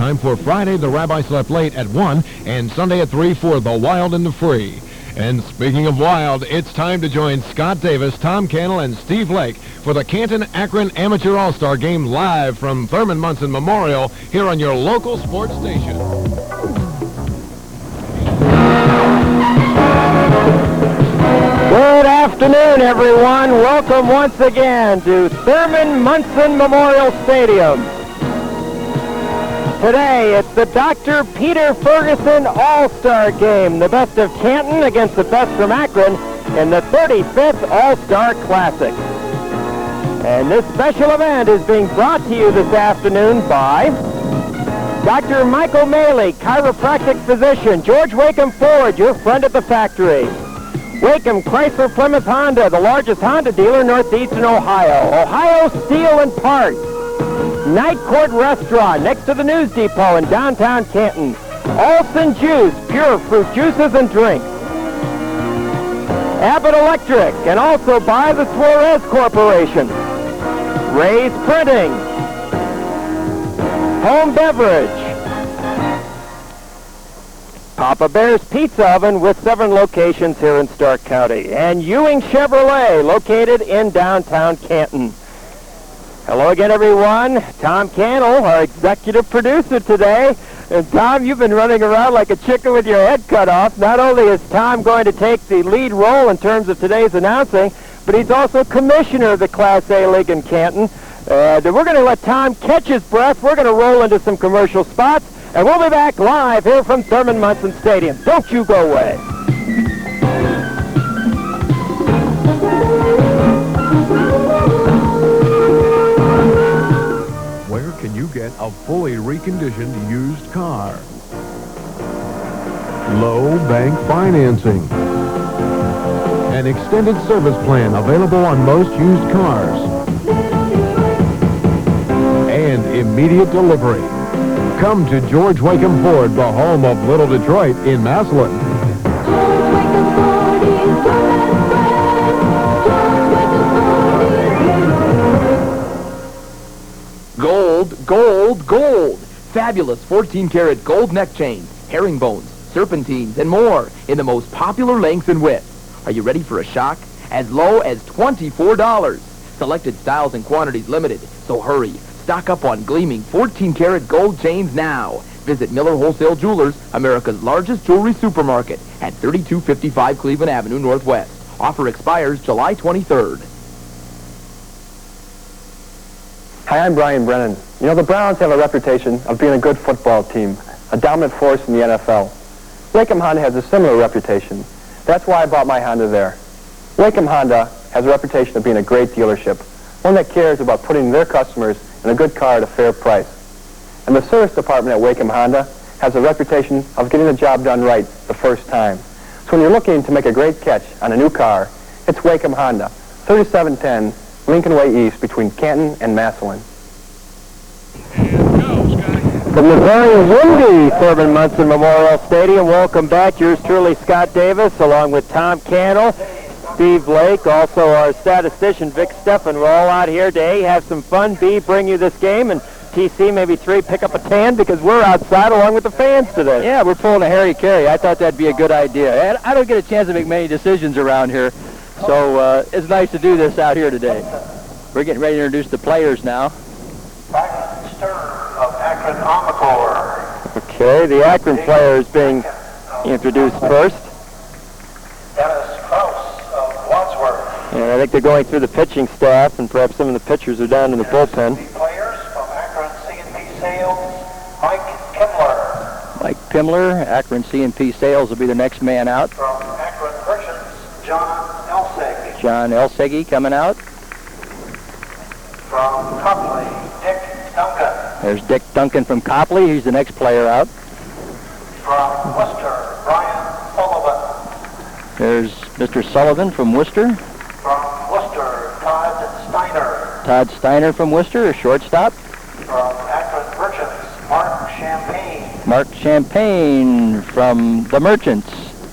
Time for Friday, The Rabbi Slept Late at 1, and Sunday at 3 for The Wild and the Free. And speaking of wild, it's time to join Scott Davis, Tom Cannell, and Steve Lake for the Canton Akron Amateur All-Star Game live from Thurmond Munson Memorial here on your local sports station. Good afternoon, everyone. Welcome once again to Thurmond Munson Memorial Stadium. Today, it's the Dr. Peter Ferguson All-Star Game, the best of Canton against the best from Akron in the 35th All-Star Classic. And this special event is being brought to you this afternoon by Dr. Michael Maley, chiropractic physician, George Wakeham Ford, your friend at the factory, Wakeham Chrysler Plymouth Honda, the largest Honda dealer in northeastern Ohio, Ohio Steel and Parts, Night Court Restaurant next to the News Depot in downtown Canton, Olson Juice, pure fruit juices and drinks, Abbott Electric, and also by the Suarez Corporation, Ray's Printing, Home Beverage, Papa Bear's Pizza Oven with 7 locations here in Stark County, and Ewing Chevrolet located in downtown Canton. Hello again, everyone. Tom Cannell, our executive producer today. And Tom, you've been running around like a chicken with your head cut off. Not only is Tom going to take the lead role in terms of today's announcing, but he's also commissioner of the Class A League in Canton. We're going to let Tom catch his breath. We're going to roll into some commercial spots, and we'll be back live here from Thurmond Munson Stadium. Don't you go away. Where can you get a fully reconditioned used car? Low bank financing. An extended service plan available on most used cars. And immediate delivery. Come to George Wakeham Ford, the home of Little Detroit in Massillon. Gold, gold, gold. Fabulous 14-karat gold neck chains, herringbones, serpentines, and more in the most popular lengths and widths. Are you ready for a shock? As low as $24. Selected styles and quantities limited, so hurry. Stock up on gleaming 14-karat gold chains now. Visit Miller Wholesale Jewelers, America's largest jewelry supermarket at 3255 Cleveland Avenue Northwest. Offer expires July 23rd. Hi, I'm Brian Brennan. You know, the Browns have a reputation of being a good football team, a dominant force in the NFL. Wakeham Honda has a similar reputation. That's why I bought my Honda there. Wakeham Honda has a reputation of being a great dealership, one that cares about putting their customers in a good car at a fair price. And the service department at Wakeham Honda has a reputation of getting the job done right the first time. So when you're looking to make a great catch on a new car, it's Wakeham Honda, 3710 Lincoln Way East between Canton and Massillon. From the very windy Thurmond Munson Memorial Stadium, welcome back. Yours truly, Scott Davis, along with Tom Cannell, Steve Lake, also our statistician, Vic Steffen. We're all out here to A, have some fun, B, bring you this game, and TC, maybe 3, pick up a tan because we're outside along with the fans today. Yeah, we're pulling a Harry Carey. I thought that'd be a good idea. And I don't get a chance to make many decisions around here, so it's nice to do this out here today. We're getting ready to introduce the players now. Franklin Stern of Akron AA. Okay, the Akron player is being introduced first. Dennis Krause of Wadsworth. And I think they're going through the pitching staff, and perhaps some of the pitchers are down in the bullpen. The players from Akron C&P Sales, Mike Kimmler. Mike Pimler, Akron C&P Sales will be the next man out. From Akron Merchants, John Elsig. John Elsegi coming out. From Copley, Dick Duncan. There's Dick Duncan from Copley. He's the next player out. From Worcester, Brian Sullivan. There's Mr. Sullivan from Worcester. From Worcester, Todd Steiner. Todd Steiner from Worcester, a shortstop. From Akron Merchants, Mark Champagne. Mark Champagne from the Merchants.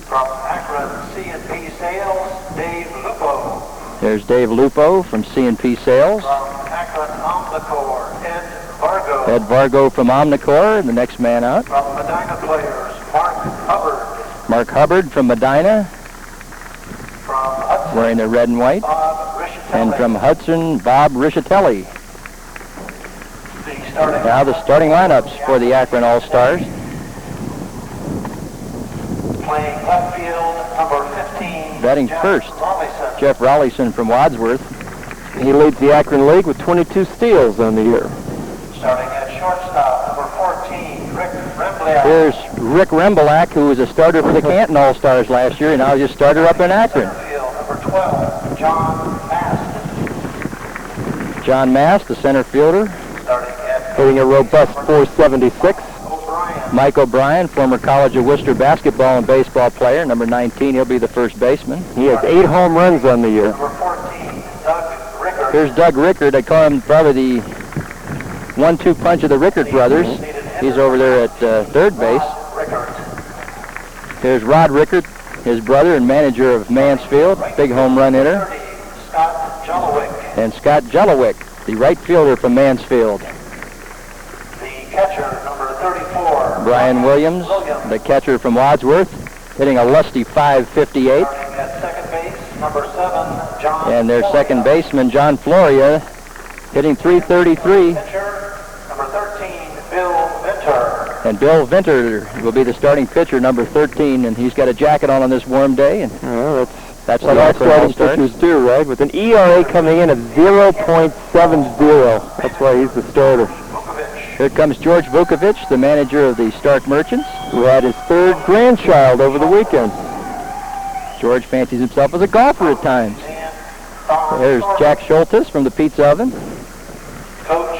From Akron C&P Sales, Dave Lupo. There's Dave Lupo from C&P Sales. From Akron Omnicor, Ed Vargo. Ed Vargo from Omnicor, the next man out. From Medina players, Mark Hubbard. Mark Hubbard from Medina, From Hudson, wearing the red and white. Bob Richatelli. And from Hudson, Bob Richatelli. The starting Now the starting lineups for the Akron All-Stars. playing left field, number 15. Batting Jeff first, Robinson. Jeff Rowleyson from Wadsworth. He leads the Akron League with 22 steals on the year. Starting at shortstop, number 14, Rick Rembliak. Here's Rick Rembliak, who was a starter for the Canton All-Stars last year, and now he's a starter up in Akron. Center field, number 12, John Mast. John Mast, the center fielder. Starting at Hitting a robust 476. O'Brien. Mike O'Brien, former College of Worcester basketball and baseball player, number 19. He'll be the first baseman. He has 8 home runs on the year. Number 14, Doug Rickard. Here's Doug Rickard. They call him probably the 1-2 punch of the Rickard brothers. He's over there at third base. Rickard. Here's Rod Rickard, his brother and manager of Mansfield, big home run hitter. 30, Scott Jolowick. And Scott Jolowick, the right fielder from Mansfield. The catcher, number 34, Brian Williams, the catcher from Wadsworth, hitting a lusty .558. Starting at second base, number 7, John. And their second Floria. baseman, John Floria, hitting .333. Pitcher, number 13, Bill Vinter. And Bill Vinter will be the starting pitcher, number 13, and he's got a jacket on this warm day. And Well, that's what the all Akron starting All-Stars. pitchers do, right? With an ERA coming in at 0.70. That's why he's the starter. Vukovic. Here comes George Vukovic, the manager of the Stark Merchants. Who had his 3rd grandchild over the weekend. George fancies himself as a golfer at times. And Don There's Thornton. Jack Schultes from the Pizza Oven, Coach.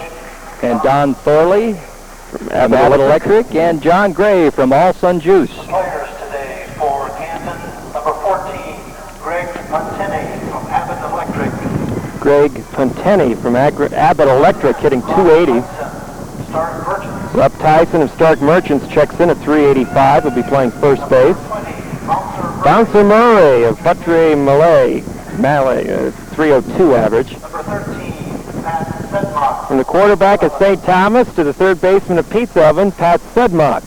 and Don Thorley from Abbott Electric, and John Gray from All Sun Juice. Players today for Canton, number 14, Greg Montini from Abbott Electric. Greg Punteni from Abbott Electric hitting 280. Stark Merchants. Rob Tyson of Stark Merchants checks in at 385. He'll be playing first base. 20, Bouncer Bouncer Murray of Buttrey Malay, 302 average. number 13, Pat Sedmock. From the quarterback at St. Thomas to the third baseman of Pizza Oven, Pat Sedmock.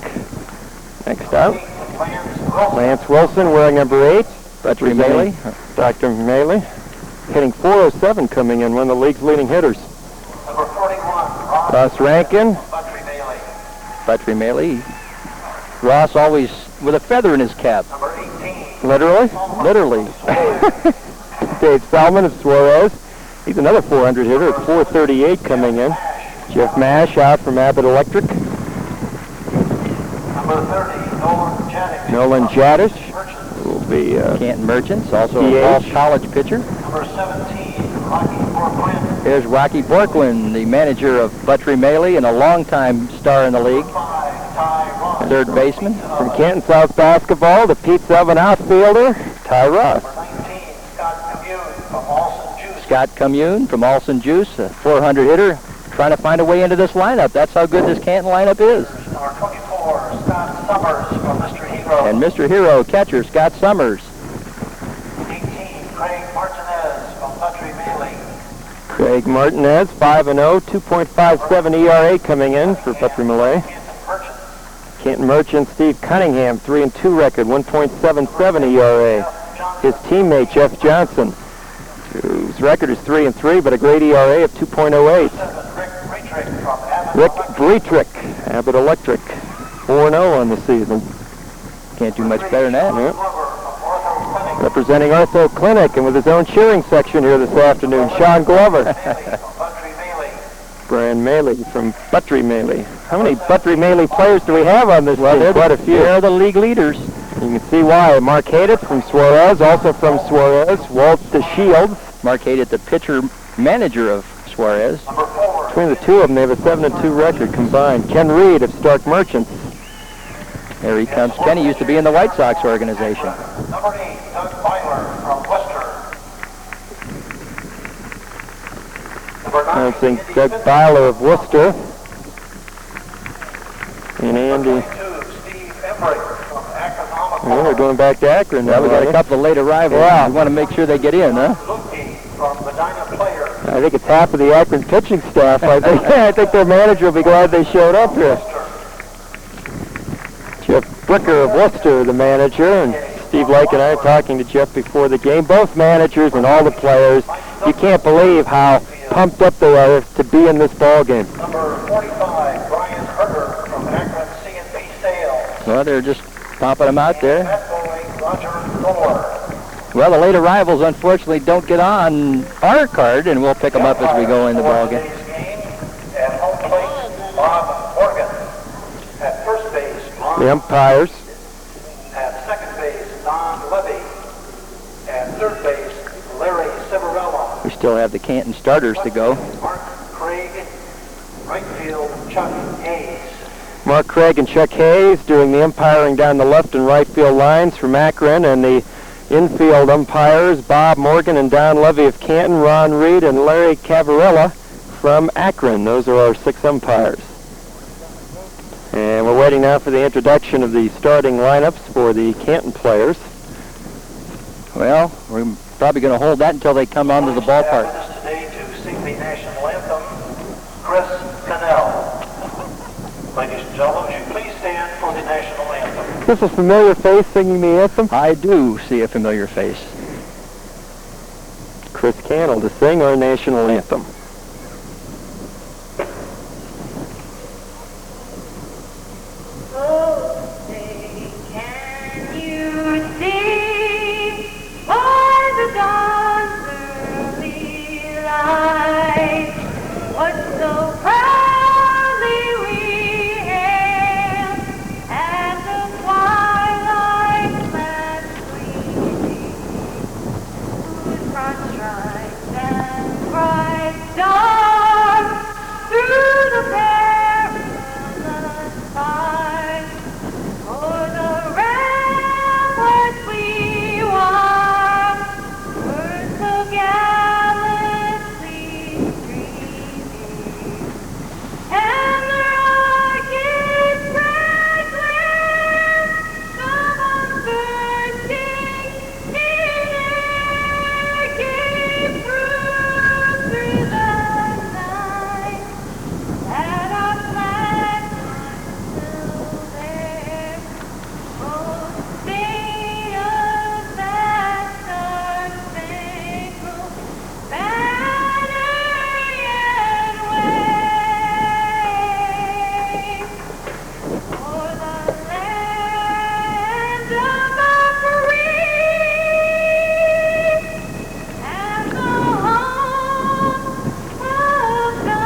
Next up, Lance Wilson. Lance Wilson wearing number 8. Buttrey Maley. Dr. Maley. Hitting 407 coming in, one of the league's leading hitters. Number 41, Ross Rankin. Buttrey Bailey. Buttrey Maley. Ross always with a feather in his cap. Number 18, Literally. Literally. Dave Salmon of Suarez. He's another 400 hitter at 438 coming in. Jeff Mash out from Abbott Electric. number 30, Nolan Janick. Nolan Jadish Merchants. will be Canton Merchants, also DH. a Falls College pitcher. Number 17, Rocky Borquin. Here's Rocky Borquin, the manager of Buttrey Maley and a longtime star in the league. 5, Ty Ross. Third baseman. from Canton South Basketball, the Pizza Oven outfielder, Ty Ross. Number 19, Scott Commune from Alson Juice. Scott Commune from Alson Juice, a 400 hitter, trying to find a way into this lineup. That's how good this Canton lineup is. Number 24, Scott Summers from Mr. Hero. And Mr. Hero, catcher, Scott Summers. 18, Craig Martinez from Buttrey Bailey. Craig Martinez, 5-0, 2.57 ERA coming in for Buttrey Malay. Canton Merchants. Canton Merchant Steve Cunningham, 3-2 record, 1.77 ERA. His teammate Jeff Johnson, whose record is 3-3, but a great ERA of 2.08. 7, Rick Retrick from Abbott. Rick Bretrick, Abbott Electric, 4-0 on the season. Can't do much better than that. Yeah. Glover from Ortho Clinic. Representing Ortho Clinic and with his own cheering section here this afternoon, Sean Glover. Bailey from Buttrey Bailey. Brian Maley from Buttrey Maley. How many Buttrey Maley players do we have on this team? Quite a few. They're the league leaders. You can see why. Mark Haydett from Suarez, also from Suarez. Walt DeShields. Mark Haydett, the pitcher manager of Suarez. Number 4, Between the two of them, they have a 7-2 record combined. Ken Reed of Stark Merchants. There he comes. Kenny used to be in the White Sox organization. number 8, Doug Byler from Worcester. Number 9, Announcing Doug Byler of Worcester. And Andy. 22, Steve Embrick from Akron Well, they're AA. going back to Akron Well, now. we got are a they? couple of late arrivals. Yeah. We want to make sure they get in, huh? Luke from Medina Players. I think it's half of the Akron pitching staff. I think their manager will be glad they showed up here. Jeff Bricker of Worcester, the manager, and Steve Lake and I are talking to Jeff before the game. Both managers and all the players, you can't believe how pumped up they are to be in this ball game. Number 45, Brian Herder from Akron C&P Sales. Well, they're just popping them out there. Bat bowling, Roger Thor. Well, the late arrivals unfortunately don't get on our card, and we'll pick them up as we go in the ball game. At home plate, Bob Morgan. At first base, Ron. The umpires. At second base, Don Levy. At third base, Larry Civarella. We still have the Canton starters to go. Mark Craig. Right field, Chuck Hayes. Mark Craig and Chuck Hayes doing the umpiring down the left and right field lines from Akron, and the infield umpires, Bob Morgan and Don Levy of Canton, Ron Reed and Larry Cavarella from Akron. Those are our 6 umpires. And we're waiting now for the introduction of the starting lineups for the Canton players. Well, we're probably going to hold that until they come onto the ballpark. With us today to sing the national anthem, Chris Cannell. Ladies and gentlemen, would you please stand for the national anthem? Is this a familiar face singing the anthem? I do see a familiar face. Chris Cannell to sing our national anthem. Oh, say, can you see by the dawn's early light what so proudly we hailed as the twilight flash gleaming, whose broad stripes and bright stars through the perilous fight o'er the ramparts we walked, were so gallantly streaming, and the rocket fragments of unbursting in air came through the night, that our flag was still there. Oh, sing us that star-spangled banner yet waves o'er the land of our free and the home of the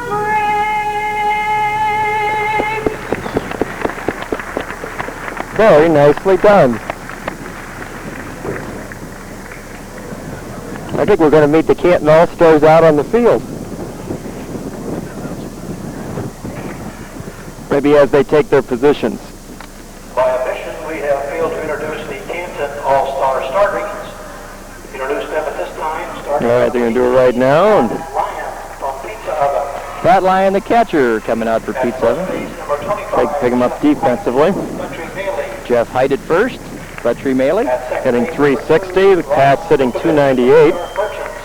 brave. Very nicely done. I think we're going to meet the Canton All-Stars out on the field. Maybe as they take their positions. By admission, we have failed to introduce the Canton All-Star starters. Introduce them at this time. All right, they're going to do it right now. And Ryan from Pizza Oven. Pat Lyon, the catcher, coming out for Pete 7. Base number 25. pick him up defensively. Country Bailey. Jeff Height at first. Buttrey Maley. Hitting 360. Pat's hitting 298.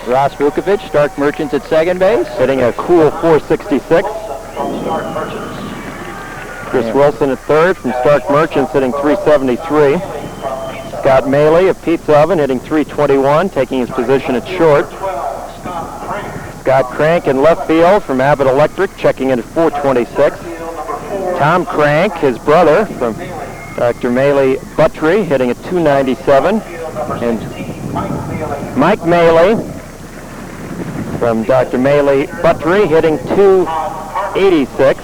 Ross Vukovic, Stark Merchants at second base. Hitting a cool 466. From Stark Merchants. Chris Wilson at third from Stark Merchants, hitting 373. Scott Maley of Pizza Oven, hitting 321, taking his position at short. 12, Scott Crank. Scott Crank in left field from Abbott Electric, checking in at 426. Field number 4. Tom Crank, his brother from Dr. Maley Buttrey, hitting at 297. Field number And 16, Mike Bailey. Mike Maley from Dr. Maley Buttrey, hitting 286.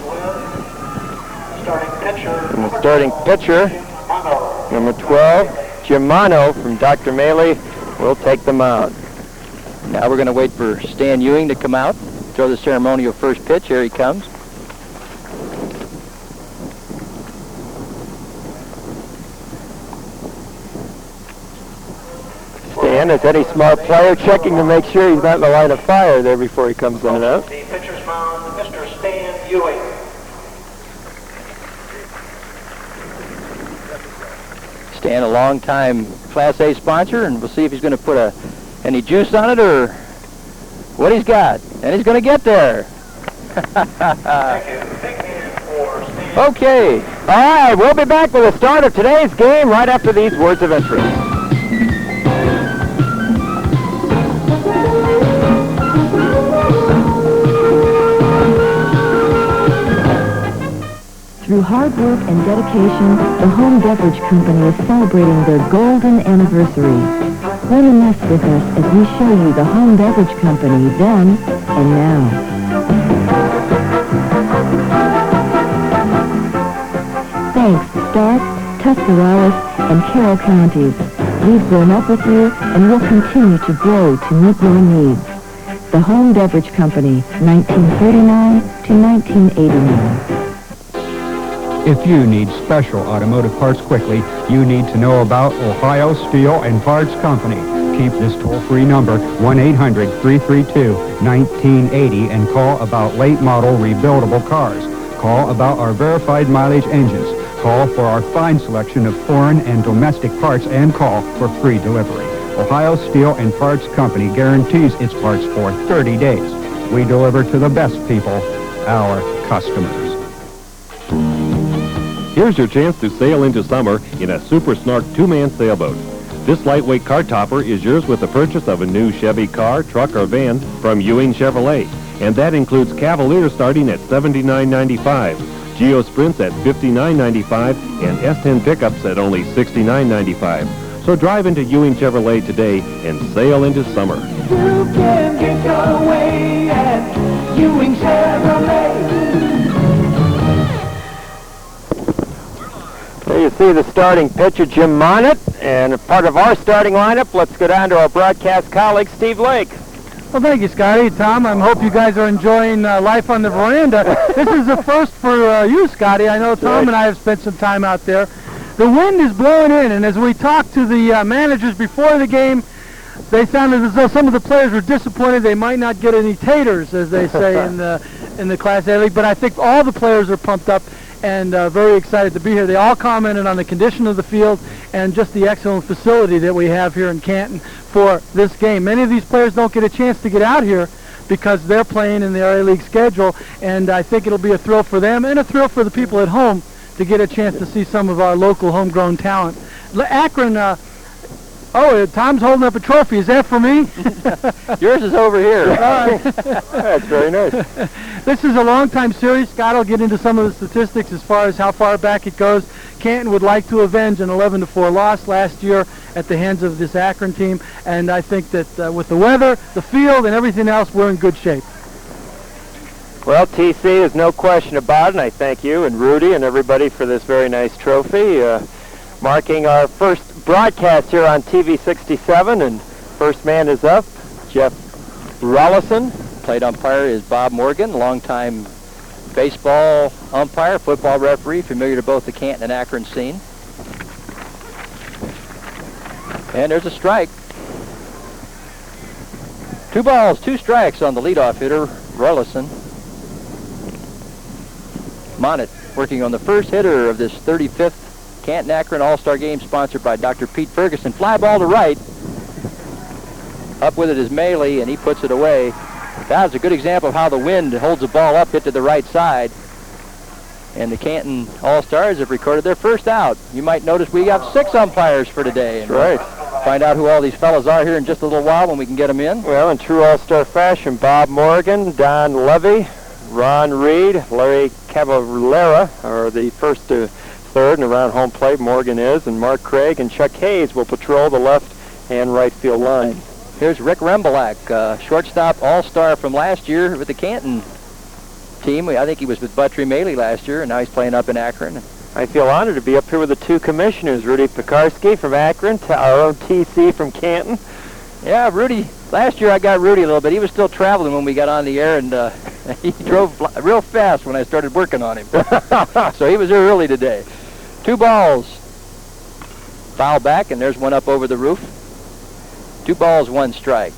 Starting pitcher. And the starting pitcher, Mono. number 12, Jim Mono from Dr. Maley, will take the mound. Now we're going to wait for Stan Ewing to come out, throw the ceremonial first pitch. Here he comes. Stan, as any smart player, checking to make sure he's not in the line of fire there before he comes in and out. The pitcher's mound, Mr. Stan Ewing. Stan, a long-time Class A sponsor, and we'll see if he's going to put any juice on it or what he's got. And he's going to get there. Thank you. Big hand for Steve. Okay. All right, we'll be back with the start of today's game right after these words of interest. Through hard work and dedication, the Home Beverage Company is celebrating their golden anniversary. Reminisce with us as we show you the Home Beverage Company then and now. Thanks, Stark, Tuscarawas, and Carroll counties. We've grown up with you and will continue to grow to meet your needs. The Home Beverage Company, 1939 to 1989. If you need special automotive parts quickly, you need to know about Ohio Steel and Parts Company. Keep this toll-free number, 1-800-332-1980, and call about late model rebuildable cars. Call about our verified mileage engines. Call for our fine selection of foreign and domestic parts, and call for free delivery. Ohio Steel and Parts Company guarantees its parts for 30 days. We deliver to the best people, our customers. Here's your chance to sail into summer in a Super Snark two-man sailboat. This lightweight car topper is yours with the purchase of a new Chevy car, truck, or van from Ewing Chevrolet. And that includes Cavalier starting at $79.95, Geo Sprints at $59.95, and S10 pickups at only $69.95. So drive into Ewing Chevrolet today and sail into summer. You can get your way at Ewing Chevrolet. There you see the starting pitcher, Jim Monett, and a part of our starting lineup. Let's go down to our broadcast colleague, Steve Lake. Well, thank you, Scotty. Tom, I hope you guys are enjoying life on the veranda. This is the first for you, Scotty. I know Tom and I have spent some time out there. The wind is blowing in, and as we talked to the managers before the game, they sounded as though some of the players were disappointed they might not get any taters, as they say in the Class A League. But I think all the players are pumped up and very excited to be here. They all commented on the condition of the field and just the excellent facility that we have here in Canton for this game. Many of these players don't get a chance to get out here because they're playing in the A League schedule, and I think it'll be a thrill for them and a thrill for the people at home to get a chance to see some of our local homegrown talent. Akron, Tom's holding up a trophy. Is that for me? Yours is over here. That's very nice. This is a long-time series. Scott will get into some of the statistics as far as how far back it goes. Canton would like to avenge an 11-4 loss last year at the hands of this Akron team, and I think that with the weather, the field, and everything else, we're in good shape. Well, TC, there's no question about it, and I thank you and Rudy and everybody for this very nice trophy, marking our first broadcast here on TV 67, and first man is up, Jeff Rollison. Plate umpire is Bob Morgan, longtime baseball umpire, football referee, familiar to both the Canton and Akron scene. And there's a strike. 2 balls, 2 strikes on the leadoff hitter, Rollison. Monett working on the first hitter of this 35th Canton Akron All-Star Game, sponsored by Dr. Pete Ferguson. Fly ball to right. Up with it is Maley, and he puts it away. That was a good example of how the wind holds the ball up, hit to the right side. And the Canton All-Stars have recorded their first out. You might notice we got 6 umpires for today. And right. We'll find out who all these fellas are here in just a little while when we can get them in. Well, in true All-Star fashion, Bob Morgan, Don Levy, Ron Reed, Larry Cavallera are the first to third, and around home plate Morgan is, and Mark Craig and Chuck Hayes will patrol the left and right field line. Here's Rick Rembolak, shortstop all-star from last year with the Canton team. I think he was with Buttry Maley last year, and now he's playing up in Akron. I feel honored to be up here with the 2 commissioners, Rudy Pekarsky from Akron, our own TC from Canton. Yeah, Rudy, last year I got Rudy a little bit. He was still traveling when we got on the air, and he drove real fast when I started working on him. So he was here early today. 2 balls. Foul back, and there's one up over the roof. 2 balls, 1 strike.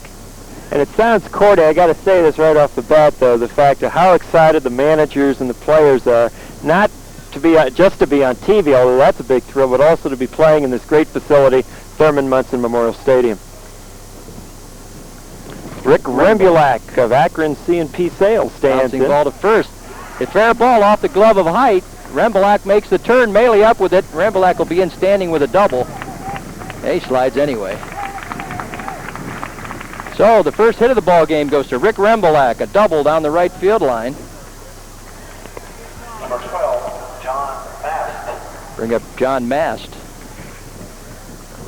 And it sounds corny. I got to say this right off the bat, though, the fact of how excited the managers and the players are, not to be just to be on TV, although that's a big thrill, but also to be playing in this great facility, Thurmond Munson Memorial Stadium. Rick Rembulak of Akron C&P Sales stands Bouncing in. ball to first. A fair ball off the glove of Height. Rembulak makes the turn. Maley up with it. Rembulak will be in standing with a double. He slides anyway. So the first hit of the ball game goes to Rick Rembulak, a double down the right field line. Number 12, John Mast. Bring up John Mast,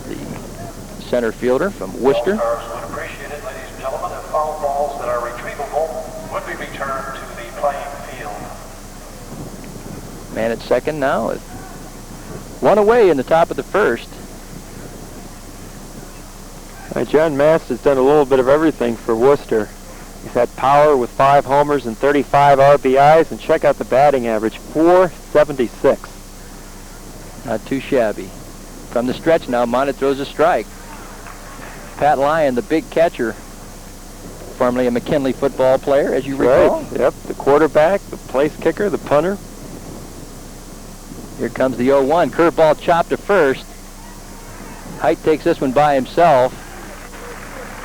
the center fielder from Worcester. All-Stars would appreciate it, ladies and gentlemen, if foul balls that are retrievable would be returned to the playing field. Man at second now with one away in the top of the first. John Mast has done a little bit of everything for Worcester. He's had power with 5 homers and 35 RBIs, and check out the batting average, .476. Not too shabby. From the stretch now, Montet throws a strike. Pat Lyon, the big catcher, formerly a McKinley football player, as you recall. Right, yep, the quarterback, the place kicker, the punter. Here comes the 0-1. Curveball chopped to first. Height takes this one by himself.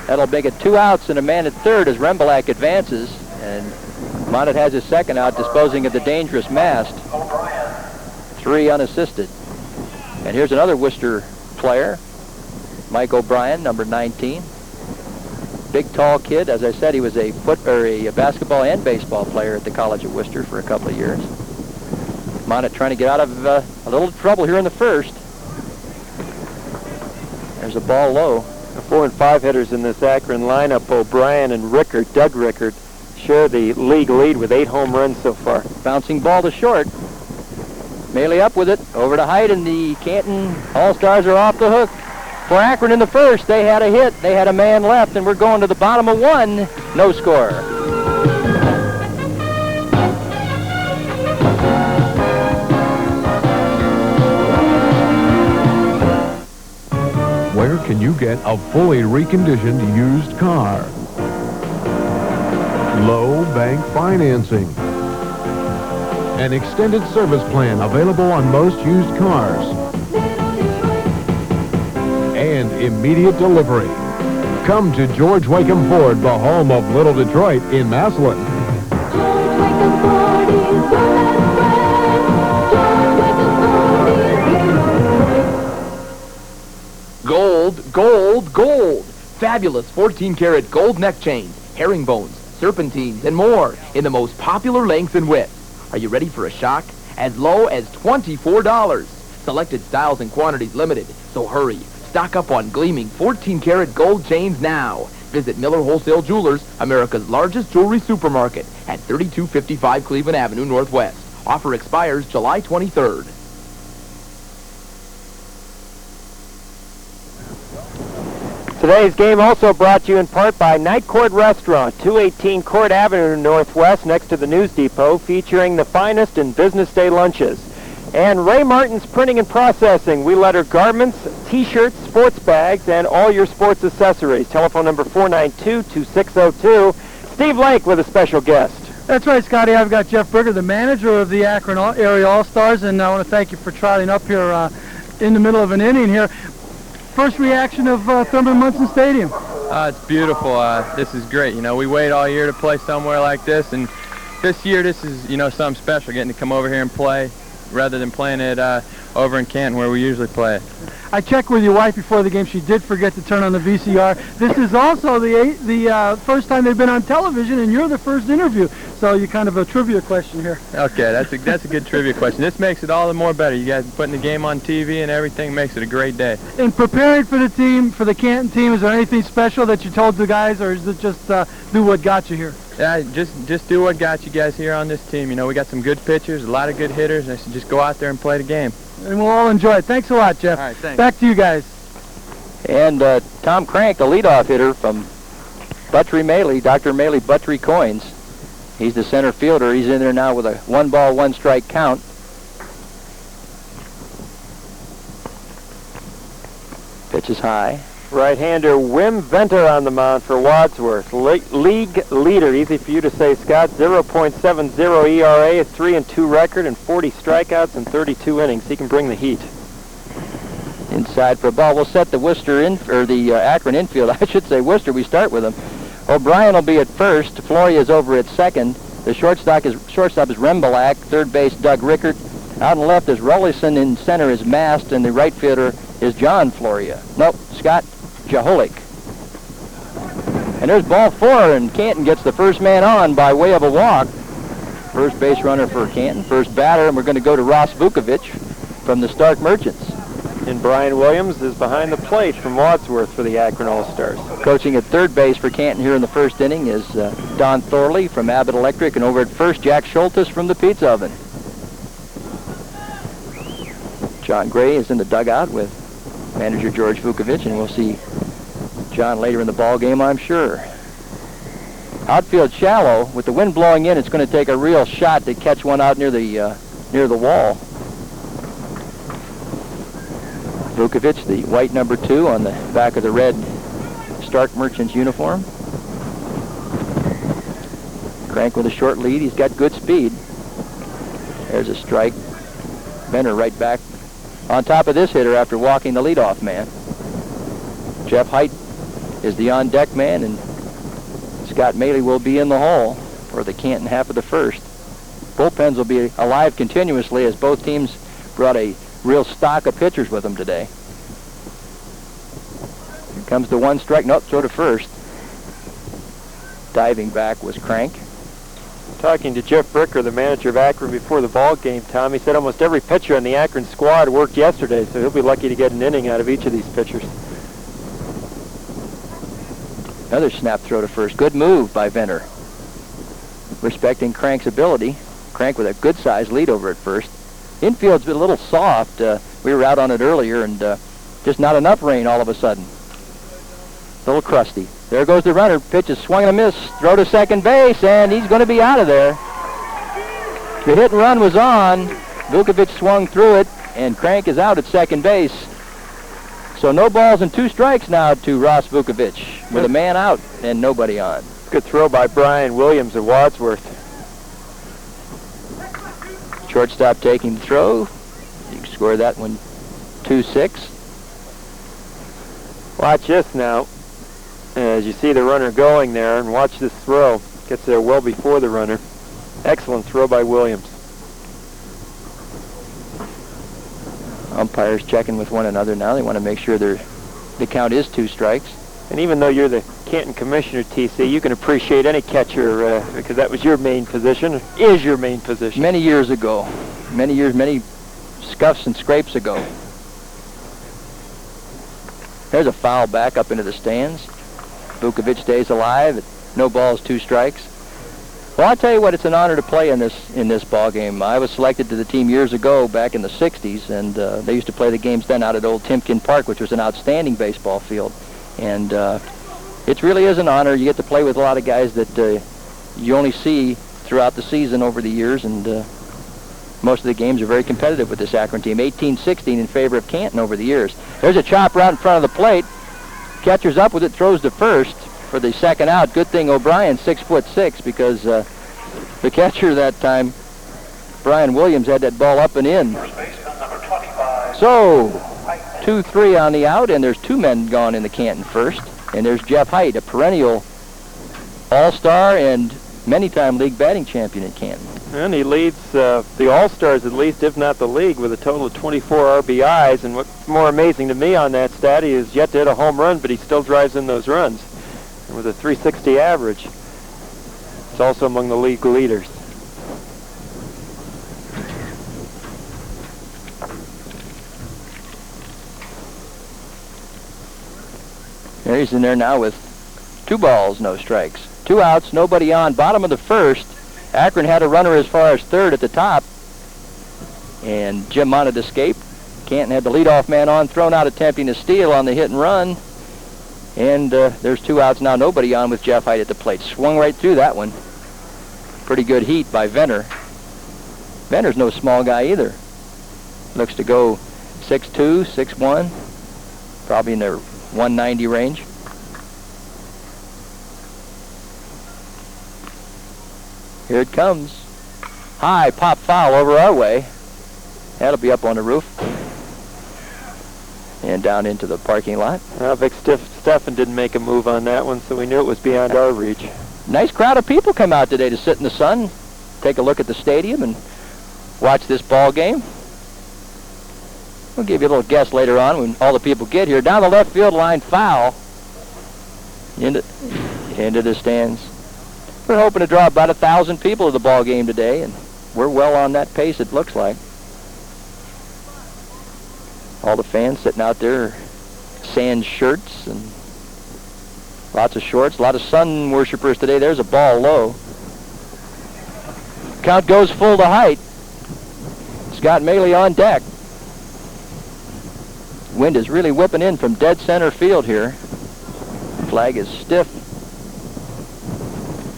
That'll make it 2 outs and a man at third as Rembulak advances. And Montet has his second out, disposing of the dangerous Mast. 3 unassisted. And here's another Worcester player, Mike O'Brien, number 19. Big, tall kid. As I said, he was a basketball and baseball player at the College of Worcester for a couple of years. Montet trying to get out of a little trouble here in the first. There's a ball low. The 4 and 5 hitters in this Akron lineup, O'Brien and Rickard, Doug Rickard, share the league lead with 8 home runs so far. Bouncing ball to short. Maley up with it, over to Height, and the Canton All-Stars are off the hook. For Akron in the first, they had a hit, they had a man left, and we're going to the bottom of 1. No score. Where can you get a fully reconditioned used car? Low bank financing. An extended service plan available on most used cars. And immediate delivery. Come to George Wacom Ford, the home of Little Detroit in Massillon. Gold, gold, gold. Fabulous 14-karat gold neck chains, herringbones, serpentines, and more in the most popular lengths and widths. Are you ready for a shock? As low as $24. Selected styles and quantities limited, so hurry. Stock up on gleaming 14-karat gold chains now. Visit Miller Wholesale Jewelers, America's largest jewelry supermarket at 3255 Cleveland Avenue Northwest. Offer expires July 23rd. Today's game also brought to you in part by Night Court Restaurant, 218 Court Avenue Northwest, next to the News Depot, featuring the finest in business day lunches. And Ray Martin's Printing and Processing. We letter garments, T-shirts, sports bags, and all your sports accessories. Telephone number 492-2602. Steve Lake with a special guest. That's right, Scotty. I've got Jeff Berger, the manager of the Akron Area All-Stars, and I want to thank you for trotting up here in the middle of an inning here. First reaction of Thurmond Munson Stadium? It's beautiful. This is great. You know, we wait all year to play somewhere like this, and this year this is, you know, something special, getting to come over here and play rather than playing it over in Canton where we usually play. I checked with your wife before the game. She did forget to turn on the VCR. This is also the first time they've been on television, and you're the first interview. So you kind of a trivia question here. Okay, that's a good trivia question. This makes it all the more better. You guys putting the game on TV and everything makes it a great day. In preparing for the team, for the Canton team, is there anything special that you told the guys, or is it just do what got you here? Yeah, just do what got you guys here on this team. You know, we got some good pitchers, a lot of good hitters, and I said just go out there and play the game. And we'll all enjoy it. Thanks a lot, Jeff. All right, thanks. Back to you guys. And Tom Crank, the leadoff hitter from Buttrey Maley, Dr. Maley Buttrey Coins. He's the center fielder. He's in there now with a 1-ball, 1-strike count. Pitch is high. Right-hander Wim Venter on the mound for Wadsworth. League leader, easy for you to say, Scott, 0.70 ERA, a 3-2 record, and 40 strikeouts in 32 innings. He can bring the heat. Inside for a ball. We'll set the Worcester in, or the Akron infield. I should say Worcester. We start with them. O'Brien will be at first. Floria's over at second. The shortstop is Rembalak. Third base, Doug Rickert. Out on left is Rollison. In center is Mast. And the right fielder is John Floria. Nope, Scott Jaholik. And there's ball 4, and Canton gets the first man on by way of a walk. First base runner for Canton. First batter, and we're going to go to Ross Vukovic from the Stark Merchants. And Brian Williams is behind the plate from Wadsworth for the Akron All-Stars. Coaching at third base for Canton here in the first inning is Don Thorley from Abbott Electric, and over at first, Jack Schultes from the Pizza Oven. John Gray is in the dugout with manager George Vukovic, and we'll see John later in the ball game, I'm sure. Outfield shallow. With the wind blowing in, it's going to take a real shot to catch one out near the wall. Vukovic, the white number 2 on the back of the red Stark Merchants uniform. Crank with a short lead. He's got good speed. There's a strike. Benner right back on top of this hitter after walking the leadoff man. Jeff Height is the on-deck man, and Scott Maley will be in the hole for the Canton half of the first. Bullpens will be alive continuously as both teams brought a real stock of pitchers with them today. Here comes the one strike. Nope, throw to first. Diving back was Crank. Talking to Jeff Bricker, the manager of Akron, before the ball game, Tom, he said almost every pitcher on the Akron squad worked yesterday, so he'll be lucky to get an inning out of each of these pitchers. Another snap throw to first. Good move by Venner. Respecting Crank's ability. Crank with a good-sized lead over at first. Infield's been a little soft. We were out on it earlier, and just not enough rain all of a sudden. A little crusty. There goes the runner. Pitch is swung and a miss. Throw to second base, and he's going to be out of there. The hit and run was on. Vukovic swung through it, and Crank is out at second base. So no balls and 2 strikes now to Ross Vukovic with a man out and nobody on. Good throw by Brian Williams of Wadsworth. Shortstop taking the throw. You can score that one 2-6. Watch this now. As you see the runner going there, and watch this throw. Gets there well before the runner. Excellent throw by Williams. Umpires checking with one another now. They want to make sure the count is 2 strikes. And even though you're the Canton commissioner, TC, you can appreciate any catcher because that was your main position, is your main position. Many years ago. Many scuffs and scrapes ago. There's a foul back up into the stands. Vukovic stays alive. No balls, 2 strikes. Well, I'll tell you what, it's an honor to play in this ball game. I was selected to the team years ago, back in the 60s, and they used to play the games then out at Old Timken Park, which was an outstanding baseball field. And it really is an honor. You get to play with a lot of guys that you only see throughout the season over the years, and most of the games are very competitive with this Akron team. 18-16 in favor of Canton over the years. There's a chop right in front of the plate. Catcher's up with it, throws to first for the second out. Good thing O'Brien 6'6", because the catcher that time, Brian Williams, had that ball up and in. So 2-3 on the out, and there's 2 men gone in the Canton first. And there's Jeff Height, a perennial All-Star and many-time league batting champion at Canton. And he leads the All-Stars, at least, if not the league, with a total of 24 RBIs. And what's more amazing to me on that stat, he has yet to hit a home run, but he still drives in those runs. And with a 360 average, it's also among the league leaders. There he's in there now with 2 balls, no strikes. 2 outs, nobody on. Bottom of the first. Akron had a runner as far as third at the top. And Jim Monnet escaped. Canton had the leadoff man on, thrown out attempting to steal on the hit and run. And there's 2 outs now, nobody on with Jeff Height at the plate. Swung right through that one. Pretty good heat by Venner. Venner's no small guy either. Looks to go 6'2", 6'1", probably in the 190 range. Here it comes. High pop foul over our way. That'll be up on the roof. and down into the parking lot. Vic Steffen didn't make a move on that one, so we knew it was beyond our reach. Nice crowd of people come out today to sit in the sun, take a look at the stadium, and watch this ball game. We'll give you a little guess later on when all the people get here. Down the left field line, foul into the stands. We're hoping to draw about 1,000 people to the ball game today, and we're well on that pace, it looks like. All the fans sitting out there, sans shirts and lots of shorts, a lot of sun worshipers today. There's a ball low. Count goes full to Height. Scott Maley on deck. Wind is really whipping in from dead center field here. Flag is stiff.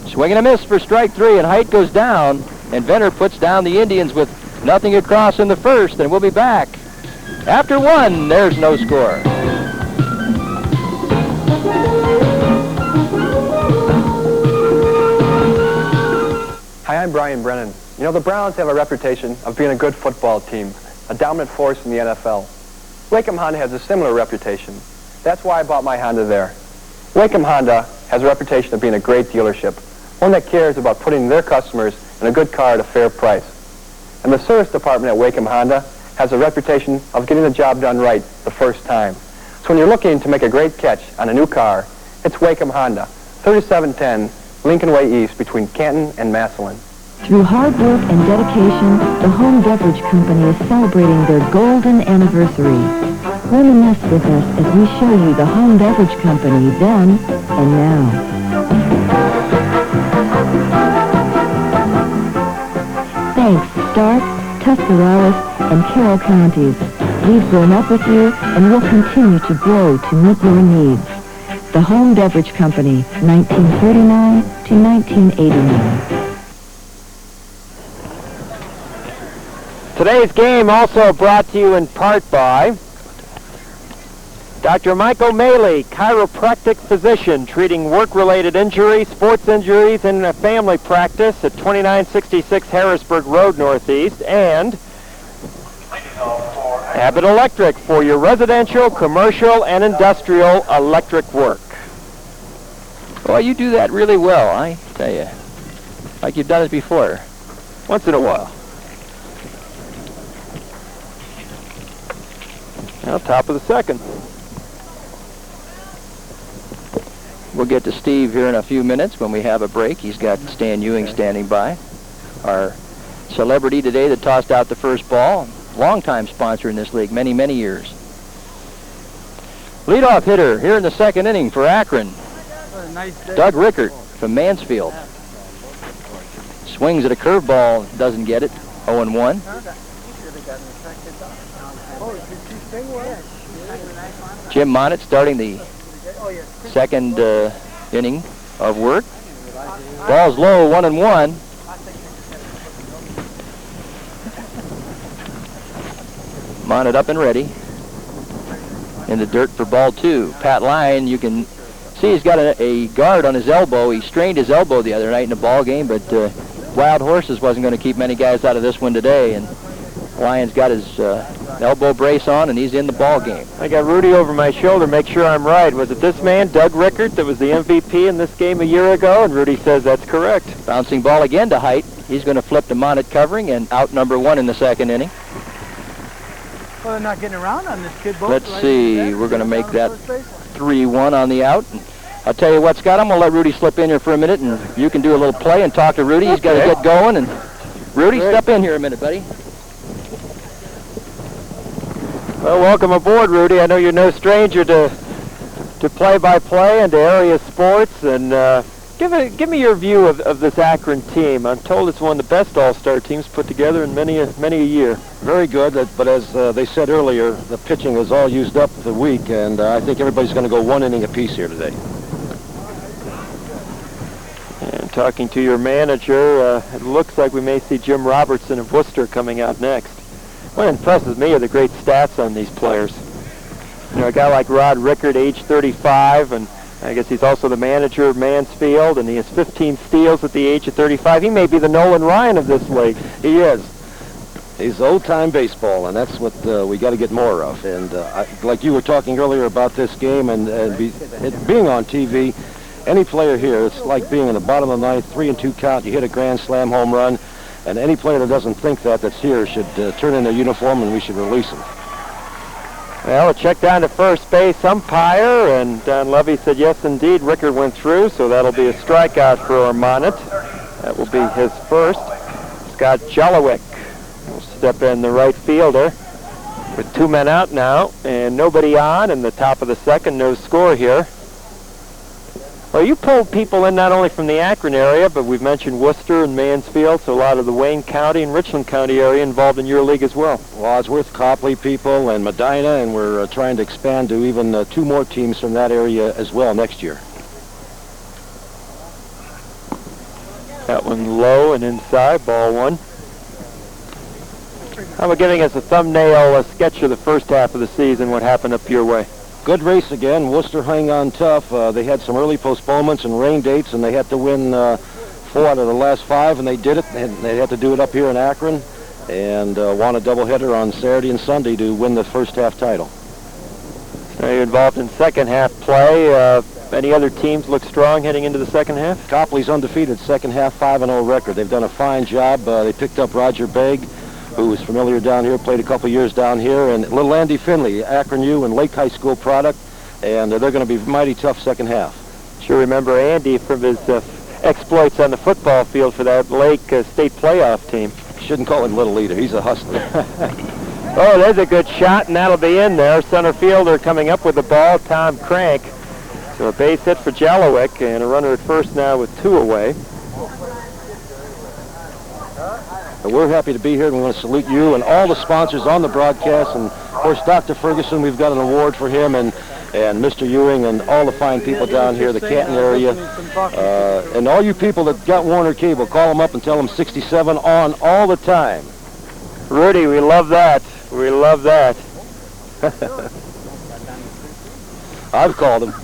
Swing and a miss for strike 3, and Height goes down, and Venner puts down the Indians with nothing across in the first, and we'll be back. After 1, there's no score. Hi, I'm Brian Brennan. You know, the Browns have a reputation of being a good football team, a dominant force in the NFL. Wacom Honda has a similar reputation. That's why I bought my Honda there. Wacom Honda has a reputation of being a great dealership, one that cares about putting their customers in a good car at a fair price. And the service department at Wacom Honda has a reputation of getting the job done right the first time. So when you're looking to make a great catch on a new car, it's Wacom Honda, 3710 Lincoln Way East between Canton and Massillon. Through hard work and dedication, the Home Beverage Company is celebrating their golden anniversary. Reminisce with us as we show you the Home Beverage Company then and now. Thanks, Stark, Tuscarawas, and Carroll counties. We've grown up with you and will continue to grow to meet your needs. The Home Beverage Company, 1939 to 1989. Today's game also brought to you in part by Dr. Michael Maley, chiropractic physician, treating work-related injuries, sports injuries, and a family practice at 2966 Harrisburg Road Northeast, and Abbott Electric for your residential, commercial, and industrial electric work. Well, you do that really well, I tell you. Like you've done it before. Once in a while. Now, top of the second. We'll get to Steve here in a few minutes when we have a break. He's got Stan Ewing standing by. Our celebrity today that tossed out the first ball. Longtime sponsor in this league, many, many years. Leadoff hitter here in the second inning for Akron. Doug Rickert from Mansfield. Swings at a curveball, doesn't get it. 0-1. Jim Monnett starting the second inning of work. Ball's low, 1-1. Monnett up and ready. In the dirt for ball 2. Pat Lyon, you can see he's got a guard on his elbow. He strained his elbow the other night in the ball game, but Wild Horses wasn't going to keep many guys out of this one today, and Lyon's got his elbow brace on, and he's in the ball game. I got Rudy over my shoulder, make sure I'm right. Was it this man, Doug Rickert, that was the MVP in this game a year ago? And Rudy says that's correct. Bouncing ball again to Height. He's going to flip to Monnett covering, and out number 1 in the second inning. Well, they're not getting around on this kid. Let's see. We're going to make that 3-1 on the out. And I'll tell you what, Scott, I'm going to let Rudy slip in here for a minute, and you can do a little play and talk to Rudy. He's got to get going. And Rudy, step in here a minute, buddy. Well, welcome aboard, Rudy. I know you're no stranger to play-by-play and to area sports. And give me your view of this Akron team. I'm told it's one of the best all-star teams put together in many a year. Very good, but as they said earlier, the pitching is all used up the week, and I think everybody's going to go 1 inning apiece here today. And talking to your manager, it looks like we may see Jim Robertson of Worcester coming out next. What impresses me are the great stats on these players. You know, a guy like Rod Rickert, age 35, and I guess he's also the manager of Mansfield, and he has 15 steals at the age of 35. He may be the Nolan Ryan of this league. He is. He's old-time baseball, and that's what we got to get more of. And like you were talking earlier about this game and it being on TV, any player here, it's like being in the bottom of the ninth, 3-2 count. You hit a grand slam home run, and any player that doesn't think that's here should turn in their uniform, and we should release them. Well, a check down to first base umpire, and Don Levy said yes, indeed. Rickard went through, so that'll be a strikeout for Armonnet. That will be his first. Scott Jeliwick will step in, the right fielder, with 2 men out now, and nobody on in the top of the second. No score here. Well, you pulled people in not only from the Akron area, but we've mentioned Worcester and Mansfield, so a lot of the Wayne County and Richland County area involved in your league as well. Wadsworth, Copley people, and Medina, and we're trying to expand to even 2 more teams from that area as well next year. That one low and inside, ball 1. How about giving us a thumbnail sketch of the first half of the season, what happened up your way? Good race again. Worcester hung on tough. They had some early postponements and rain dates, and they had to win 4 out of the last 5, and they did it. And they had to do it up here in Akron, and won a doubleheader on Saturday and Sunday to win the first half title. Now you're involved in second half play. Any other teams look strong heading into the second half? Copley's undefeated second half, 5-0 record. They've done a fine job. They picked up Roger Begg, who is familiar down here, played a couple years down here, and little Andy Finley, Akron U and Lake High School product, and they're going to be mighty tough second half. Sure remember Andy from his exploits on the football field for that Lake State playoff team. Shouldn't call him little either. He's a hustler. Oh, there's a good shot, and that'll be in there. Center fielder coming up with the ball, Tom Crank. So a base hit for Jeliwick, and a runner at first now with 2 away. We're happy to be here, and we want to salute you and all the sponsors on the broadcast. And, of course, Dr. Ferguson, we've got an award for him, and Mr. Ewing and all the fine people down here, the Canton area. And all you people that got Warner Cable, call them up and tell them 67 on all the time. Rudy, we love that. We love that. I've called him.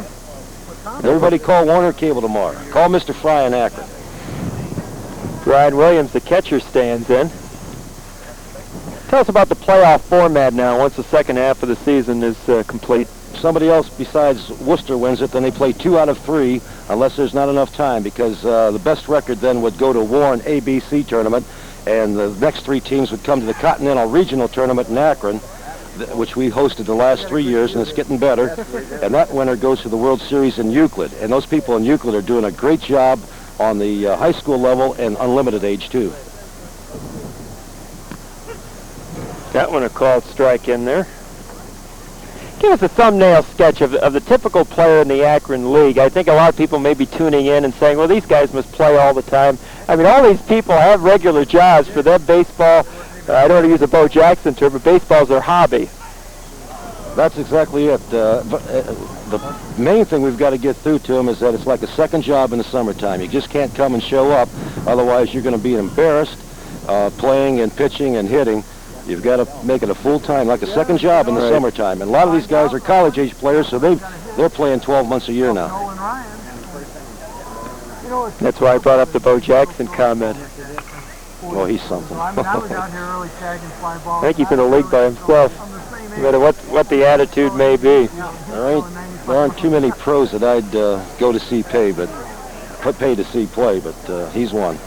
Everybody call Warner Cable tomorrow. Call Mr. Fry in Akron. Brian Williams, the catcher, stands in. Tell us about the playoff format now once the second half of the season is complete. Somebody else besides Worcester wins it, then they play 2 out of 3 unless there's not enough time, because the best record then would go to Warren ABC tournament, and the next 3 teams would come to the Continental Regional Tournament in Akron, which we hosted the last 3 years, and it's getting better. And that winner goes to the World Series in Euclid. And those people in Euclid are doing a great job on the high school level and unlimited age, too. That one a called strike in there. Give us a thumbnail sketch of the typical player in the Akron League. I think a lot of people may be tuning in and saying, well, these guys must play all the time. I mean, all these people have regular jobs. For them, baseball, I don't want to use a Bo Jackson term, but baseball's their hobby. That's exactly it. The main thing we've got to get through to them is that it's like a second job in the summertime. You just can't come and show up. Otherwise, you're going to be embarrassed playing and pitching and hitting. You've got to make it a full-time, like a second job in the summertime. And a lot of these guys are college-age players, so they're playing 12 months a year now. That's why I brought up the Bo Jackson comment. Well, he's something. I was out here early tagging fly balls. I think he's in a league by himself, no matter what the attitude may be. There aren't too many pros that I'd go to see pay to see play, but he's one.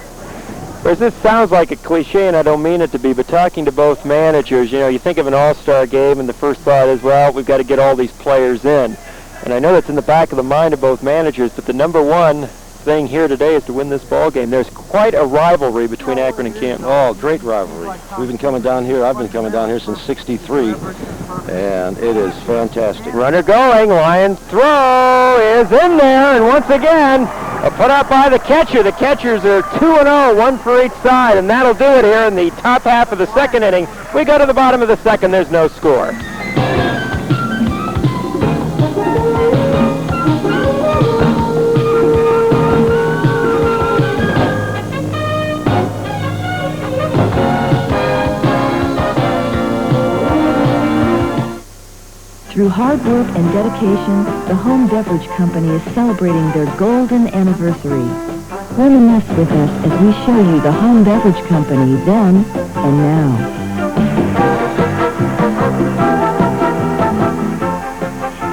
Whereas this sounds like a cliche, and I don't mean it to be, but talking to both managers, you know, you think of an all-star game, and the first thought is, well, we've got to get all these players in. And I know that's in the back of the mind of both managers, but the number one thing here today is to win this ball game. There's quite a rivalry between Akron and Canton. Oh, great rivalry. We've been coming down here. I've been coming down here since '63, and it is fantastic. Runner going, line throw is in there, and once again, a put out by the catcher. The catchers are 2-0, 1 for each side, and that'll do it here in the top half of the second inning. We go to the bottom of the second. There's no score. Through hard work and dedication, the Home Beverage Company is celebrating their golden anniversary. Reminisce with us as we show you the Home Beverage Company then and now.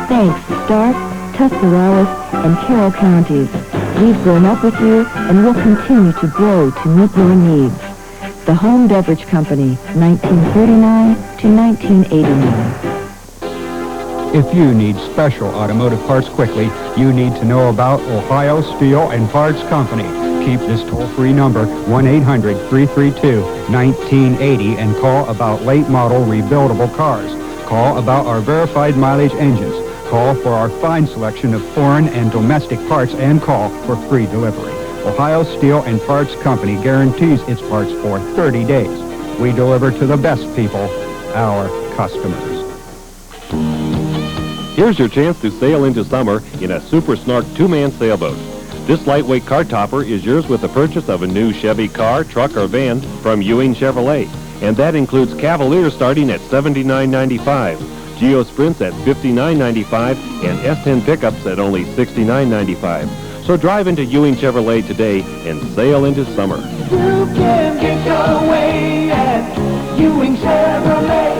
Thanks, Stark, Tuscarawas, and Carroll counties. We've grown up with you and will continue to grow to meet your needs. The Home Beverage Company, 1939 to 1989. If you need special automotive parts quickly, you need to know about Ohio Steel and Parts Company. Keep this toll-free number, 1-800-332-1980, and call about late model rebuildable cars. Call about our verified mileage engines. Call for our fine selection of foreign and domestic parts, and call for free delivery. Ohio Steel and Parts Company guarantees its parts for 30 days. We deliver to the best people, our customers. Here's your chance to sail into summer in a Super Snark two-man sailboat. This lightweight car topper is yours with the purchase of a new Chevy car, truck, or van from Ewing Chevrolet. And that includes Cavalier starting at $79.95, Geo Sprints at $59.95, and S10 pickups at only $69.95. So drive into Ewing Chevrolet today and sail into summer. You can get your way at Ewing Chevrolet.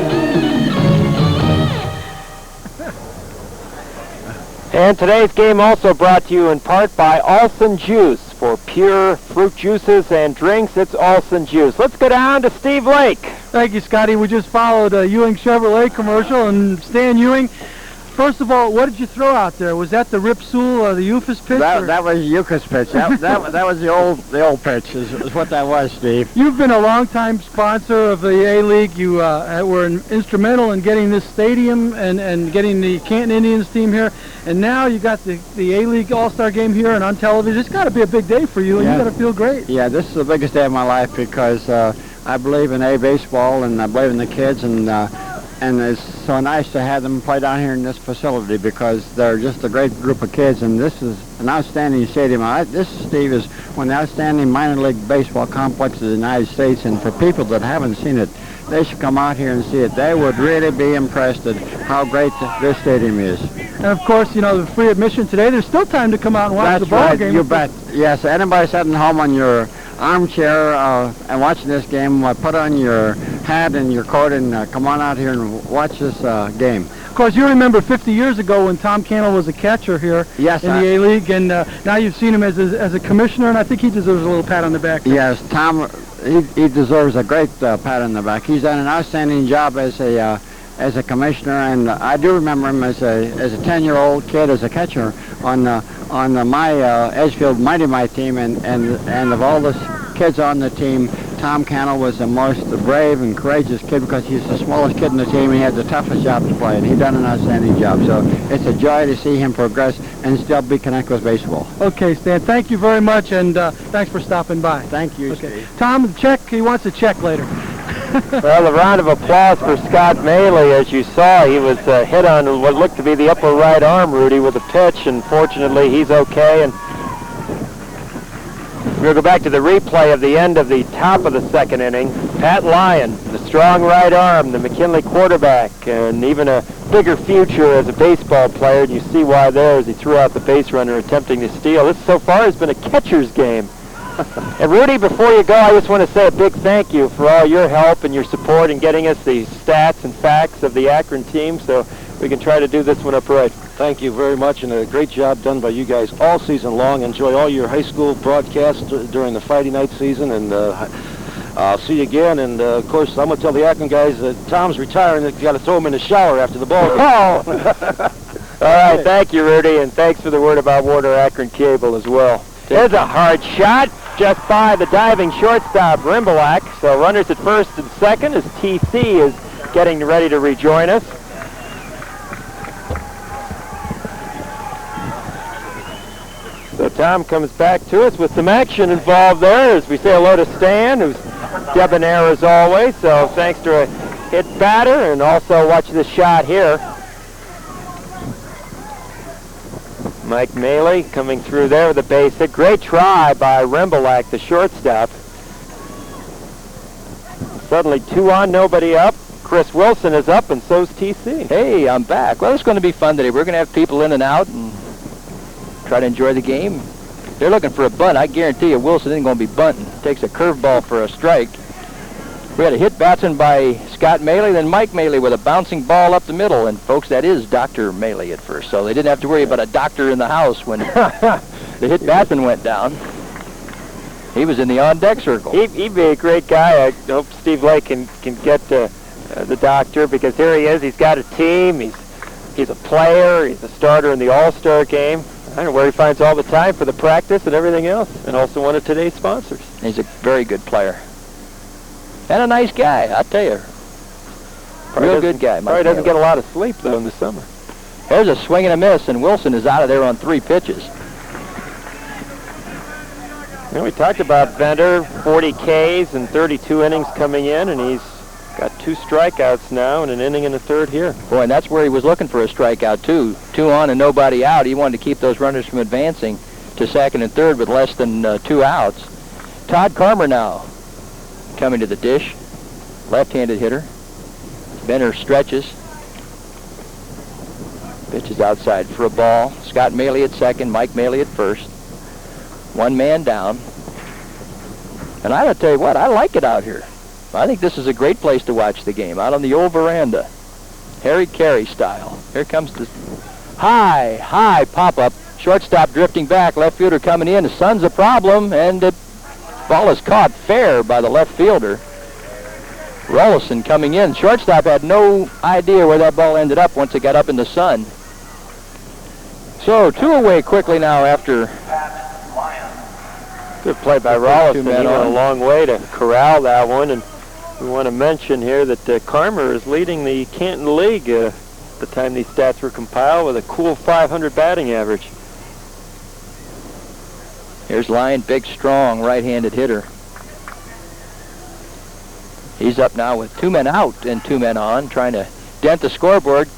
And today's game also brought to you in part by Alson Juice. For pure fruit juices and drinks, it's Alson Juice. Let's go down to Steve Lake. Thank you, Scotty. We just followed a Ewing Chevrolet commercial, and Stan Ewing, first of all, what did you throw out there? Was that the Rip Sewell or the Eufus pitch? That was Euchre's pitch. That was the old pitch is what that was, Steve. You've been a longtime sponsor of the A-League. You were instrumental in getting this stadium and getting the Canton Indians team here. And now you got the A-League All-Star game here and on television. It's got to be a big day for you, and you got to feel great. Yeah, this is the biggest day of my life because I believe in A baseball, and I believe in the kids, and it's so nice to have them play down here in this facility because they're just a great group of kids, and this is an outstanding stadium. This, Steve, is one of the outstanding minor league baseball complexes in the United States, and for people that haven't seen it, they should come out here and see it. They would really be impressed at how great this stadium is. And, of course, you know, the free admission today, there's still time to come out and watch the ball game. You bet. Yes, anybody sitting home on your armchair and watching this game, put on your hat and your coat and come on out here and watch this game. Of course, you remember 50 years ago when Tom Cannell was a catcher here in the A-League, and now you've seen him as a commissioner, and I think he deserves a little pat on the back. Yes, Tom, he deserves a great pat on the back. He's done an outstanding job as a commissioner, and I do remember him as a 10-year-old kid as a catcher on my Edgefield Mighty Might team, and of all the kids on the team, Tom Cannell was the most brave and courageous kid because he's the smallest kid in the team and he had the toughest job to play, and he done an outstanding job. So it's a joy to see him progress and still be connected with baseball. Okay, Stan, thank you very much, and thanks for stopping by. Thank you, Steve. Tom, the check, he wants a check later. Well, a round of applause for Scott Maley. As you saw, he was hit on what looked to be the upper right arm, Rudy, with a pitch, and fortunately he's okay. And we'll go back to the replay of the end of the top of the second inning. Pat Lyon, the strong right arm, the McKinley quarterback, and even a bigger future as a baseball player. And you see why there as he threw out the base runner attempting to steal. This so far has been a catcher's game. And Rudy, before you go, I just want to say a big thank you for all your help and your support in getting us the stats and facts of the Akron team so we can try to do this one up right. Thank you very much, and a great job done by you guys all season long. Enjoy all your high school broadcasts during the Friday night season, and I'll see you again. And, of course, I'm going to tell the Akron guys that Tom's retiring. They've got to throw him in the shower after the ball game. Oh! All right, thank you, Rudy, and thanks for the word about Warner Akron Cable as well. There's a hard shot just by the diving shortstop, Rimbalak. So runners at first and second as TC is getting ready to rejoin us. So Tom comes back to us with some action involved there as we say hello to Stan, who's debonair as always. So thanks to a hit batter, and also watch this shot here. Mike Maley coming through there with a base hit. Great try by Rimbalak, the shortstop. Suddenly 2 on, nobody up. Chris Wilson is up, and so's TC. Hey, I'm back. Well, it's going to be fun today. We're going to have people in and out and try to enjoy the game. They're looking for a bunt. I guarantee you Wilson isn't going to be bunting. Takes a curveball for a strike. We had a hit batsman by Scott Maley, then Mike Maley with a bouncing ball up the middle. And, folks, that is Dr. Maley at first, so they didn't have to worry about a doctor in the house when the hit batsman went down. He was in the on-deck circle. He'd be a great guy. I hope Steve Lake can get the doctor, because here he is. He's got a team. He's a player. He's a starter in the All-Star game. I don't know where he finds all the time for the practice and everything else, and also one of today's sponsors. He's a very good player. And a nice guy, I'll tell you. Real good guy. Probably doesn't get a lot of sleep, though, in the summer. There's a swing and a miss, and Wilson is out of there on 3 pitches. You know, we talked about Venter, 40 Ks and 32 innings coming in, and he's got 2 strikeouts now and an inning in the 3rd here. Boy, and that's where he was looking for a strikeout, too. 2 on and nobody out. He wanted to keep those runners from advancing to 2nd and 3rd with less than 2 outs. Todd Carmer now coming to the dish. Left-handed hitter. Venter stretches. Pitches outside for a ball. Scott Maley at 2nd, Mike Maley at 1st. 1 man down. And I tell you what, I like it out here. I think this is a great place to watch the game, out on the old veranda. Harry Carey style. Here comes the high pop-up. Shortstop drifting back, left fielder coming in. The sun's a problem, and the ball is caught fair by the left fielder. Rollison coming in. Shortstop had no idea where that ball ended up once it got up in the sun. So 2 away quickly now after. Good play by Rollison. He went a long way to corral that one, and we want to mention here that Carmer is leading the Canton League at the time these stats were compiled with a cool .500 batting average. Here's Lyon, big, strong, right-handed hitter. He's up now with 2 men out and 2 men on, trying to dent the scoreboard.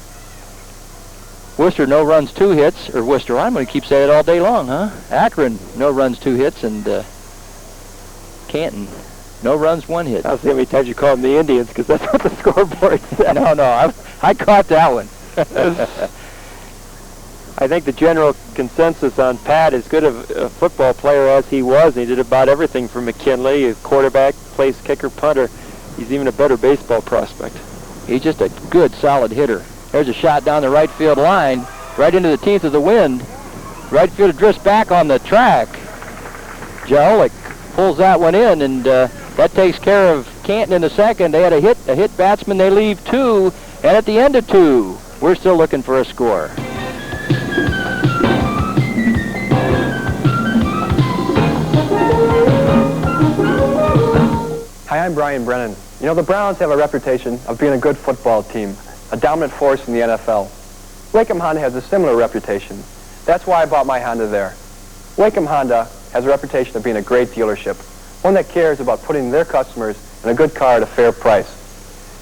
Worcester, no runs, 2 hits. Or Worcester, I'm going to keep saying it all day long, huh? Akron, no runs, 2 hits. And Canton, no runs, 1 hit. I'll see how many times you call them the Indians, because that's what the scoreboard said. No, I caught that one. I think the general consensus on Pat, as good of a football player as he was, he did about everything for McKinley, a quarterback, place kicker, punter. He's even a better baseball prospect. He's just a good, solid hitter. There's a shot down the right field line, right into the teeth of the wind. Right fielder drifts back on the track. Jolick pulls that one in, and that takes care of Canton in the 2nd. They had a hit batsman. They leave 2, and at the end of 2, we're still looking for a score. Hi, I'm Brian Brennan. You know, the Browns have a reputation of being a good football team, a dominant force in the NFL. Wacom Honda has a similar reputation. That's why I bought my Honda there. Wacom Honda has a reputation of being a great dealership, one that cares about putting their customers in a good car at a fair price.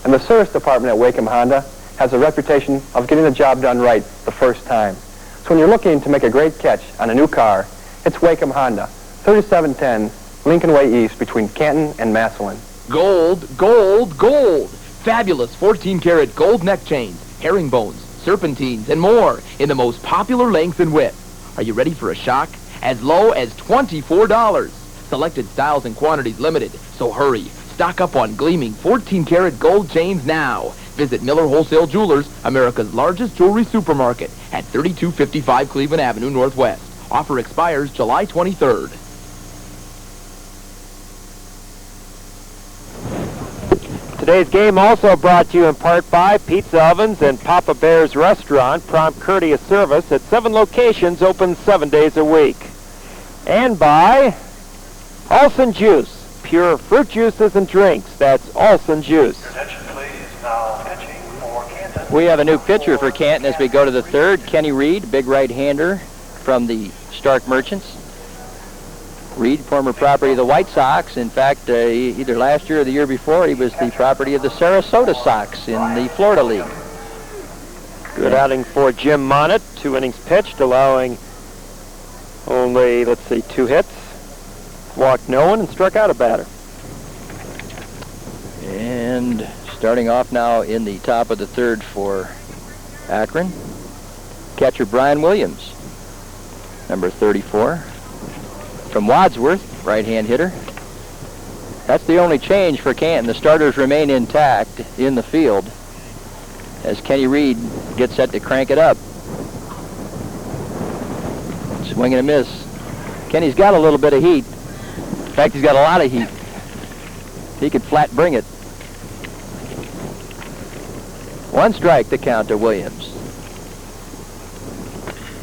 And the service department at Wacom Honda has a reputation of getting the job done right the first time. So when you're looking to make a great catch on a new car, it's Wacom Honda, 3710 Lincoln Way East between Canton and Massillon. Gold, gold, gold. Fabulous 14-karat gold neck chains, herringbones, serpentines, and more in the most popular length and width. Are you ready for a shock? As low as $24. Selected styles and quantities limited, so hurry. Stock up on gleaming 14-karat gold chains now. Visit Miller Wholesale Jewelers, America's largest jewelry supermarket at 3255 Cleveland Avenue Northwest. Offer expires July 23rd. Today's game also brought to you in part by Pizza Ovens and Papa Bear's Restaurant, prompt courteous service at 7 locations, open 7 days a week. And by Olson Juice, pure fruit juices and drinks. That's Olson Juice. Attention, please. Now pitching for Canton. We have a new pitcher for Canton as we go to the 3rd. Kenny Reed, big right-hander from the Stark Merchants. Reed, former property of the White Sox. In fact, either last year or the year before, he was the property of the Sarasota Sox in the Florida League. Good outing for Jim Monett. 2 innings pitched, allowing only, 2 hits. Walked no one and struck out a batter. And starting off now in the top of the 3rd for Akron, catcher Brian Williams, number 34. From Wadsworth, right-hand hitter. That's the only change for Canton. The starters remain intact in the field as Kenny Reed gets set to crank it up. Swing and a miss. Kenny's got a little bit of heat. In fact, he's got a lot of heat. He could flat bring it. 1 strike to count to Williams.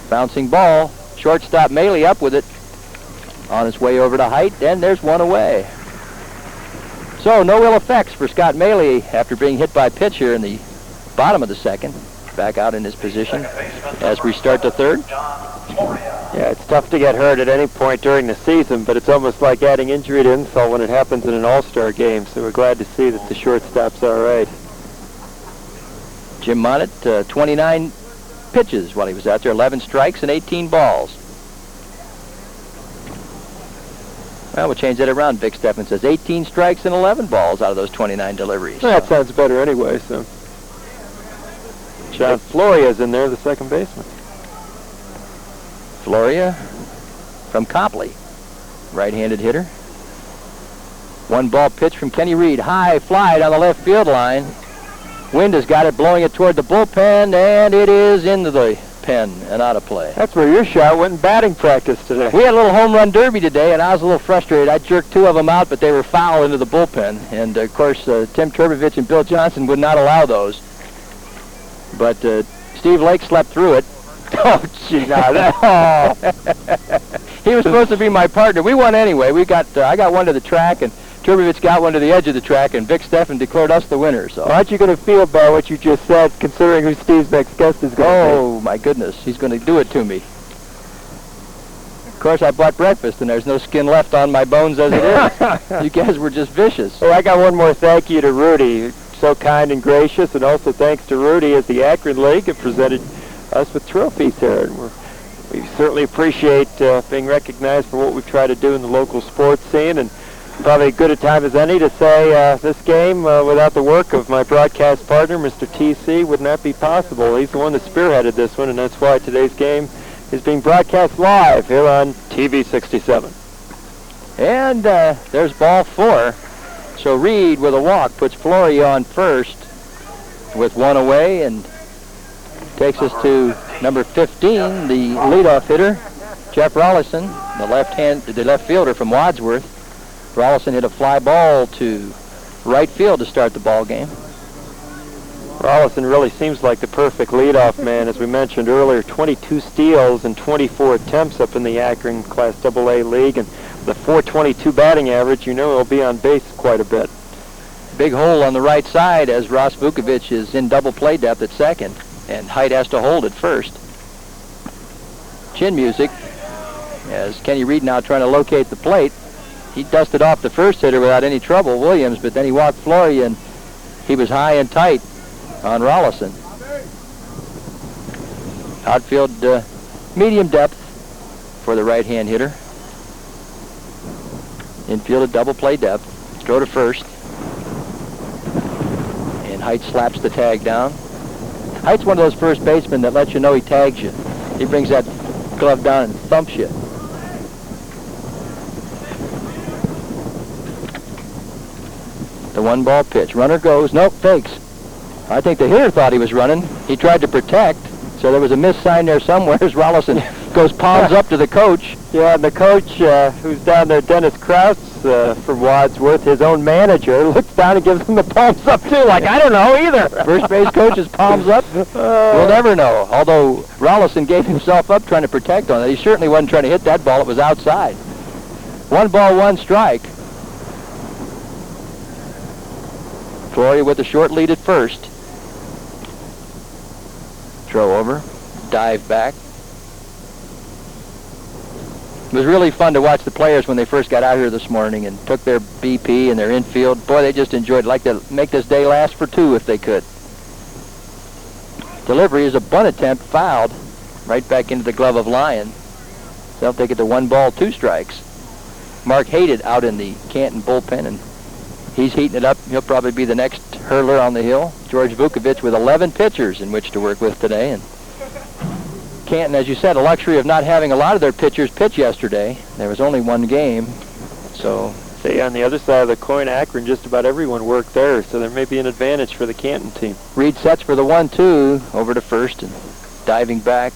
Bouncing ball. Shortstop Maley up with it. On his way over to Height, and there's one away. So no ill effects for Scott Maley after being hit by pitch here in the bottom of the second. Back out in his position as we start the third. Yeah, it's tough to get hurt at any point during the season, but it's almost like adding injury to insult when it happens in an all-star game, so we're glad to see that the shortstop's all right. Jim Monnett, 29 pitches while he was out there, 11 strikes and 18 balls. Well, we'll change that around. Vic Steffen says 18 strikes and 11 balls out of those 29 deliveries. Well, that sounds better anyway, so. John Floria's in there, the second baseman. Floria from Copley, right-handed hitter. 1 ball pitch from Kenny Reed. High fly down the left field line. Wind has got it, blowing it toward the bullpen, and it is into the pen and out of play. That's where your shot went in batting practice today. We had a little home run derby today, and I was a little frustrated. I jerked 2 of them out, but they were foul into the bullpen. And, of course, Tim Turbevich and Bill Johnson would not allow those. But Steve Lake slept through it. Oh, gee, now that. He was supposed to be my partner. We won anyway. I got one to the track, and Turbevich got one to the edge of the track, and Vic Steffen declared us the winner. So how aren't you going to feel about what you just said, considering who Steve's next guest is going to be? Oh, my goodness. He's going to do it to me. Of course, I bought breakfast, and there's no skin left on my bones as it is. You guys were just vicious. Oh, I got one more thank you to Rudy. So kind and gracious, and also thanks to Rudy as the Akron League have presented us with trophies here. And we certainly appreciate being recognized for what we try to do in the local sports scene, and probably as good a time as any to say this game, without the work of my broadcast partner, Mr. TC, would not be possible. He's the one that spearheaded this one, and that's why today's game is being broadcast live here on TV 67. And there's ball 4. So Reed with a walk puts Flory on first with 1 away, and takes us to number 15, the leadoff hitter, Jeff Rollison, the left fielder from Wadsworth. Rollison hit a fly ball to right field to start the ball game. Rollison really seems like the perfect leadoff man, as we mentioned earlier. 22 steals and 24 attempts up in the Akron Class AA League, and the .422 batting average, you know he'll be on base quite a bit. Big hole on the right side as Ross Vukovic is in double play depth at second, and Height has to hold at first. Chin music as Kenny Reed now trying to locate the plate. He dusted off the first hitter without any trouble, Williams, but then he walked Flory, and he was high and tight on Rollison. Outfield medium depth for the right-hand hitter. Infield at double play depth. Throw to first. And Height slaps the tag down. Height's one of those first basemen that lets you know he tags you. He brings that glove down and thumps you. The 1 pitch. Runner goes. Nope, fakes. I think the hitter thought he was running. He tried to protect, so there was a miss sign there somewhere as Rollison goes palms up to the coach. Yeah, and the coach, who's down there, Dennis Krause from Wadsworth, his own manager, looks down and gives him the palms up too, like, I don't know either. First base coach's palms up? We'll never know. Although Rollison gave himself up trying to protect on it. He certainly wasn't trying to hit that ball. It was outside. 1 strike. Flory with a short lead at first. Throw over. Dive back. It was really fun to watch the players when they first got out here this morning and took their BP and their infield. Boy, they just enjoyed it. Like to make this day last for 2 if they could. Delivery is a bunt attempt, fouled right back into the glove of Lyon. So they'll take it to 1 2 strikes. Mark Hated out in the Canton bullpen, and he's heating it up. He'll probably be the next hurler on the hill. George Vukovic with 11 pitchers in which to work with today. And Canton, as you said, a luxury of not having a lot of their pitchers pitch yesterday. There was only 1 game, so Say, on the other side of the coin, Akron, just about everyone worked there, so there may be an advantage for the Canton team. Reed sets for the 1-2 over to first, and diving back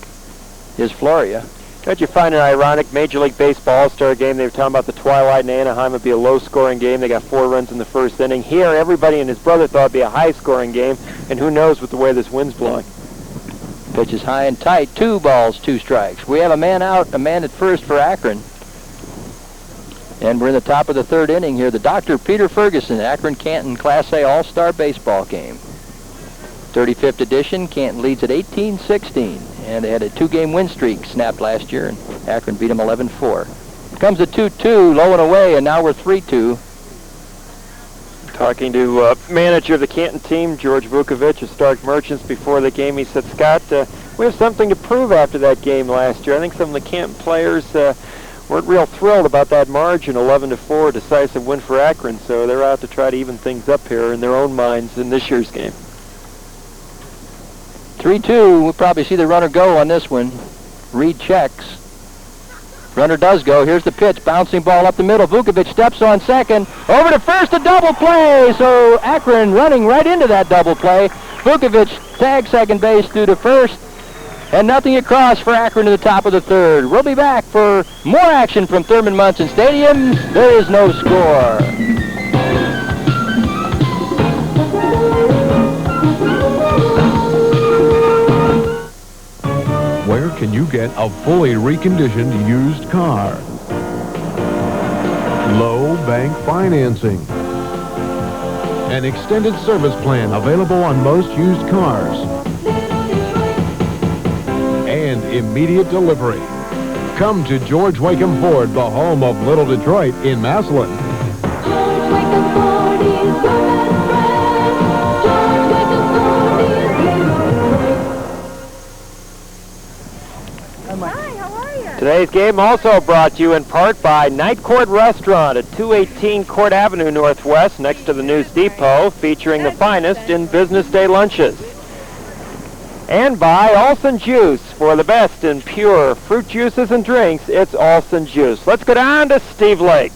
is Floria. Don't you find it ironic? Major League Baseball All-Star game, they were talking about the Twilight in Anaheim would be a low-scoring game. They got 4 runs in the first inning. Here, everybody and his brother thought it'd be a high-scoring game, and who knows with the way this wind's blowing. Pitch is high and tight. 2 balls, 2 strikes. We have a man out, a man at first for Akron. And we're in the top of the 3rd inning here. The Dr. Peter Ferguson, Akron Canton Class A All-Star Baseball game. 35th edition. Canton leads at 18-16. And they had a 2-game win streak snapped last year, and Akron beat them 11-4. Comes a 2-2, low and away, and now we're 3-2. Talking to manager of the Canton team, George Vukovic of Stark Merchants, before the game, he said, Scott, we have something to prove after that game last year. I think some of the Canton players weren't real thrilled about that margin, 11-4, decisive win for Akron, so they're out to try to even things up here in their own minds in this year's game. 3-2, we'll probably see the runner go on this one. Reed checks. Runner does go. Here's the pitch. Bouncing ball up the middle. Vukovic steps on second. Over to first, a double play. So Akron running right into that double play. Vukovic tags second base through to first. And nothing across for Akron to the top of the 3rd. We'll be back for more action from Thurmond Munson Stadium. There is no score. Where can you get a fully reconditioned used car? Low bank financing. An extended service plan available on most used cars. And immediate delivery. Come to George Wacom Ford, the home of Little Detroit in Massillon. George Wacom Ford is your best friend. George Wacom Ford is Hi, how are you? Today's game also brought to you in part by Night Court Restaurant at 218 Court Avenue Northwest, next to the News Depot, featuring the finest in business day lunches. And by Olson Juice. For the best in pure fruit juices and drinks, it's Olson Juice. Let's go down to Steve Lake.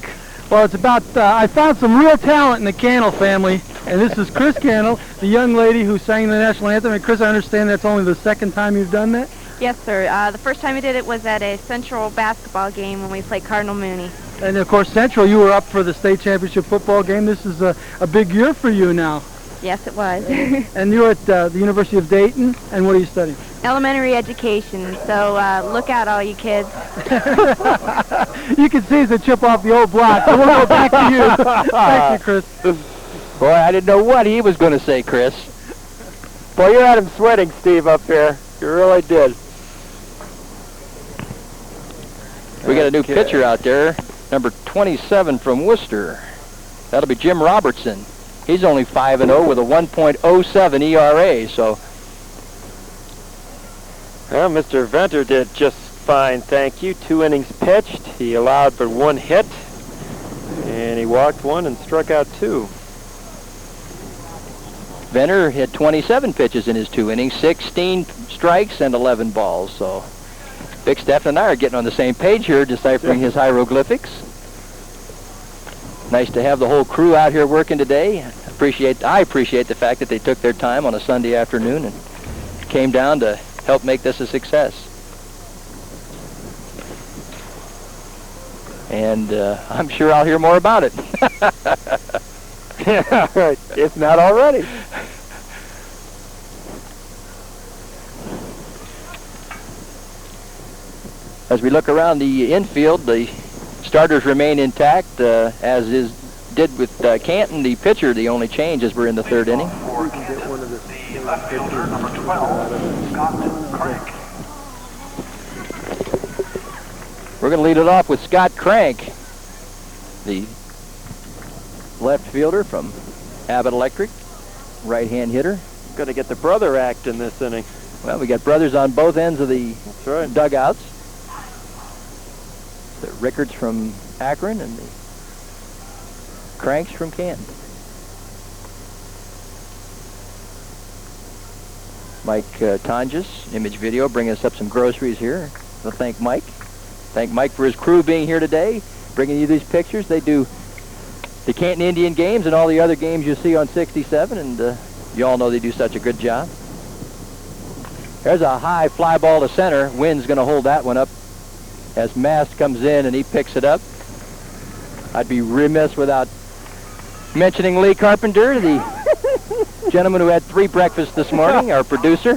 Well, it's about, I found some real talent in the Cannell family, and this is Chris Cannell, the young lady who sang the national anthem. And Chris, I understand that's only the 2nd time you've done that? Yes, sir. The first time we did it was at a Central basketball game when we played Cardinal Mooney. And, of course, Central, you were up for the state championship football game. This is a big year for you now. Yes, it was. And you're at the University of Dayton, and what are you studying? Elementary education, so look out, all you kids. You can see it's a chip off the old block, so we'll go back to you. Thank you, Chris. Boy, I didn't know what he was going to say, Chris. Boy, you had him sweating, Steve, up here. You really did. We got a new pitcher out there, number 27 from Worcester. That'll be Jim Robertson. He's only 5-0 with a 1.07 ERA, so. Well, Mr. Venter did just fine, thank you. 2 innings pitched. He allowed but 1 hit, and he walked 1 and struck out 2. Venter hit 27 pitches in his 2 innings, 16 strikes and 11 balls, so. Big Steph and I are getting on the same page here, deciphering his hieroglyphics. Nice to have the whole crew out here working today. I appreciate the fact that they took their time on a Sunday afternoon and came down to help make this a success. And I'm sure I'll hear more about it. Yeah, right. If not already. As we look around the infield, the starters remain intact, as did with Canton, the pitcher. The only change is we're in the 3rd inning. For Canton, the left fielder, number 12, Scott Crank. We're going to lead it off with Scott Crank, the left fielder from Abbott Electric, right-hand hitter. Going to get the brother act in this inning. Well, we got brothers on both ends of the dugouts. The Rickards from Akron and the Cranks from Canton. Mike Tonjes, Image Video, bringing us up some groceries here. We'll thank Mike. Thank Mike for his crew being here today, bringing you these pictures. They do the Canton Indian games and all the other games you see on 67, and you all know they do such a good job. There's a high fly ball to center. Wynn's going to hold that one up as Mast comes in and he picks it up. I'd be remiss without mentioning Lee Carpenter, the gentleman who had 3 breakfasts this morning, our producer.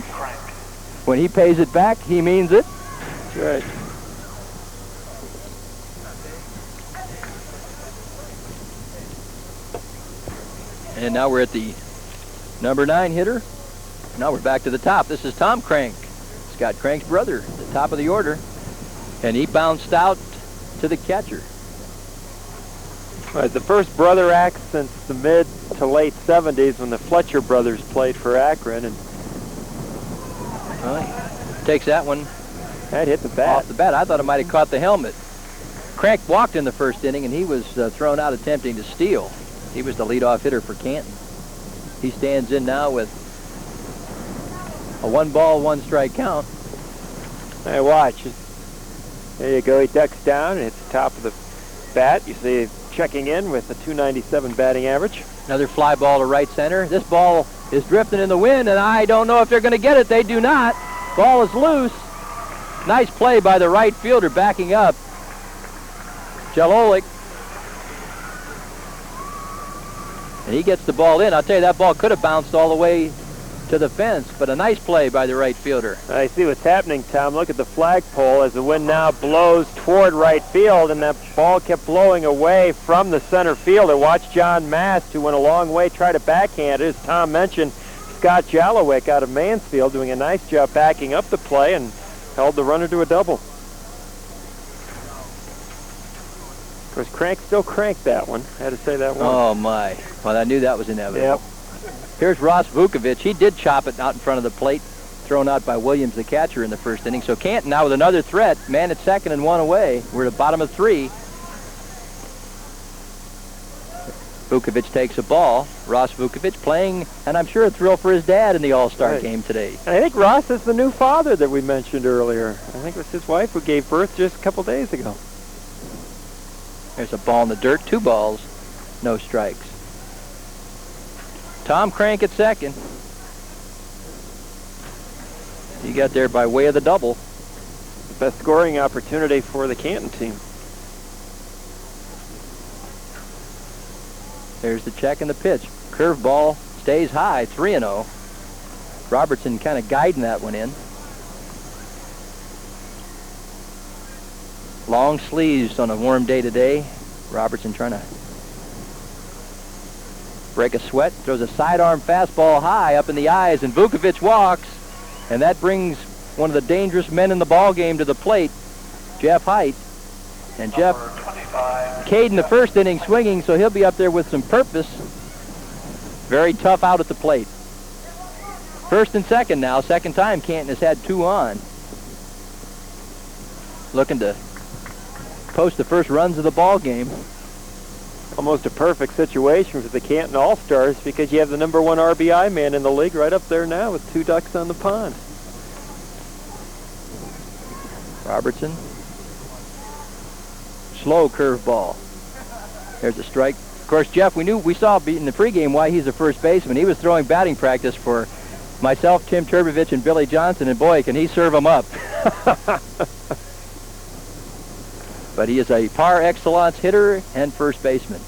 When he pays it back, he means it. That's right. And now we're at the number 9 hitter. Now we're back to the top. This is Tom Crank, Scott Crank's brother, at the top of the order. And he bounced out to the catcher. Right, the first brother act since the mid to late 70s when the Fletcher brothers played for Akron. And takes that one. That hit the bat. Off the bat. I thought it might have caught the helmet. Crank walked in the first inning, and he was thrown out attempting to steal. He was the leadoff hitter for Canton. He stands in now with a 1-ball, 1-strike count. Hey, watch. There you go. He ducks down and hits the top of the bat. You see checking in with a .297 batting average. Another fly ball to right center. This ball is drifting in the wind, and I don't know if they're going to get it. They do not. Ball is loose. Nice play by the right fielder backing up. Jalolik. And he gets the ball in. I'll tell you, that ball could have bounced all the way to the fence, but a nice play by the right fielder. I see what's happening, Tom. Look at the flagpole as the wind now blows toward right field, and that ball kept blowing away from the center fielder. Watch John Mast, who went a long way, try to backhand it. As Tom mentioned, Scott Jalowick out of Mansfield doing a nice job backing up the play and held the runner to a double. Of course, Crank still cranked that one. I had to say that one. Oh, my. Well, I knew that was inevitable. Yep. Here's Ross Vukovic. He did chop it out in front of the plate, thrown out by Williams, the catcher, in the first inning. So Canton now with another threat, man at second and 1 away. We're at the bottom of 3. Vukovic takes a ball. Ross Vukovic playing, and I'm sure a thrill for his dad in the All-Star game today. And I think Ross is the new father that we mentioned earlier. I think it was his wife who gave birth just a couple days ago. There's a ball in the dirt. 2 balls, no strikes. Tom Crank at second. He got there by way of the double. The best scoring opportunity for the Canton team. There's the check and the pitch. Curveball stays high, 3-0. Robertson kind of guiding that one in. Long sleeves on a warm day today. Robertson trying to break a sweat. Throws a sidearm fastball high up in the eyes, and Vukovic walks. And that brings one of the dangerous men in the ball game to the plate, Jeff Height. And Jeff Cade in the first inning swinging, so he'll be up there with some purpose. Very tough out at the plate. First and second now. Second time Canton has had 2 on. Looking to post the first runs of the ball game. Almost a perfect situation for the Canton All-Stars because you have the number 1 RBI man in the league right up there now with 2 ducks on the pond. Robertson. Slow curveball. There's a strike. Of course, Jeff, we saw in the pregame why he's a first baseman. He was throwing batting practice for myself, Tim Turbovich, and Billy Johnson, and boy, can he serve them up. But he is a par excellence hitter and first baseman.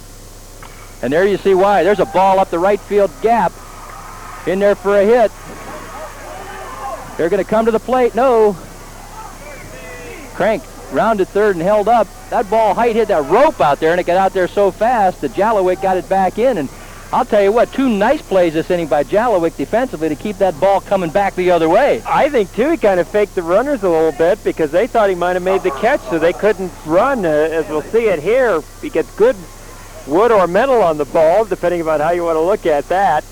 And there you see why. There's a ball up the right field gap. In there for a hit. They're going to come to the plate. No. Crank rounded third and held up. That ball Height hit that rope out there, and it got out there so fast that Jalowick got it back in. And I'll tell you what, 2 nice plays this inning by Jalowick defensively to keep that ball coming back the other way. I think, too, he kind of faked the runners a little bit because they thought he might have made the catch, so they couldn't run. As we'll see it here, he gets good wood or metal on the ball, depending on how you want to look at that.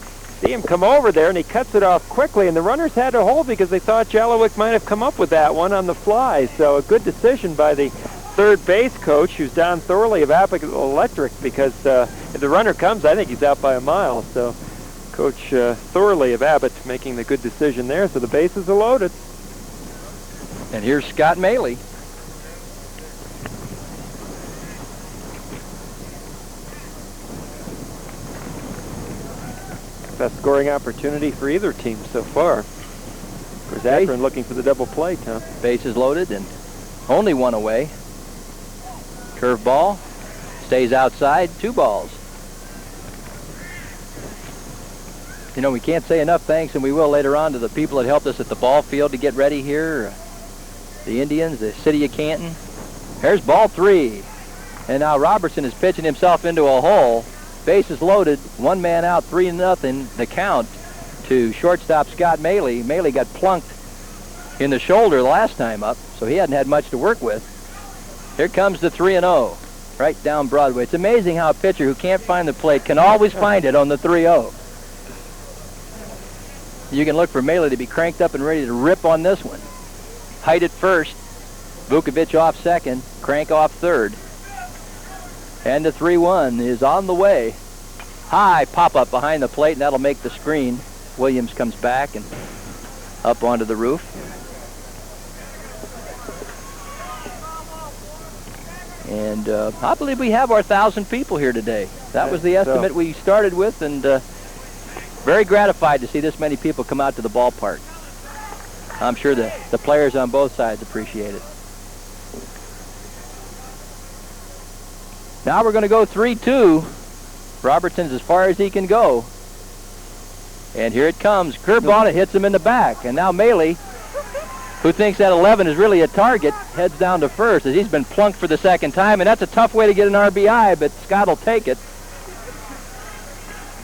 See him come over there, and he cuts it off quickly, and the runners had to hold because they thought Jalowick might have come up with that one on the fly. So a good decision by the third base coach, who's Don Thorley of Apic Electric, because if the runner comes, I think he's out by a mile. So Coach Thorley of Abbott making the good decision there. So the bases are loaded. And here's Scott Maley. Best scoring opportunity for either team so far. Of course, Akron looking for the double play, Tom. Bases loaded and only one away. Curve ball. Stays outside. 2 balls. You know, we can't say enough thanks, and we will later on, to the people that helped us at the ball field to get ready here. The Indians, the city of Canton. Here's ball 3. And now Robertson is pitching himself into a hole. Bases loaded, 1 man out, 3-0, the count to shortstop Scott Maley. Maley got plunked in the shoulder the last time up, so he hadn't had much to work with. Here comes the 3-0, right down Broadway. It's amazing how a pitcher who can't find the plate can always find it on the 3-0. You can look for Maley to be cranked up and ready to rip on this one. Height at first, Vukovic off second, Crank off third. And the 3-1 is on the way. High pop-up behind the plate, and that'll make the screen. Williams comes back and up onto the roof. And I believe we have our 1,000 people here today. That was the estimate we started with, and very gratified to see this many people come out to the ballpark. I'm sure the players on both sides appreciate it. Now we're going to go 3-2. Robertson's as far as he can go. And here it comes. Curveball, it hits him in the back. And now Maley, who thinks that 11 is really a target, heads down to first as he's been plunked for the second time. And that's a tough way to get an RBI, but Scott will take it.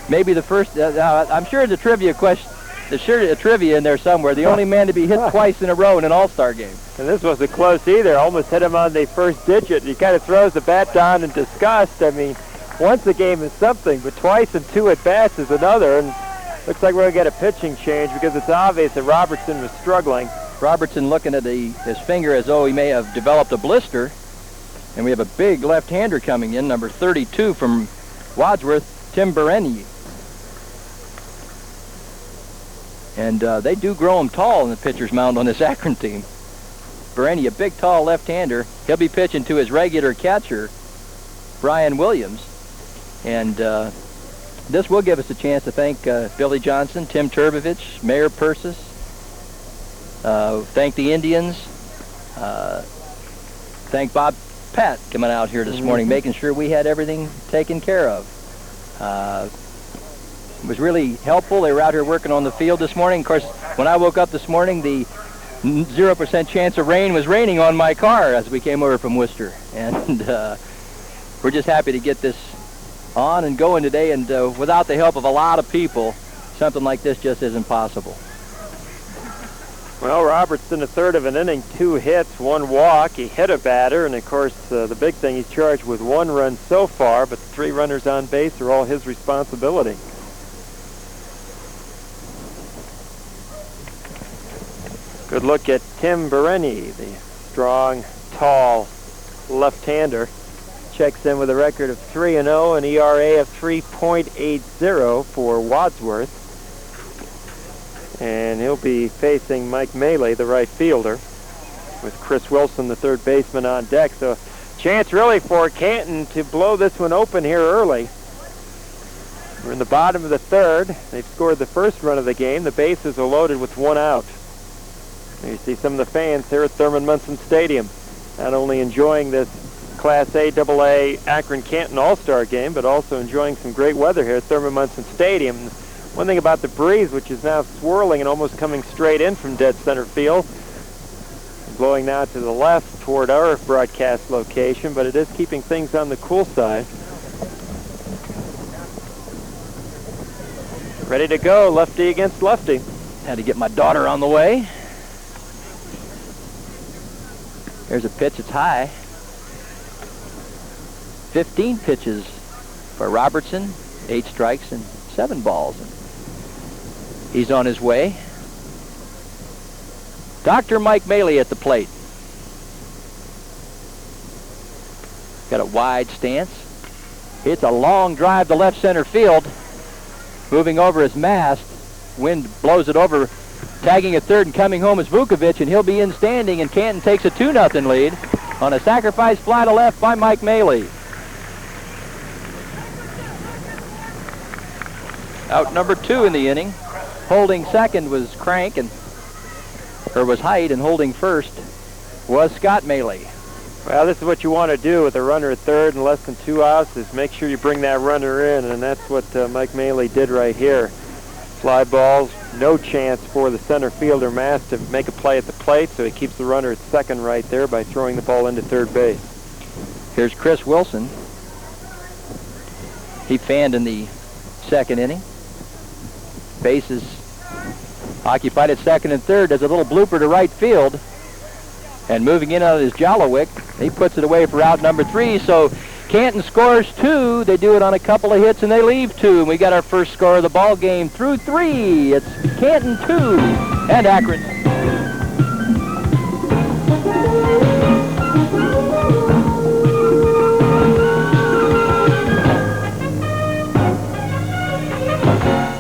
Maybe the first, I'm sure the trivia question, there's sure a trivia in there somewhere. The only man to be hit twice in a row in an all-star game. And this wasn't close either. Almost hit him on the first digit. He kind of throws the bat down in disgust. I mean, once a game is something, but twice in 2 at-bats is another. And looks like we're going to get a pitching change because it's obvious that Robertson was struggling. Robertson looking at his finger as though he may have developed a blister. And we have a big left-hander coming in, number 32 from Wadsworth, Tim Bereni. And they do grow him tall in the pitcher's mound on this Akron team. Bereni, a big, tall left-hander. He'll be pitching to his regular catcher, Brian Williams. And this will give us a chance to thank Billy Johnson, Tim Turbovich, Mayor Persis, thank the Indians, thank Bob Pat coming out here this morning, making sure we had everything taken care of. It was really helpful. They were out here working on the field this morning. Of course, when I woke up this morning, the 0% chance of rain was raining on my car as we came over from Worcester. And we're just happy to get this on and going today. And without the help of a lot of people, something like this just isn't possible. Well, Robertson, a third of an inning, 2 hits, 1 walk. He hit a batter, and of course, the big thing, he's charged with 1 run so far, but the 3 runners on base are all his responsibility. Good look at Tim Bereni, the strong, tall left-hander. Checks in with a record of 3-0, an ERA of 3.80 for Wadsworth. And he'll be facing Mike Maley, the right fielder, with Chris Wilson, the third baseman, on deck. So chance really for Canton to blow this one open here early. We're in the bottom of the third. They've scored the first run of the game. The bases are loaded with 1 out. You see some of the fans here at Thurmond Munson Stadium, not only enjoying this Class A, AA Akron Canton All-Star game, but also enjoying some great weather here at Thurmond Munson Stadium. One thing about the breeze, which is now swirling and almost coming straight in from dead center field, blowing now to the left toward our broadcast location, but it is keeping things on the cool side. Ready to go, lefty against lefty. Had to get my daughter on the way. There's a pitch, it's high. 15 pitches for Robertson, 8 strikes and 7 balls. And he's on his way. Dr. Mike Maley at the plate. Got a wide stance. It's a long drive to left center field. Moving over his mast. Wind blows it over. Tagging at third and coming home is Vukovic, and he'll be in standing, and Canton takes a 2-0 lead on a sacrifice fly to left by Mike Maley. Out number 2 in the inning. Holding second was Crank, was Height, and holding first was Scott Maley. Well, this is what you want to do with a runner at third and less than 2 outs, is make sure you bring that runner in, and that's what Mike Maley did right here. Fly balls, no chance for the center fielder, Mass, to make a play at the plate, so he keeps the runner at second right there by throwing the ball into third base. Here's Chris Wilson. He fanned in the second inning. Bases occupied at second and third. Does a little blooper to right field. And moving in on his Jolowick, he puts it away for out number 3. So Canton scores 2. They do it on a couple of hits, and they leave 2. And we got our first score of the ball game through 3. It's Canton 2 and Akron.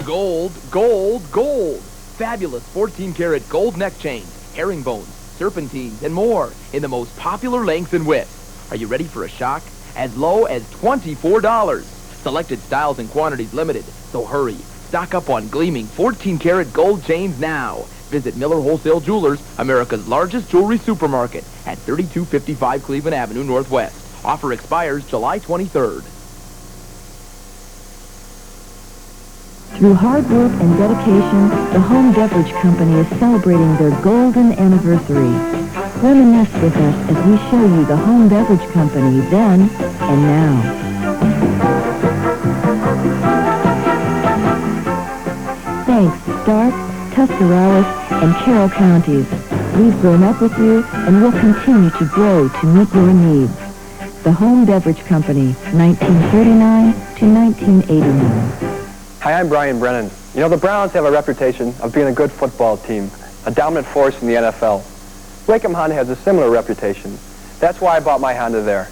Gold, gold, gold. Fabulous 14-karat gold neck chains, herringbones, serpentines, and more in the most popular lengths and widths. Are you ready for a shock? As low as $24. Selected styles and quantities limited, so hurry. Stock up on gleaming 14-karat gold chains now. Visit Miller Wholesale Jewelers, America's largest jewelry supermarket at 3255 Cleveland Avenue Northwest. Offer expires July 23rd. Through hard work and dedication, the Home Beverage Company is celebrating their golden anniversary. Reminisce with us as we show you the Home Beverage Company then and now. Thanks, Stark, Tuscarawas, and Carroll counties. We've grown up with you and will continue to grow to meet your needs. The Home Beverage Company, 1939 to 1989. Hi, I'm Brian Brennan. You know, the Browns have a reputation of being a good football team, a dominant force in the NFL. Wacom Honda has a similar reputation. That's why I bought my Honda there.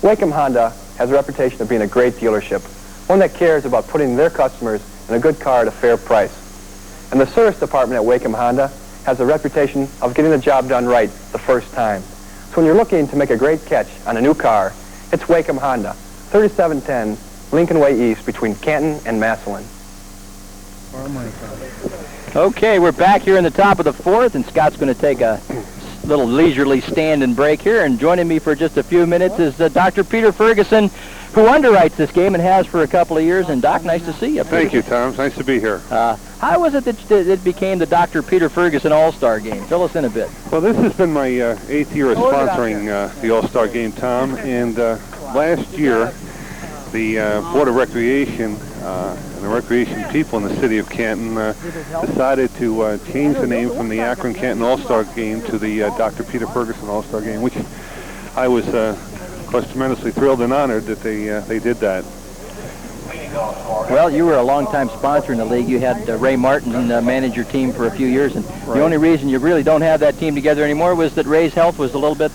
Wacom Honda has a reputation of being a great dealership, one that cares about putting their customers in a good car at a fair price. And the service department at Wacom Honda has a reputation of getting the job done right the first time. So when you're looking to make a great catch on a new car, it's Wacom Honda, 3710 Lincoln Way East between Canton and Massillon. Okay, we're back here in the top of the 4th, and Scott's going to take a little leisurely stand and break here. And joining me for just a few minutes is Dr. Peter Ferguson, who underwrites this game and has for a couple of years. And Doc, nice to see you. Thank you, Tom. It's nice to be here. How was it that it became the Dr. Peter Ferguson All-Star Game? Fill us in a bit. Well, this has been my 8th year of sponsoring the All-Star Game, Tom. And last year, the Board of Recreation and the recreation people in the city of Canton decided to change the name from the Akron Canton All-Star Game to the Dr. Peter Ferguson All-Star Game, which I was, of course, tremendously thrilled and honored that they did that. Well, you were a long-time sponsor in the league. You had Ray Martin manage your team for a few years, and the only reason you really don't have that team together anymore was that Ray's health was a little bit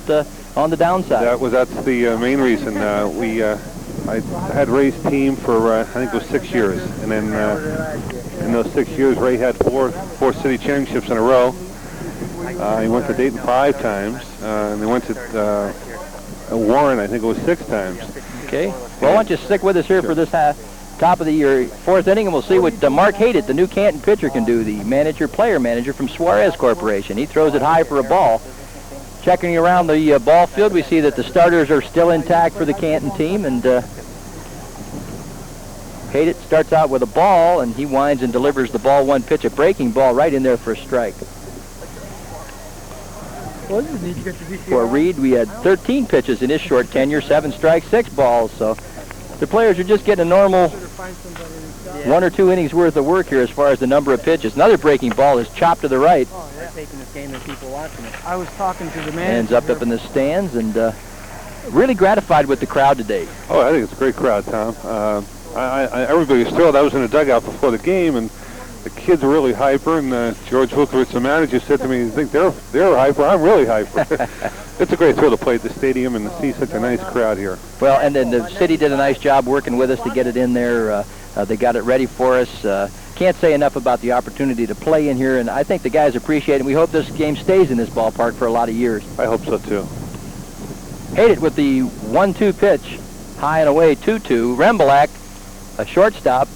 on the downside. That's the main reason. I had Ray's team for I think it was 6 years, and then in those 6 years, Ray had four city championships in a row. He went to Dayton 5 times, and they went to Warren, I think it was 6 times. Okay. Well, why don't you stick with us here for this top of the year 4th inning, and we'll see what Mark Haydett, the new Canton pitcher, can do. The player manager from Suarez Corporation. He throws it high for a ball. Checking around the ball field, we see that the starters are still intact for the Canton team, and Haydett starts out with a ball, and he winds and delivers the ball 1 pitch, a breaking ball right in there for a strike. For Reed, we had 13 pitches in his short tenure, 7 strikes, 6 balls, so the players are just getting a normal 1 or 2 innings worth of work here as far as the number of pitches. Another breaking ball is chopped to the right. They're taking this game and people watching it. I was talking to the man. Ends up in the stands, and really gratified with the crowd today. Oh, I think it's a great crowd, Tom. Everybody was thrilled. I was in the dugout before the game, and the kids were really hyper, and George Wilkowitz, the manager, said to me, "You think they're hyper? I'm really hyper." It's a great thrill to play at the stadium and to see such a nice crowd here. Well, and then the city did a nice job working with us to get it in there. They got it ready for us. Can't say enough about the opportunity to play in here, and I think the guys appreciate it, and we hope this game stays in this ballpark for a lot of years. I hope so, too. Haydett with the 1-2 pitch, high and away, 2-2. Rembolak, a shortstop,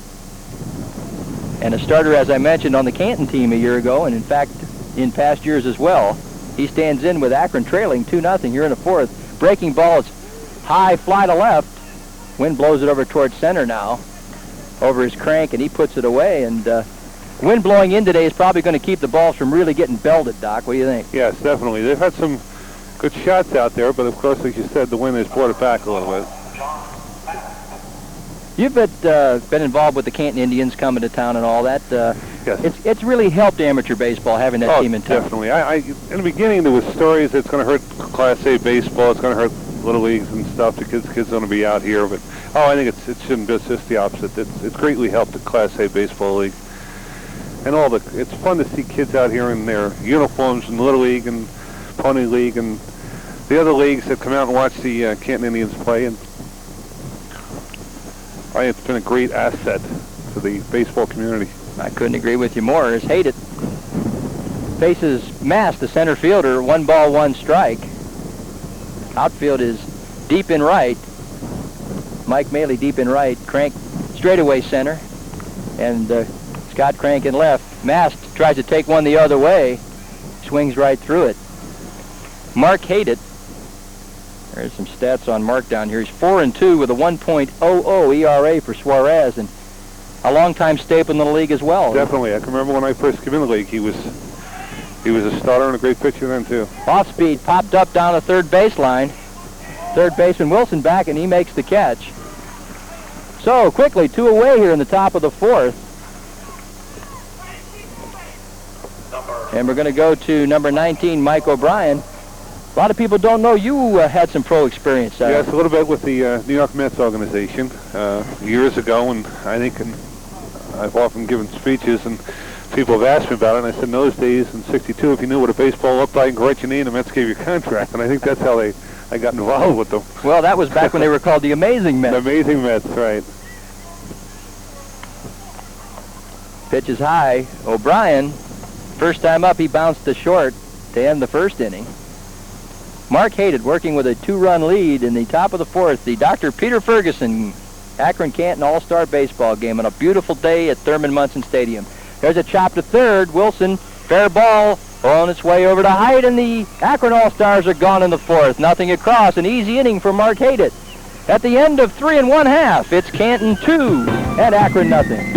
and a starter, as I mentioned, on the Canton team a year ago, and in fact, in past years as well. He stands in with Akron trailing 2-0 here in the fourth. Breaking ball is high fly to left. Wind blows it over towards center now, over his crank, and he puts it away. And wind blowing in today is probably going to keep the balls from really getting belted, Doc. What do you think? Yes, definitely. They've had some good shots out there, but of course, like you said, the wind has brought it back a little bit. You've been involved with the Canton Indians coming to town and all that. Yes. It's really helped amateur baseball having that team in town. Definitely. In the beginning, there was stories it's going to hurt Class A baseball. It's going to hurt little leagues and stuff. The kids are going to be out here, but I think it shouldn't be. It's just the opposite. It's greatly helped the Class A baseball league, and it's fun to see kids out here in their uniforms in Little League and Pony League and the other leagues that come out and watch the Canton Indians play. And I think it's been a great asset to the baseball community. I couldn't agree with you more. Is Hayden faces Mass, the center fielder. 1 ball, 1 strike. Outfield is deep in right. Mike Maley deep in right. Crank straightaway center. And Scott Crank in left. Mass tries to take one the other way. Swings right through it. Mark Hayden. There's some stats on Mark down here. He's 4-2 with a 1.00 ERA for Suarez, and a long-time staple in the league as well. Definitely. I can remember when I first came in the league, he was a starter and a great pitcher then too. Off speed, popped up down the third baseline. Third baseman Wilson back, and he makes the catch. So quickly, 2 away here in the top of the fourth. And we're going to go to number 19, Mike O'Brien. A lot of people don't know you had some pro experience. Yes, a little bit with the New York Mets organization years ago, and I think I've often given speeches, and people have asked me about it, and I said in those days, in '62, if you knew what a baseball looked like and could write your name, the Mets gave you a contract, and I think that's how I got involved with them. Well, that was back when they were called the Amazing Mets. The Amazing Mets, right. Pitch is high. O'Brien, first time up, he bounced to short to end the first inning. Mark Hayden working with a 2-run lead in the top of the fourth. The Dr. Peter Ferguson Akron Canton All-Star baseball game on a beautiful day at Thurmond Munson Stadium. There's a chop to third. Wilson, fair ball on its way over to Hyde, and the Akron All-Stars are gone in the fourth. Nothing across. An easy inning for Mark Hayden. At the end of 3 1/2, it's Canton 2 and Akron nothing.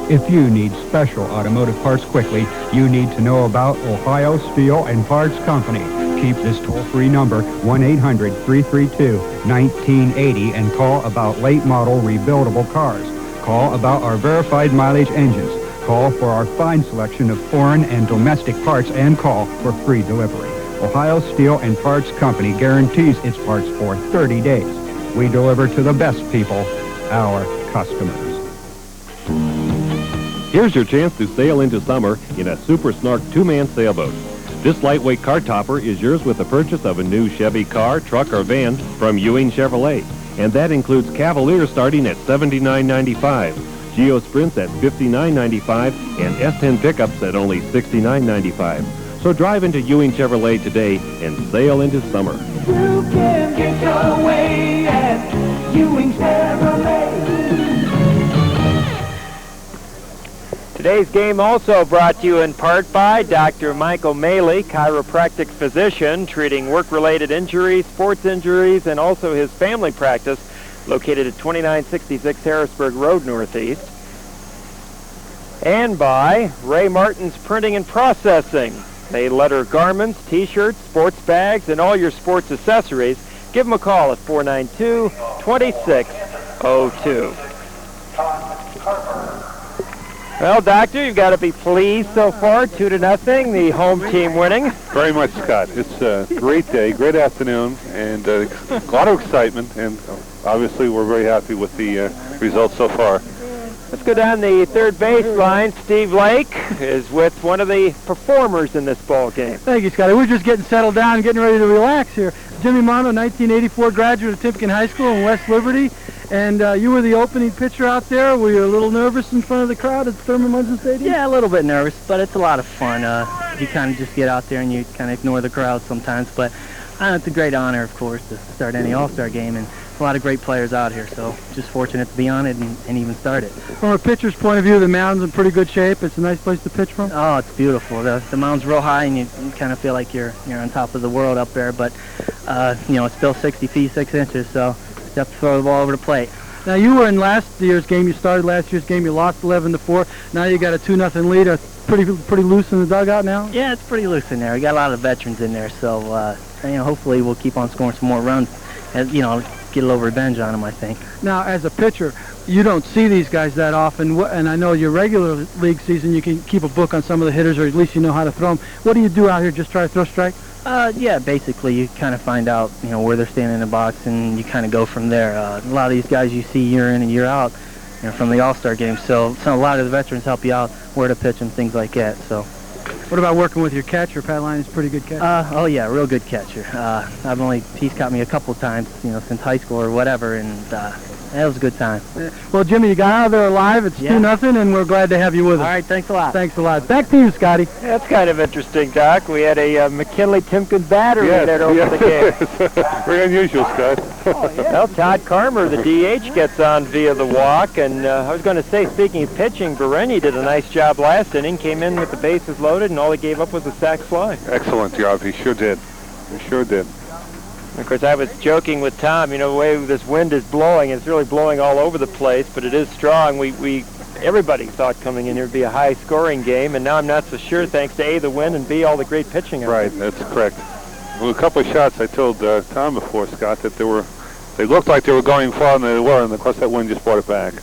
If you need special automotive parts quickly, you need to know about Ohio Steel and Parts Company. Keep this toll-free number, 1-800-332-1980, and call about late model rebuildable cars. Call about our verified mileage engines. Call for our fine selection of foreign and domestic parts, and call for free delivery. Ohio Steel and Parts Company guarantees its parts for 30 days. We deliver to the best people, our customers. Here's your chance to sail into summer in a Super Snark 2-man sailboat. This lightweight car topper is yours with the purchase of a new Chevy car, truck, or van from Ewing Chevrolet. And that includes Cavalier starting at $79.95, Geo Sprints at $59.95, and S10 pickups at only $69.95. So drive into Ewing Chevrolet today and sail into summer. You can get away at Ewing Chevrolet. Today's game also brought to you in part by Dr. Michael Maley, chiropractic physician, treating work-related injuries, sports injuries, and also his family practice, located at 2966 Harrisburg Road Northeast. And by Ray Martin's Printing and Processing. They letter garments, t-shirts, sports bags, and all your sports accessories. Give them a call at 492-2602. Well, Doctor, you've got to be pleased so far, 2-0, the home team winning. Very much, Scott. It's a great day, great afternoon, and a lot of excitement, and obviously we're very happy with the results so far. Let's go down the third baseline. Steve Lake is with one of the performers in this ball game. Thank you, Scotty. We're just getting settled down, getting ready to relax here. Jimmy Mono, 1984 graduate of Timpkin High School in West Liberty, and you were the opening pitcher out there. Were you a little nervous in front of the crowd at Thurmond Munson Stadium? Yeah, a little bit nervous, but it's a lot of fun. You kind of just get out there and you kind of ignore the crowd sometimes, but it's a great honor, of course, to start any All-Star game, and a lot of great players out here, so just fortunate to be on it and even start it. From a pitcher's point of view, the mound's in pretty good shape. It's a nice place to pitch from. Oh, it's beautiful. The mound's real high, and you kind of feel like you're on top of the world up there, but it's still 60 feet 6 inches, so you have to throw the ball over the plate. Now, you were in last year's game. You started last year's game. You lost 11-4. Now you got a 2-0 lead. Pretty loose in the dugout now? Yeah, it's pretty loose in there. We got a lot of veterans in there, so hopefully we'll keep on scoring some more runs and, get a little revenge on them, I think. Now, as a pitcher, you don't see these guys that often, and I know your regular league season, you can keep a book on some of the hitters, or at least you know how to throw them. What do you do out here? Just try to throw strikes? Yeah, basically you kind of find out, where they're standing in the box, and you kind of go from there. A lot of these guys you see year in and year out, from the All-Star game, so a lot of the veterans help you out where to pitch and things like that. So, what about working with your catcher? Pat Lyon's a pretty good catcher. Oh yeah, real good catcher. He's caught me a couple times, since high school or whatever, and that was a good time. Well, Jimmy, you got out of there alive. It's 2-0, and we're glad to have you with us. All right, thanks a lot. Thanks a lot. Back to you, Scotty. That's kind of interesting, Doc. We had a McKinley-Timken battery that opened the game. Very unusual, Scott. Well, Todd Carmer, the DH, gets on via the walk, and I was going to say, speaking of pitching, Bereni did a nice job last inning, came in with the bases loaded, and all he gave up was a sac fly. Excellent job. He sure did. He sure did. Of course, I was joking with Tom, the way this wind is blowing, it's really blowing all over the place, but it is strong. Everybody thought coming in here would be a high-scoring game, and now I'm not so sure, thanks to A, the wind, and B, all the great pitching. Right, that's correct. Well, a couple of shots I told Tom before, Scott, that they looked like they were going far, and they were, and of course that wind just brought it back.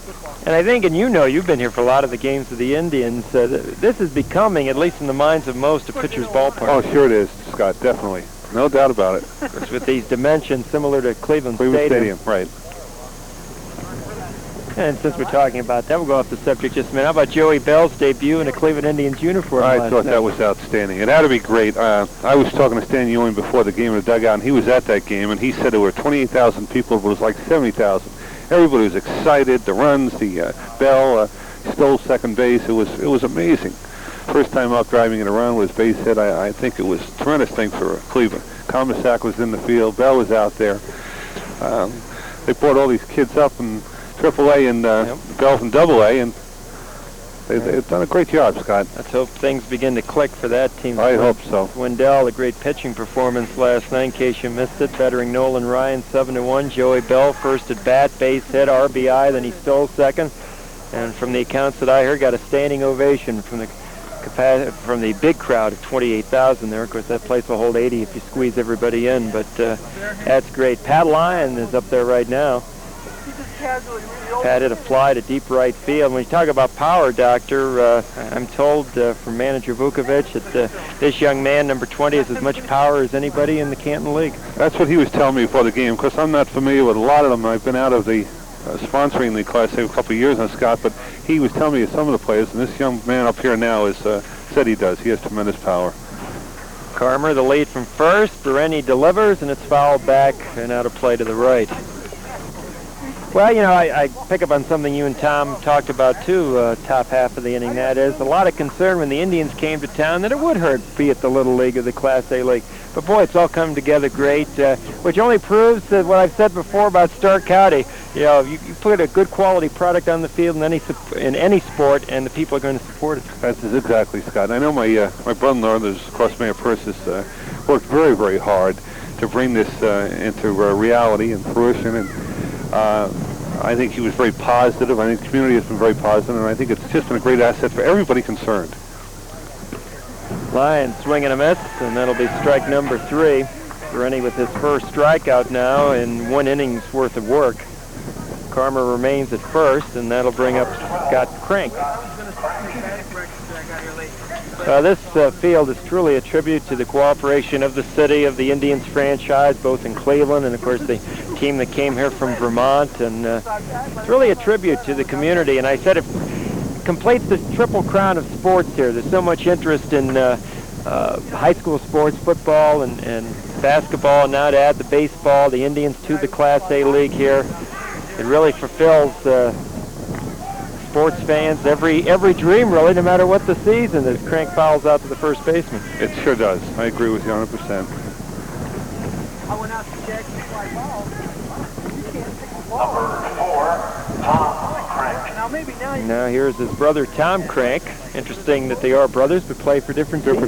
And I think, and you've been here for a lot of the games of the Indians, this is becoming, at least in the minds of most, a pitcher's ballpark. Oh, sure it is, Scott, definitely. No doubt about it. It's with these dimensions similar to Cleveland Stadium. Right. And since we're talking about that, we'll go off the subject just a minute. How about Joey Bell's debut in a Cleveland Indians uniform? I thought that was outstanding. It had to be great. I was talking to Stan Ewing before the game in the dugout, and he was at that game, and he said there were 28,000 people, but it was like 70,000. Everybody was excited. The runs, the Bell stole second base. It was amazing. First time out driving in a run was base hit. I think it was a tremendous thing for Cleveland. Comisac was in the field. Bell was out there. They brought all these kids up in AAA and Bell from AA, and they've done a great job, Scott. Let's hope things begin to click for that team. I hope so. Wendell, a great pitching performance last night, in case you missed it, bettering Nolan Ryan 7-1. Joey Bell first at bat, base hit, RBI, then he stole second. And from the accounts that I heard, got a standing ovation from the big crowd of 28,000 there. Of course, that place will hold 80 if you squeeze everybody in, but that's great. Pat Lyon is up there right now. Pat hit a fly to deep right field. When you talk about power, Doctor, I'm told from manager Vukovic that this young man, number 20, has as much power as anybody in the Canton League. That's what he was telling me before the game. Of course, I'm not familiar with a lot of them. I've been out of the sponsoring the Class A a couple of years on Scott, but he was telling me some of the players, and this young man up here now is said he does. He has tremendous power. Carmer, the lead from first. Bereni delivers, and it's fouled back and out of play to the right. Well, I pick up on something you and Tom talked about, too, top half of the inning. That is, a lot of concern when the Indians came to town that it would hurt be it the Little League or the Class A League. But, boy, it's all come together great, which only proves that what I've said before about Stark County. You put a good quality product on the field in any sport, and the people are going to support it. That's exactly, Scott. I know my brother-in-law, there's Cross Mayor Persis, worked very, very hard to bring this into reality and fruition, and I think he was very positive. I think the community has been very positive, and I think it's just been a great asset for everybody concerned. Lyon swing and a miss, and that'll be strike number 3. Bereni with his first strikeout now in 1 inning's worth of work. Carmer remains at first, and that'll bring up Scott Crank. This field is truly a tribute to the cooperation of the city, of the Indians franchise, both in Cleveland and, of course, the team that came here from Vermont. And it's really a tribute to the community. And I said it completes the triple crown of sports here. There's so much interest in high school sports, football and basketball, and now to add the baseball, the Indians to the Class A league here. It really fulfills sports fans every dream, really, no matter what the season, as Crank fouls out to the first baseman. It sure does. I agree with you 100%. I went out to check the fly ball. Number 4, Tom Crank. Now maybe now you Now here's his brother Tom Crank. Interesting that they are brothers but play for different teams.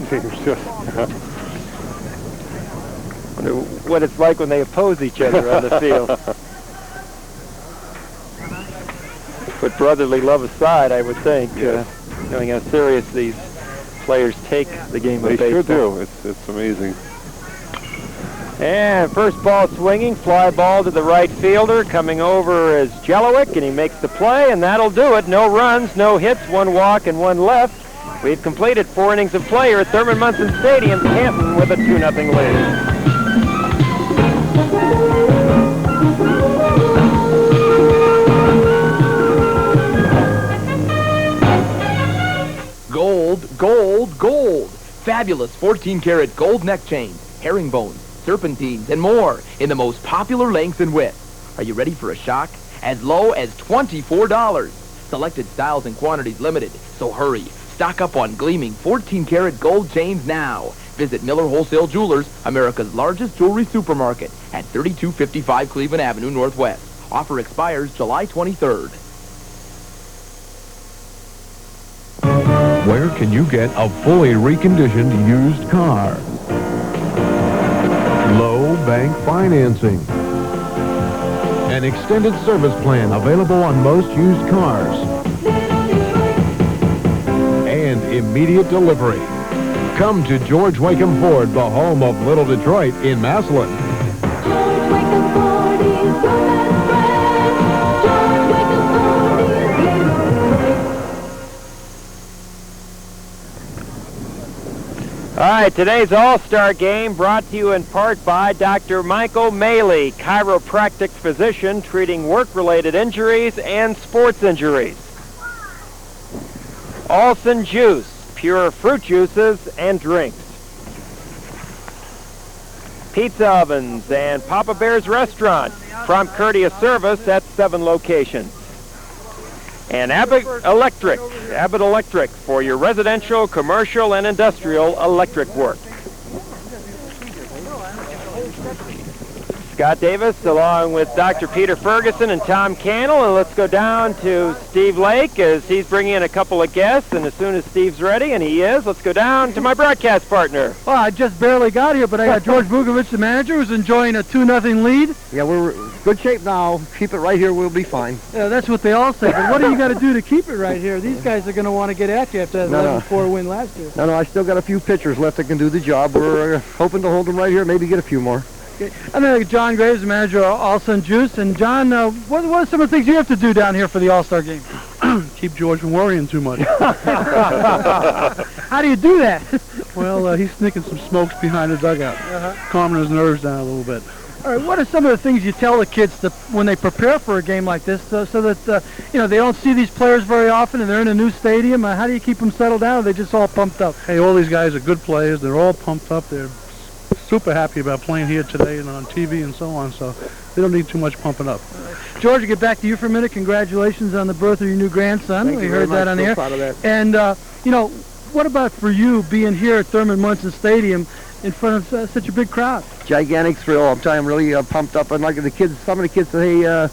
Wonder what it's like when they oppose each other on the field. Put brotherly love aside, I would think, knowing how serious these players take the game of baseball. They sure do. It's amazing. And first ball swinging, fly ball to the right fielder. Coming over is Jelowick, and he makes the play, and that'll do it. No runs, no hits, 1 walk and 1 left. We've completed 4 innings of play here at Thurmond Munson Stadium, Canton with a 2-0 lead. Gold. Fabulous 14-karat gold neck chains, herringbones, serpentines, and more in the most popular lengths and widths. Are you ready for a shock? As low as $24. Selected styles and quantities limited, so hurry. Stock up on gleaming 14-karat gold chains now. Visit Miller Wholesale Jewelers, America's largest jewelry supermarket at 3255 Cleveland Avenue Northwest. Offer expires July 23rd. Where can you get a fully reconditioned used car? Low bank financing. An extended service plan available on most used cars. And immediate delivery. Come to George Wacom Ford, the home of Little Detroit in Massillon. George Wacom Ford is your best friend. George Wacom Ford is All right, today's All-Star Game brought to you in part by Dr. Michael Maley, chiropractic physician treating work-related injuries and sports injuries. Alson Juice, pure fruit juices and drinks. Pizza Ovens and Papa Bear's Restaurant, prompt courteous service at 7 locations. And Abbott Electric for your residential, commercial, and industrial electric work. Scott Davis along with Dr. Peter Ferguson and Tom Cannell, and let's go down to Steve Lake as he's bringing in a couple of guests, and as soon as Steve's ready, and he is, let's go down to my broadcast partner. Well, I just barely got here, but I got George Vukovic, the manager, who's enjoying a 2-0 lead. Yeah, we're in good shape now. Keep it right here, we'll be fine. Yeah, that's what they all say, but what do you got to do to keep it right here? These guys are going to want to get at you after that 11-4 win last year. No, I still got a few pitchers left that can do the job. We're hoping to hold them right here, maybe get a few more. Okay. And then John Graves, the manager of Alson Juice. And John, what are some of the things you have to do down here for the All-Star game? Keep George from worrying too much. How do you do that? Well, he's sneaking some smokes behind the dugout, calming his nerves down a little bit. All right, what are some of the things you tell the kids when they prepare for a game like this, so that they don't see these players very often and they're in a new stadium? How do you keep them settled down? Or are they just all pumped up? Hey, all these guys are good players. They're all pumped up. They're super happy about playing here today and on TV and so on, so they don't need too much pumping up. George, to get back to you for a minute, congratulations on the birth of your new grandson. Thank we you heard very that on much. the air. Proud of that. And, what about for you being here at Thurmond Munson Stadium in front of such a big crowd? Gigantic thrill. I'm telling you, I'm really pumped up. And like the kids, some of the kids say,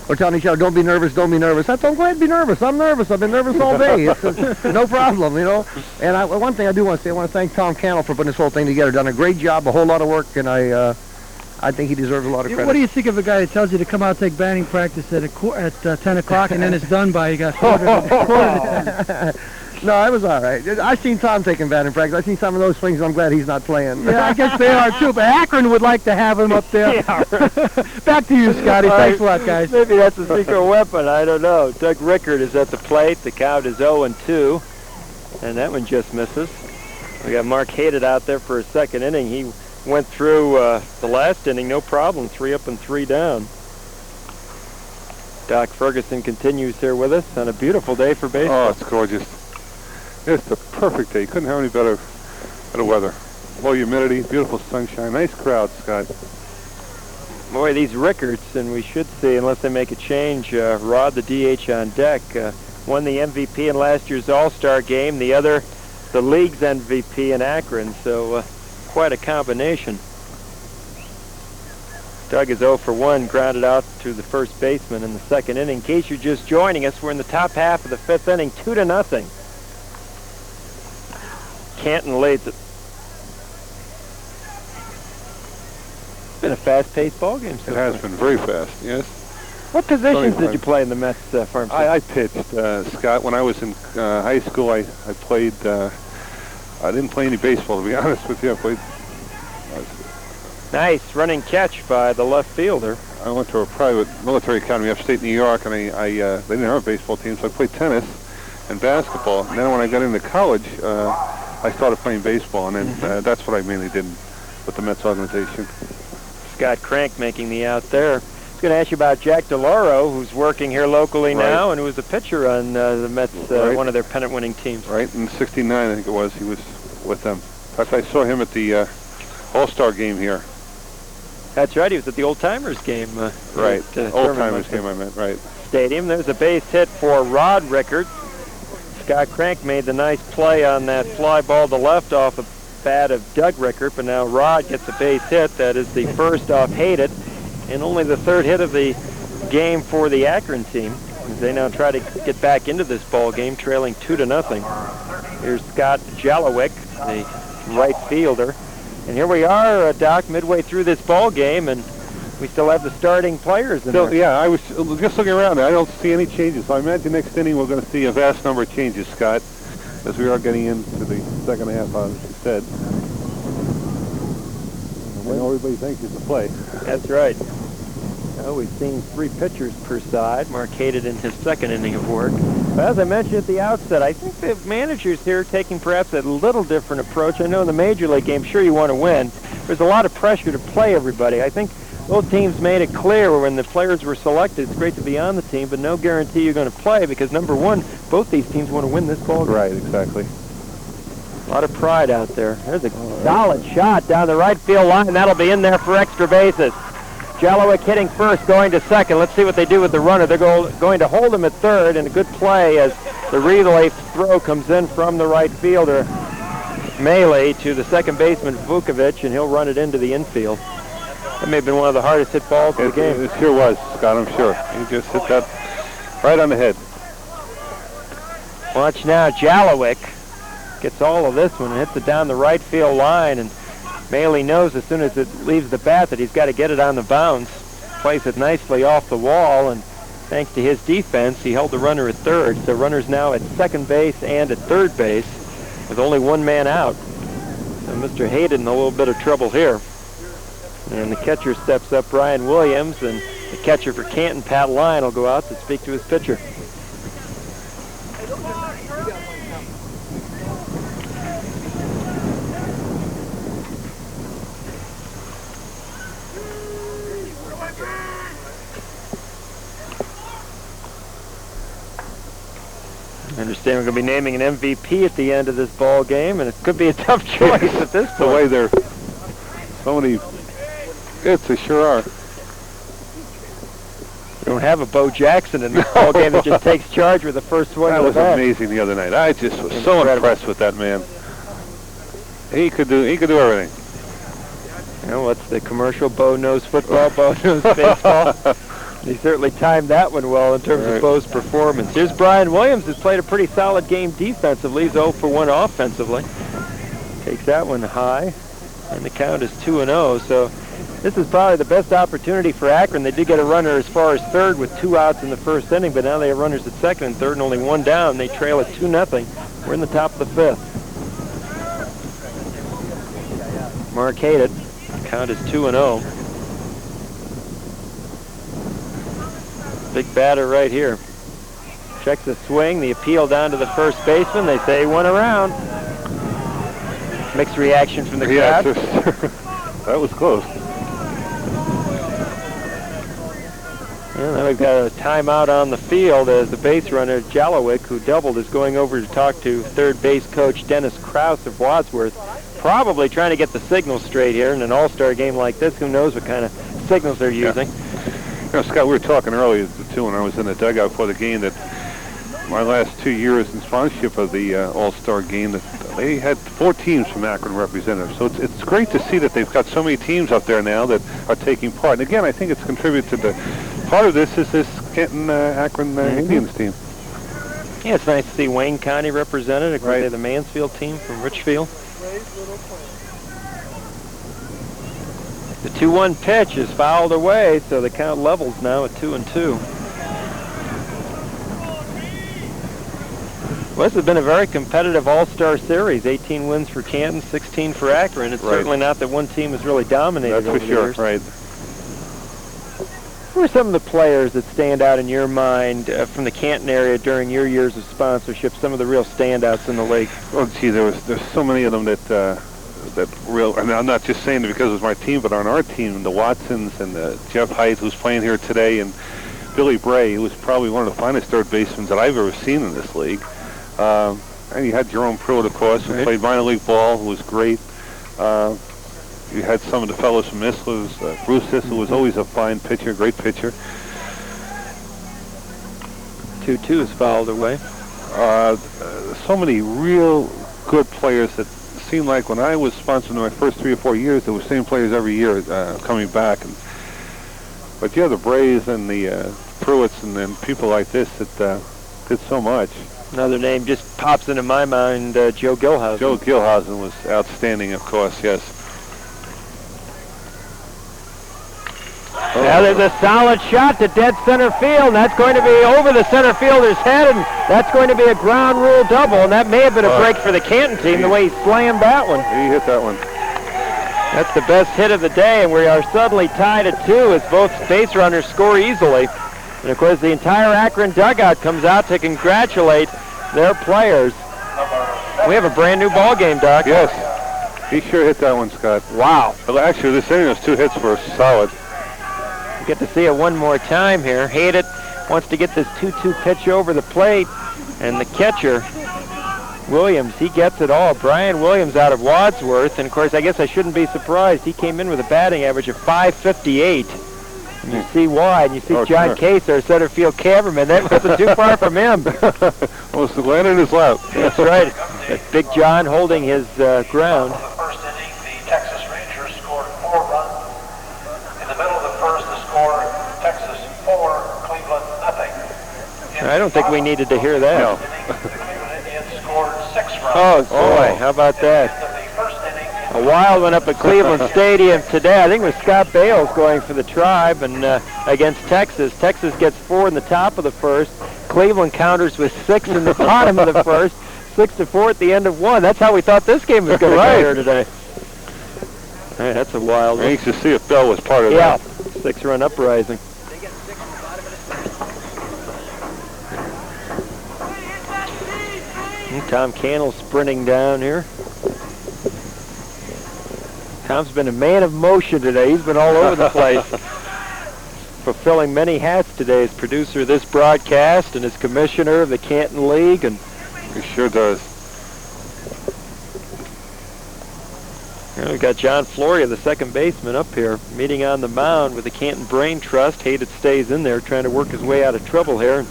we're telling each other, don't be nervous, don't be nervous. I told them, go ahead and be nervous. I'm nervous. I've been nervous all day. It's no problem, And one thing I do want to say, I want to thank Tom Cannell for putting this whole thing together. Done a great job, a whole lot of work, and I think he deserves a lot of credit. What do you think of a guy that tells you to come out and take batting practice at 10 o'clock and then it's done by, you got quarter to 10? No, it was all right. I've seen Tom taking batting practice. I've seen some of those swings, and I'm glad he's not playing. Yeah, I guess they are too, but Akron would like to have him up there. Back to you, Scotty. Thanks a lot, guys. Maybe that's a secret weapon. I don't know. Doug Rickard is at the plate. The count is 0-2, and that one just misses. We got Mark Hated out there for a second inning. He went through the last inning, no problem, 3 up and 3 down. Doc Ferguson continues here with us on a beautiful day for baseball. Oh, it's gorgeous. It's the perfect day. Couldn't have any better weather. Low humidity, beautiful sunshine, nice crowd, Scott. Boy, these Rickards, and we should see, unless they make a change, Rod, the DH on deck, won the MVP in last year's All-Star game. The other, the league's MVP in Akron, so quite a combination. Doug is 0 for 1, grounded out to the first baseman in the second inning. In case you're just joining us, we're in the top half of the 5th inning, 2-0. Canton leads it. It's been a fast-paced ball game so It has been very fast, yes. What positions did you play in the Mets farm? I pitched, Scott. When I was in high school, I played, I didn't play any baseball, to be honest with you. I played... Nice running catch by the left fielder. I went to a private military academy upstate New York, and they didn't have a baseball team, so I played tennis and basketball. And then when I got into college, I started playing baseball, and then that's what I mainly did with the Mets organization. Scott Crank making the out there. I was going to ask you about Jack DeLauro, who's working here locally now, and who was a pitcher on the Mets, one of their pennant-winning teams. Right, in '69, I think it was, he was with them. In fact, I saw him at the All-Star game here. That's right, he was at the Old Timers game. Right, Old Timers game I meant, right. Stadium. There's a base hit for Rod Rickard. Scott Crank made the nice play on that fly ball to left off the bat of Doug Rickard, but now Rod gets a base hit. That is the first off Hated, and only the 3rd hit of the game for the Akron team, as they now try to get back into this ball game, trailing 2-0. Here's Scott Jalowick, the right fielder. And here we are, Doc, midway through this ball game, and we still have the starting players in there. Yeah, I was just looking around. I don't see any changes. So I imagine next inning we're going to see a vast number of changes, Scott, as we are getting into the second half, as you said. I know everybody's anxious to play. That's right. Well, we've seen 3 pitchers per side. Mark Hated in his second inning of work. But as I mentioned at the outset, I think the managers here are taking perhaps a little different approach. I know in the Major League game, sure you want to win. There's a lot of pressure to play everybody. I think both teams made it clear when the players were selected, it's great to be on the team, but no guarantee you're going to play because, number one, both these teams want to win this ball game. Right, exactly. A lot of pride out there. There's a solid shot down the right field line, and that'll be in there for extra bases. Jalowick hitting first, going to second. Let's see what they do with the runner. They're going to hold him at third, and a good play as the relay throw comes in from the right fielder, Melee, to the second baseman, Vukovic, and he'll run it into the infield. That may have been one of the hardest hit balls of the game. It sure was, Scott, I'm sure. He just hit that right on the head. Watch now, Jalowick gets all of this one and hits it down the right field line, and Maley knows as soon as it leaves the bat that he's got to get it on the bounce. Plays it nicely off the wall, and thanks to his defense, he held the runner at third. So runner's now at second base and at third base with only one man out. So Mr. Hayden in a little bit of trouble here. And the catcher steps up, Brian Williams, and the catcher for Canton, Pat Lyon, will go out to speak to his pitcher. I understand we're going to be naming an MVP at the end of this ball game, and it could be a tough choice at this point. The way they're so many hits, they sure are. We don't have a Bo Jackson in this ball game that just takes charge with the first one. That was amazing the other night. I just was so impressed with that man. He could do everything. You know, what's the commercial? Bo knows football, Bo knows baseball. He certainly timed that one well in terms of Bo's performance. Here's Brian Williams, who's played a pretty solid game defensively. He's 0 for 1 offensively. Takes that one high, and the count is 2-0. So this is probably the best opportunity for Akron. They did get a runner as far as third with 2 outs in the first inning, but now they have runners at second and third and only 1 down. They trail at 2-0. We're in the top of the 5th. Mark Hated. The count is 2-0. Big batter right here. Checks the swing, the appeal down to the first baseman. They say he went around. Mixed reaction from the Yeah, crowd. that was close. And then we've got a timeout on the field as the base runner, Jalowick, who doubled, is going over to talk to third base coach Dennis Krause of Wadsworth. Probably trying to get the signals straight here in an all-star game like this. Who knows what kind of signals they're using. You know, Scott, we were talking earlier, too, when I was in the dugout for the game, that my last 2 years in sponsorship of the all-star game, that they had 4 teams from Akron represented. So it's great to see that they've got so many teams up there now that are taking part. And again, I think it's contributed to the part of this is this Canton Akron Indians team. Yeah, it's nice to see Wayne County represented. Of course, they have the Mansfield team from Richfield. The 2-1 pitch is fouled away, so the count levels now at 2-2. Well, this has been a very competitive all-star series. 18 wins for Canton, 16 for Akron. It's certainly not that one team has really dominated over the years. Right. Who are some of the players that stand out in your mind from the Canton area during your years of sponsorship? Some of the real standouts in the league. Well, gee, there's so many of them that I mean, I'm not just saying it because it was my team, but on our team, the Watsons and Jeff Height, who's playing here today, and Billy Bray, who was probably one of the finest third basemen that I've ever seen in this league. And you had Jerome Pruitt, of course, who played minor league ball, who was great. You had some of the fellows from Islas, Bruce Sissel was always a fine pitcher, great pitcher. 2-2 is fouled away. So many real good players that seemed like when I was sponsoring my first 3 or 4 years, there were same players every year coming back. But yeah, the Brays and the Pruitts and then people like this that did so much. Another name just pops into my mind, Joe Gilhausen. Joe Gilhausen was outstanding, of course, yes. Now there's a solid shot to dead center field, and that's going to be over the center fielder's head, and that's going to be a ground rule double, and that may have been a break for the Canton team, the way he slammed that one. He hit that one. That's the best hit of the day, and we are suddenly tied at 2 as both base runners score easily. And of course, the entire Akron dugout comes out to congratulate their players. We have a brand new ball game, Doc. Yes, he sure hit that one, Scott. Wow. Well, actually, this inning was 2 hits for solid. Get to see it one more time here. Hayden wants to get this 2-2 pitch over the plate, and the catcher, Williams, he gets it all. Brian Williams out of Wadsworth, and of course, I guess I shouldn't be surprised. He came in with a batting average of .558. And you see why, and you see John Case, our center field cameraman. That wasn't too far from him. Well, it's landing in his lap. That's right. That's Big John holding his ground. In the first inning, the Texas Rangers scored 4 runs. In the middle of the first, the score, Texas 4, Cleveland nothing. I don't think we needed to hear that. The Cleveland Indians scored 6 runs. Oh, boy, how about that? A wild one up at Cleveland Stadium today. I think it was Scott Bales going for the Tribe and against Texas. Texas gets 4 in the top of the first. Cleveland counters with 6 in the bottom of the first. 6-4 at the end of 1. That's how we thought this game was going to go here today. Hey, that's a wild one. Anxious to see if Bell was part of that. Yeah, 6-run uprising. And Tom Cannell sprinting down here. Tom's been a man of motion today. He's been all over the place. Fulfilling many hats today as producer of this broadcast and as commissioner of the Canton League. And he sure does. And we've got John Floria, the second baseman, up here, meeting on the mound with the Canton Brain Trust. Hayden stays in there trying to work his way out of trouble here.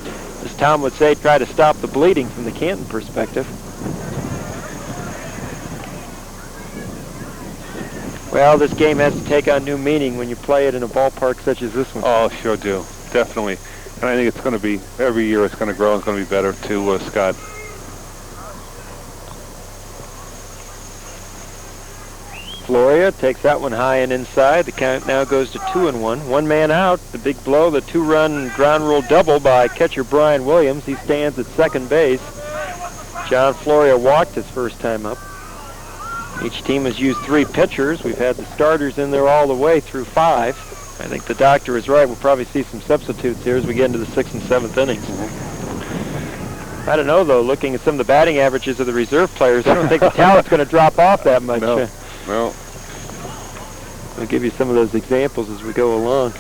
As Tom would say, try to stop the bleeding from the Canton perspective. Well, this game has to take on new meaning when you play it in a ballpark such as this one. Oh, sure do. Definitely. And I think it's going to be, every year it's going to grow. It's going to be better too, Scott. Floria takes that one high and inside. The count now goes to 2-1. 1 man out. The big blow, the 2-run ground rule double by catcher Brian Williams. He stands at second base. John Floria walked his first time up. Each team has used 3 pitchers. We've had the starters in there all the way through 5. I think the doctor is right. We'll probably see some substitutes here as we get into the 6th and 7th innings. I don't know, though, looking at some of the batting averages of the reserve players, I don't think the talent's going to drop off that much. No. I'll give you some of those examples as we go along.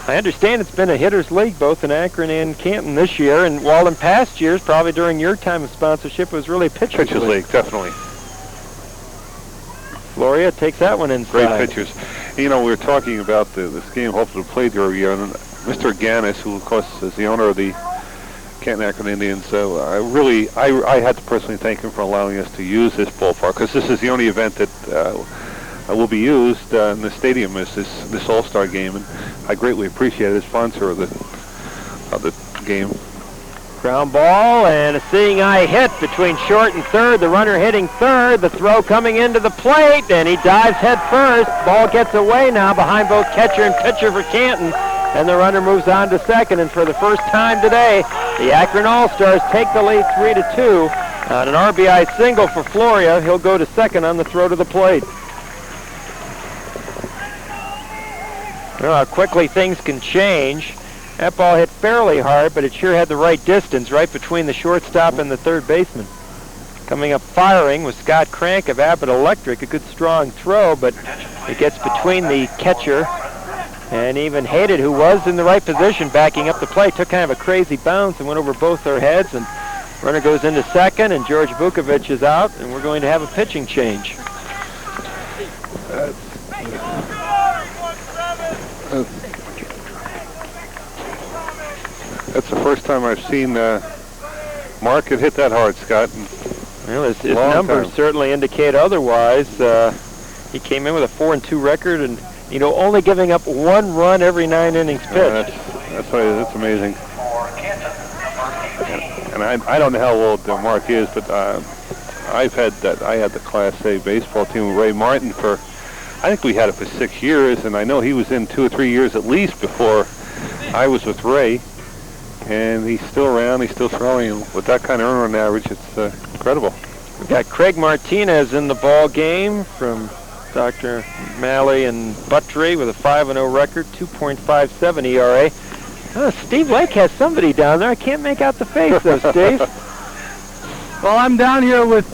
I understand it's been a hitter's league both in Akron and Canton this year, and while in past years, probably during your time of sponsorship, it was really a pitcher's league. Definitely. Floria takes that one inside. Great pitchers. You know, we were talking about this game, hopefully to play during year, and Mr. Gannis, who of course is the owner of the Canton Akron Indians, so I had to personally thank him for allowing us to use this ballpark, because this is the only event that will be used in the stadium as this All-Star game, and I greatly appreciate it as sponsor of the game. Ground ball and a seeing eye hit between short and third. The runner hitting third. The throw coming into the plate, and he dives head first. Ball gets away now behind both catcher and pitcher for Canton, and the runner moves on to second. And for the first time today, the Akron All-Stars take the lead 3-2 on an RBI single for Floria. He'll go to second on the throw to the plate. Well, how quickly things can change. That ball hit fairly hard, but it sure had the right distance, right between the shortstop and the third baseman. Coming up firing was Scott Crank of Abbott Electric. A good strong throw, but it gets between the catcher and even Hated, who was in the right position backing up the plate, took kind of a crazy bounce and went over both their heads, and runner goes into second, and George Vukovic is out, and we're going to have a pitching change. That's the first time I've seen Mark get hit that hard, Scott. Well, his numbers certainly indicate otherwise. He came in with a 4-2 record, and only giving up 1 run every 9 innings pitched. That's amazing. And I don't know how old Mark is, but I had the Class A baseball team with Ray Martin for, I think we had it for 6 years, and I know he was in 2 or 3 years at least before I was with Ray. And he's still around, he's still throwing. With that kind of earn run average, it's incredible. We've got Craig Martinez in the ball game from Dr. Malley and Buttry with a 5-0 record, 2.57 ERA. Oh, Steve Lake has somebody down there. I can't make out the face, though, Steve. Well, I'm down here with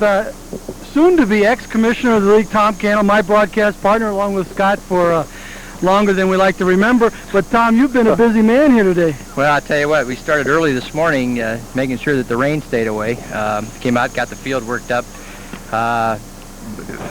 soon-to-be ex-commissioner of the league, Tom Cannell, my broadcast partner, along with Scott for longer than we like to remember. But Tom, you've been a busy man here today. Well, I'll tell you what, we started early this morning making sure that the rain stayed away. Came out, got the field worked up. I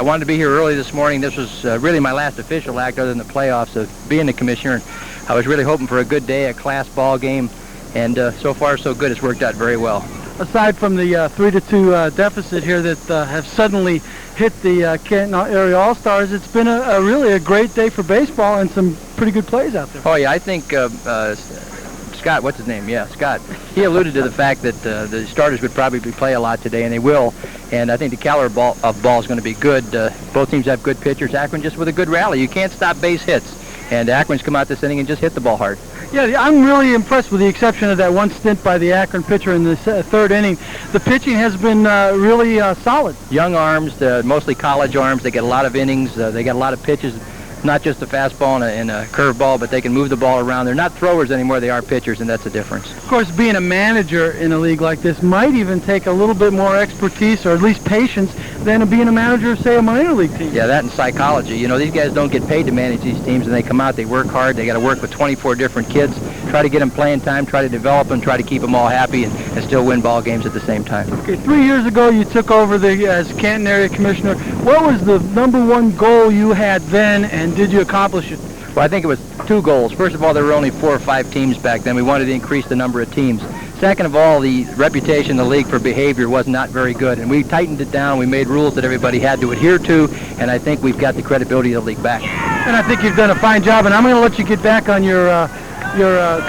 wanted to be here early this morning. This was really my last official act other than the playoffs of being the commissioner. I was really hoping for a good day, a class ball game, and so far so good. It's worked out very well. Aside from the 3-2 deficit here that have suddenly hit the Canton area All-Stars, it's been really a great day for baseball and some pretty good plays out there. Oh yeah, I think Scott, what's his name? Yeah, Scott. He alluded to the fact that the starters would probably play a lot today, and they will. And I think the caliber of ball is going to be good. Both teams have good pitchers. Akron just with a good rally. You can't stop base hits. And Akron's come out this inning and just hit the ball hard. Yeah, I'm really impressed with the exception of that one stint by the Akron pitcher in the third inning. The pitching has been really solid. Young arms, mostly college arms. They get a lot of innings. They get a lot of pitches. Not just a fastball and a curveball, but they can move the ball around. They're not throwers anymore. They are pitchers, and that's the difference. Of course, being a manager in a league like this might even take a little bit more expertise or at least patience than being a manager of, say, a minor league team. Yeah, that and psychology. You know, these guys don't get paid to manage these teams, and they come out, they work hard. They got to work with 24 different kids, try to get them playing time, try to develop them, try to keep them all happy, and still win ball games at the same time. Okay, 3 years ago, you took over as Canton area commissioner. What was the #1 goal you had then, and did you accomplish it? Well, I think it was 2 goals. First of all, there were only 4 or 5 teams back then. We wanted to increase the number of teams. Second of all, the reputation in the league for behavior was not very good, and we tightened it down. We made rules that everybody had to adhere to, and I think we've got the credibility of the league back. And I think you've done a fine job, and I'm going to let you get back on your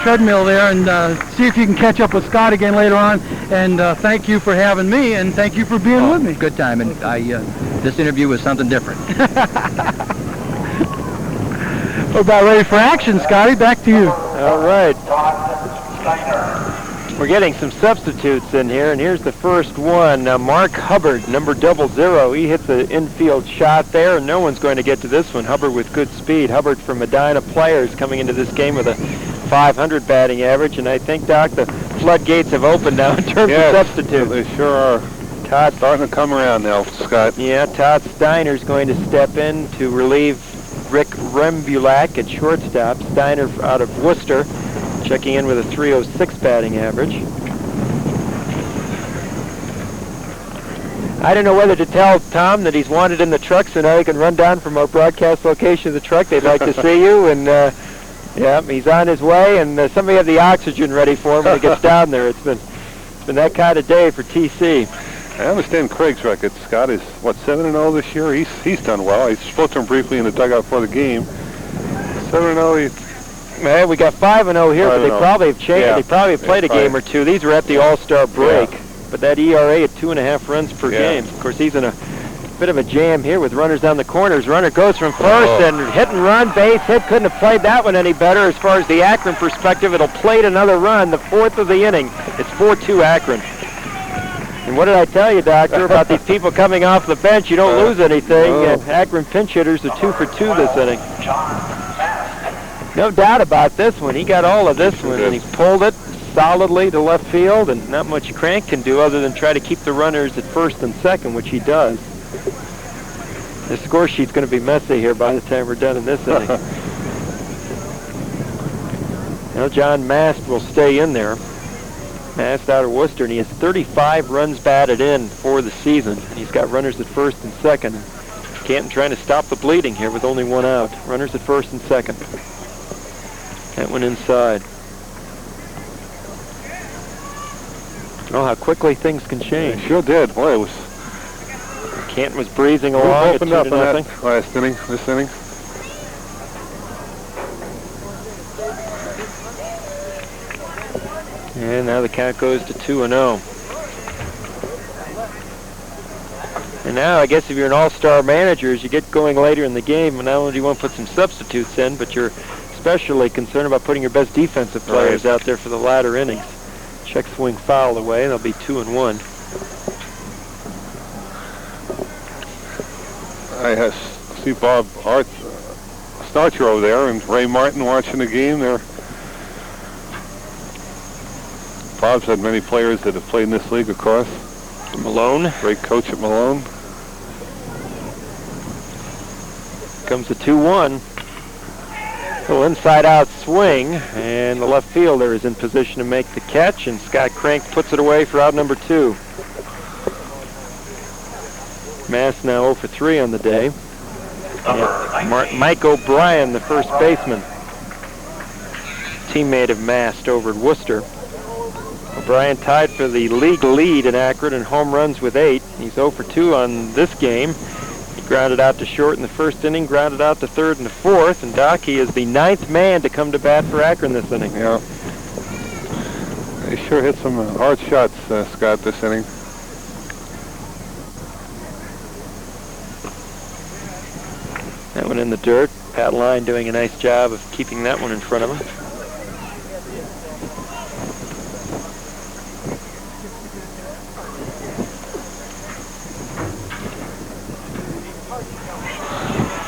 treadmill there and see if you can catch up with Scott again later on. And thank you for having me, and thank you for being with me. Good time, and this interview was something different. We're about ready for action, Scotty. Back to you. All right. We're getting some substitutes in here, and here's the first one. Mark Hubbard, number 00. He hits an infield shot there, and no one's going to get to this one. Hubbard with good speed. Hubbard from Medina Players coming into this game with a .500 batting average, and I think, Doc, the floodgates have opened now in terms Yes, of substitutes. they sure are. Todd starting to come around now, Scott. Yeah, Todd Steiner's going to step in to relieve Rick Rembulak at shortstop. Steiner out of Worcester, checking in with a .306 batting average. I don't know whether to tell Tom that he's wanted in the truck, so now he can run down from our broadcast location of the truck. They'd like to see you, and yeah, he's on his way, and somebody have the oxygen ready for him when he gets down there. It's been that kind of day for TC. I understand Craig's record, Scott, is, what, 7-0 this year? He's done well. I spoke to him briefly in the dugout for the game. 7-0. Man, we got 5-0 here, but they probably have changed. Yeah. They probably have played a game or two. These were at the All-Star break, but that ERA at 2.5 runs per game. Of course, he's in a bit of a jam here with runners down the corners. Runner goes from first and hit and run, base hit. Couldn't have played that one any better as far as the Akron perspective. It'll plate another run, the 4th of the inning. It's 4-2 Akron. And what did I tell you, Doctor, about these people coming off the bench? You don't lose anything. Akron pinch hitters are 2 for 2 this inning. No doubt about this one. He got all of this one, and he pulled it solidly to left field, and not much Crank can do other than try to keep the runners at first and second, which he does. The score sheet's going to be messy here by the time we're done in this inning. Now John Mast will stay in there. Mast out of Worcester, and he has 35 runs batted in for the season. He's got runners at first and second. Canton trying to stop the bleeding here with only one out. Runners at first and second. That one inside. Oh, how quickly things can change. It sure did. Boy, it was... Canton was breezing along at 2-0. Up in that last inning, this inning. And now the count goes to 2-0. And now, I guess if you're an all-star manager, as you get going later in the game, not only do you want to put some substitutes in, but you're especially concerned about putting your best defensive players out there for the latter innings. Check swing foul away, and they'll be 2-1. I see Bob Starcher over there and Ray Martin watching the game. Bob's had many players that have played in this league, of course. Malone. Great coach at Malone. Comes the 2-1. Little inside-out swing, and the left fielder is in position to make the catch, and Scott Crank puts it away for out number 2. Mast now 0 for 3 on the day. Mike O'Brien, the first baseman, teammate of Mast over at Worcester. O'Brien tied for the league lead in Akron in home runs with 8. He's 0 for 2 on this game. He grounded out to short in the first inning, grounded out to third in the fourth, and Doc, he is the 9th man to come to bat for Akron this inning. Yeah. They sure hit some hard shots, Scott, this inning. That one in the dirt. Pat Line doing a nice job of keeping that one in front of him.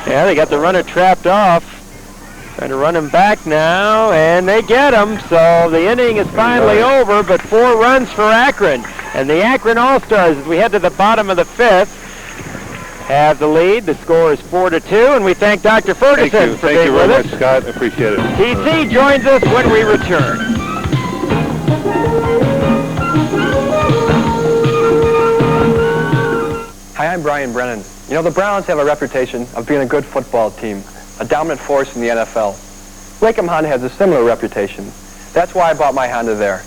Yeah, they got the runner trapped off. Trying to run him back now, and they get him. So the inning is finally over, but 4 runs for Akron. And the Akron All-Stars, as we head to the bottom of the 5th, have the lead. The score is 4-2, and we thank Dr. Ferguson for being with us. Thank you very much, Scott. I appreciate it. TC joins us when we return. Hi, I'm Brian Brennan. You know, the Browns have a reputation of being a good football team, a dominant force in the NFL. Wacom Honda has a similar reputation. That's why I bought my Honda there.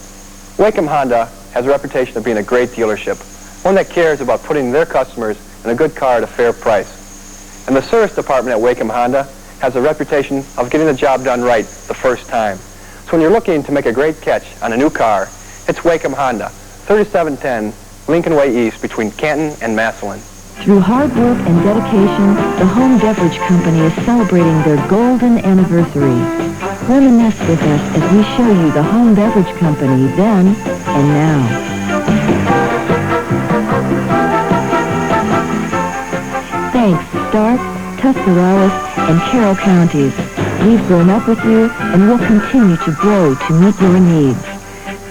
Wacom Honda has a reputation of being a great dealership, one that cares about putting their customers in a good car at a fair price. And the service department at Wacom Honda has a reputation of getting the job done right the first time. So when you're looking to make a great catch on a new car, it's Wacom Honda, 3710 Lincoln Way East between Canton and Massillon. Through hard work and dedication, the Home Beverage Company is celebrating their golden anniversary. Reminisce with us as we show you the Home Beverage Company then and now. Thanks, Stark, Tuscarawas, and Carroll counties. We've grown up with you and will continue to grow to meet your needs.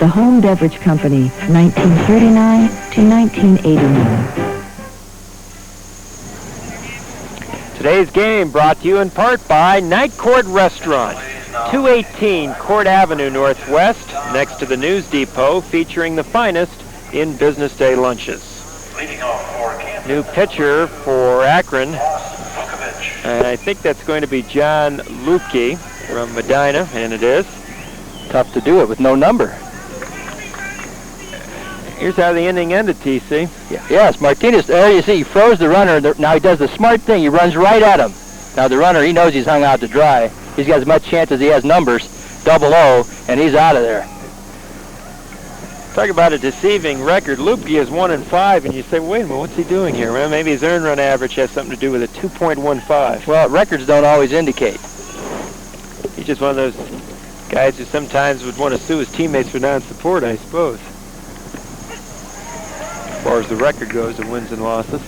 The Home Beverage Company, 1939 to 1989. Today's game brought to you in part by Night Court Restaurant, 218 Court Avenue Northwest, next to the News Depot, featuring the finest in Business Day lunches. New pitcher for Akron, and I think that's going to be John Lukey from Medina, and it is. Tough to do it with no number. Here's how the inning ended, TC. Yeah. Yes, Martinez, there you see, he froze the runner. Now he does the smart thing. He runs right at him. Now the runner, he knows he's hung out to dry. He's got as much chance as he has numbers, 00, and he's out of there. Talk about a deceiving record. Lupke is 1-5, and you say, wait a minute, what's he doing here? Well, maybe his earned run average has something to do with a 2.15. Well, records don't always indicate. He's just one of those guys who sometimes would want to sue his teammates for non-support, I suppose. As far as the record goes of wins and losses.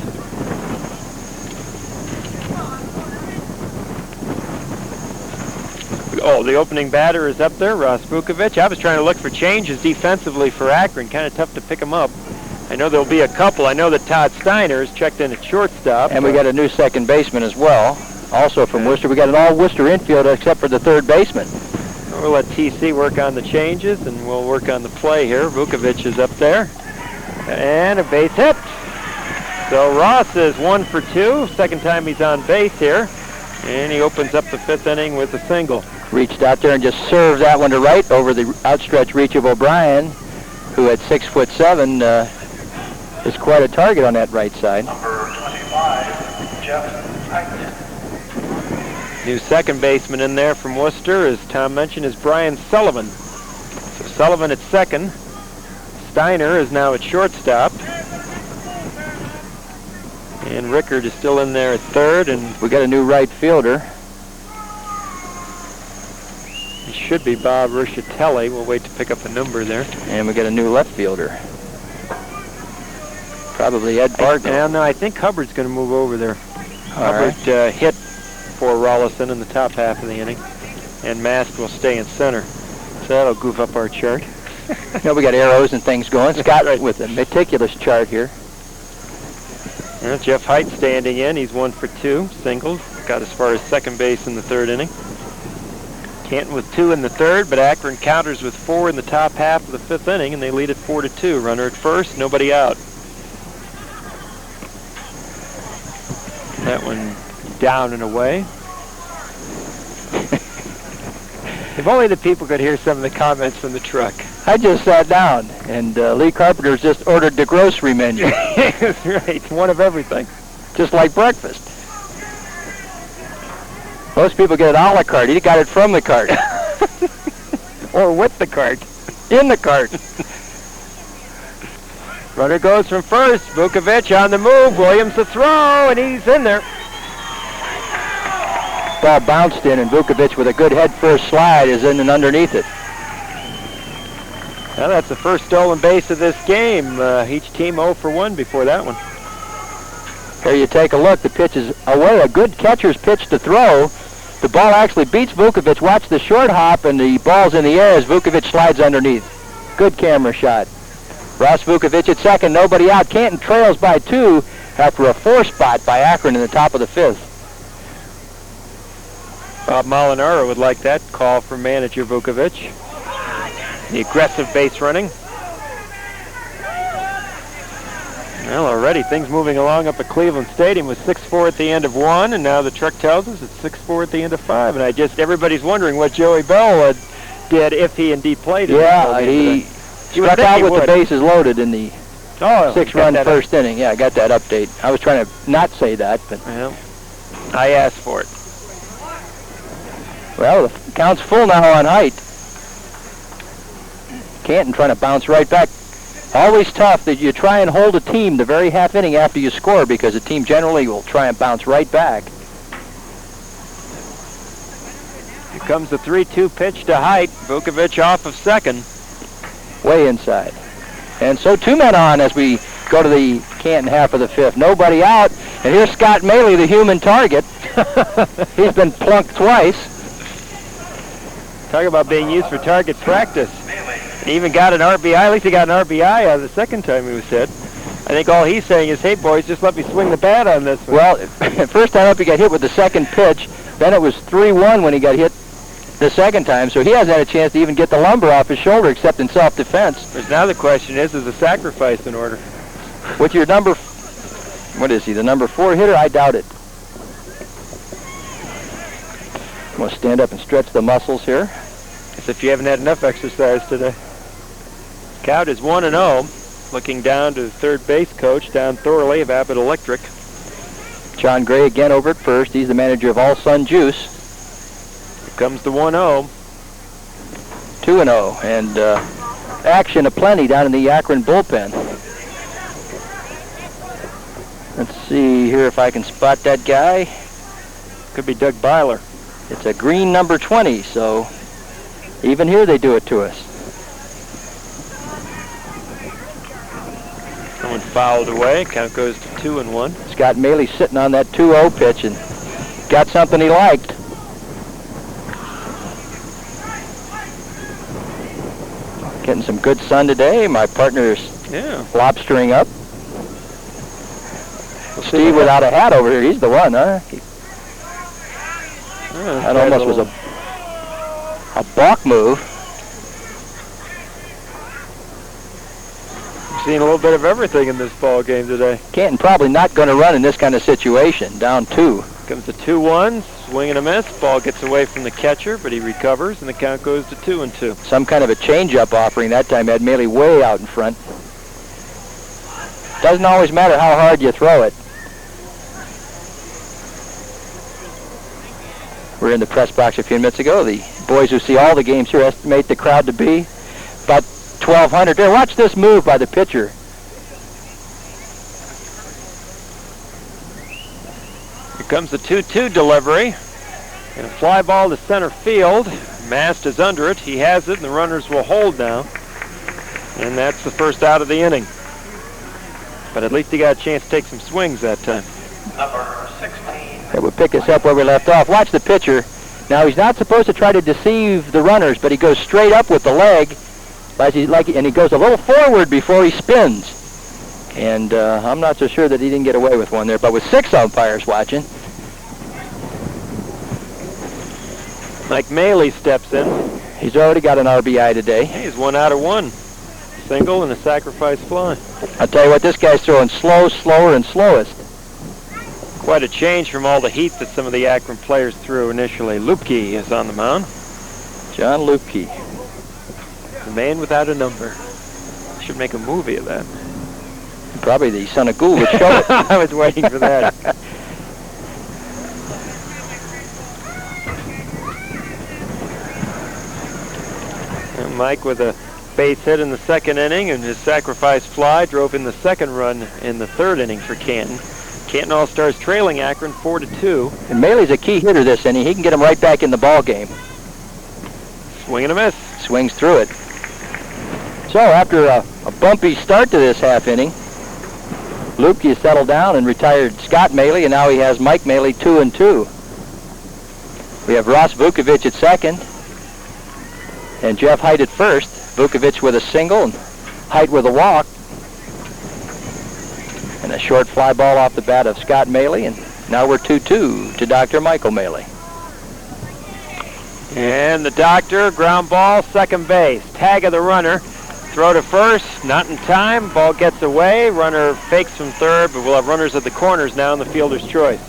Oh, the opening batter is up there, Ross Vukovic. I was trying to look for changes defensively for Akron. Kind of tough to pick them up. I know there'll be a couple. I know that Todd Steiner is checked in at shortstop. And we got a new second baseman as well, also from Worcester. We got an all-Worcester infield except for the third baseman. We'll let TC work on the changes, and we'll work on the play here. Vukovic is up there. And a base hit. So Ross is 1 for 2. Second time he's on base here. And he opens up the 5th inning with a single. Reached out there and just served that one to right over the outstretched reach of O'Brien, who at 6'7" is quite a target on that right side. Number 25, Jeff Hyden. New second baseman in there from Worcester, as Tom mentioned, is Brian Sullivan. So Sullivan at second. Steiner is now at shortstop. And Rickard is still in there at third, and we got a new right fielder. It should be Bob Ruscitelli. We'll wait to pick up a number there. And we got a new left fielder. Probably Ed Bargo. No, I think Hubbard's going to move over there. Hubbard hit for Rollison in the top half of the inning, and Mast will stay in center. So that'll goof up our chart. We got arrows and things going. Scott with a meticulous chart here. Jeff Height standing in. He's 1 for 2, singles. Got as far as second base in the 3rd inning. Canton with 2 in the 3rd, but Akron counters with 4 in the top half of the 5th inning, and they lead it 4-2. Runner at first, nobody out. That one down and away. If only the people could hear some of the comments from the truck. I just sat down, and Lee Carpenter's just ordered the grocery menu. That's right, one of everything. Just like breakfast. Most people get it a la carte. He got it from the cart. Or with the cart. In the cart. Runner goes from first. Vukovic on the move. Williams to throw, and he's in there. Ball bounced in, and Vukovic with a good head-first slide is in and underneath it. Well, that's the first stolen base of this game. Each team 0 for 1 before that one. Here you take a look. The pitch is away. A good catcher's pitch to throw. The ball actually beats Vukovic. Watch the short hop, and the ball's in the air as Vukovic slides underneath. Good camera shot. Ross Vukovic at second. Nobody out. Canton trails by 2 after a 4 spot by Akron in the top of the 5th. Bob Molinaro would like that call from manager Vukovic. The aggressive base running. Well, already things moving along up at Cleveland Stadium with 6-4 at the end of 1, and now the truck tells us it's 6-4 at the end of 5. And everybody's wondering what Joey Bell did if he indeed played it. Yeah, he struck out with the bases loaded in the 6-run first inning. Yeah, I got that update. I was trying to not say that, but well, I asked for it. Well, the count's full now on Height. Canton trying to bounce right back. Always tough that you try and hold a team the very half inning after you score, because the team generally will try and bounce right back. Here comes the 3-2 pitch to Height. Vukovic off of second. Way inside. And so 2 men on as we go to the Canton half of the 5th. Nobody out. And here's Scott Maley, the human target. He's been plunked twice. Talk about being used for target practice. He even got an RBI. At least he got an RBI out of the second time he was hit. I think all he's saying is, hey, boys, just let me swing the bat on this one. Well, first time up he got hit with the second pitch. Then it was 3-1 when he got hit the second time, so he hasn't had a chance to even get the lumber off his shoulder except in self-defense. Because now the question is a sacrifice in order? With your number, what is he, the number 4 hitter? I doubt it. I'm going to stand up and stretch the muscles here. As if you haven't had enough exercise today. Count is 1-0. Looking down to the third base coach, Don Thorley of Abbott Electric. John Gray again over at first. He's the manager of All Sun Juice. Here comes the 1-0. 2-0, and action aplenty down in the Akron bullpen. Let's see here if I can spot that guy. Could be Doug Byler. It's a green number 20, so even here they do it to us. Someone fouled away. Count goes to 2-1. Scott Maley sitting on that 2-0 pitch and got something he liked. Getting some good sun today. My partner's lobstering up. Steve without a hat over here. He's the one, huh? That almost was a balk move. Seen a little bit of everything in this ball game today. Canton probably not going to run in this kind of situation. Down 2. Comes the 2-1, swing and a miss. Ball gets away from the catcher, but he recovers, and the count goes to 2-2. Some kind of a change-up offering that time had Maley way out in front. Doesn't always matter how hard you throw it. We're in the press box a few minutes ago. The boys who see all the games here estimate the crowd to be about 1,200 there. Watch this move by the pitcher. Here comes the 2-2 delivery. And a fly ball to center field. Mast is under it. He has it, and the runners will hold now. And that's the first out of the inning. But at least he got a chance to take some swings that time. Number 16. That would pick us up where we left off. Watch the pitcher. Now, he's not supposed to try to deceive the runners, but he goes straight up with the leg. And he goes a little forward before he spins. And I'm not so sure that he didn't get away with one there. But with 6 umpires watching. Mike Maley steps in. He's already got an RBI today. He's 1 out of 1. Single and a sacrifice fly. I'll tell you what, this guy's throwing slow, slower, and slowest. Quite a change from all the heat that some of the Akron players threw initially. Lupke is on the mound. John Lupke. The man without a number. Should make a movie of that. Probably the son of Gould would show it. I was waiting for that. And Mike with a base hit in the second inning, and his sacrifice fly drove in the second run in the third inning for Canton. Canton All-Stars trailing Akron 4-2. And Maley's a key hitter this inning. He can get him right back in the ball game. Swing and a miss. Swings through it. So after a bumpy start to this half inning, Lupke has settled down and retired Scott Maley, and now he has Mike Maley 2-2. We have Ross Vukovic at second, and Jeff Height at first. Vukovic with a single, and Height with a walk. And a short fly ball off the bat of Scott Maley, and now we're 2-2 to Dr. Michael Maley. And the doctor, ground ball, second base. Tag of the runner. Throw to first, not in time. Ball gets away. Runner fakes from third, but we'll have runners at the corners now in the fielder's choice.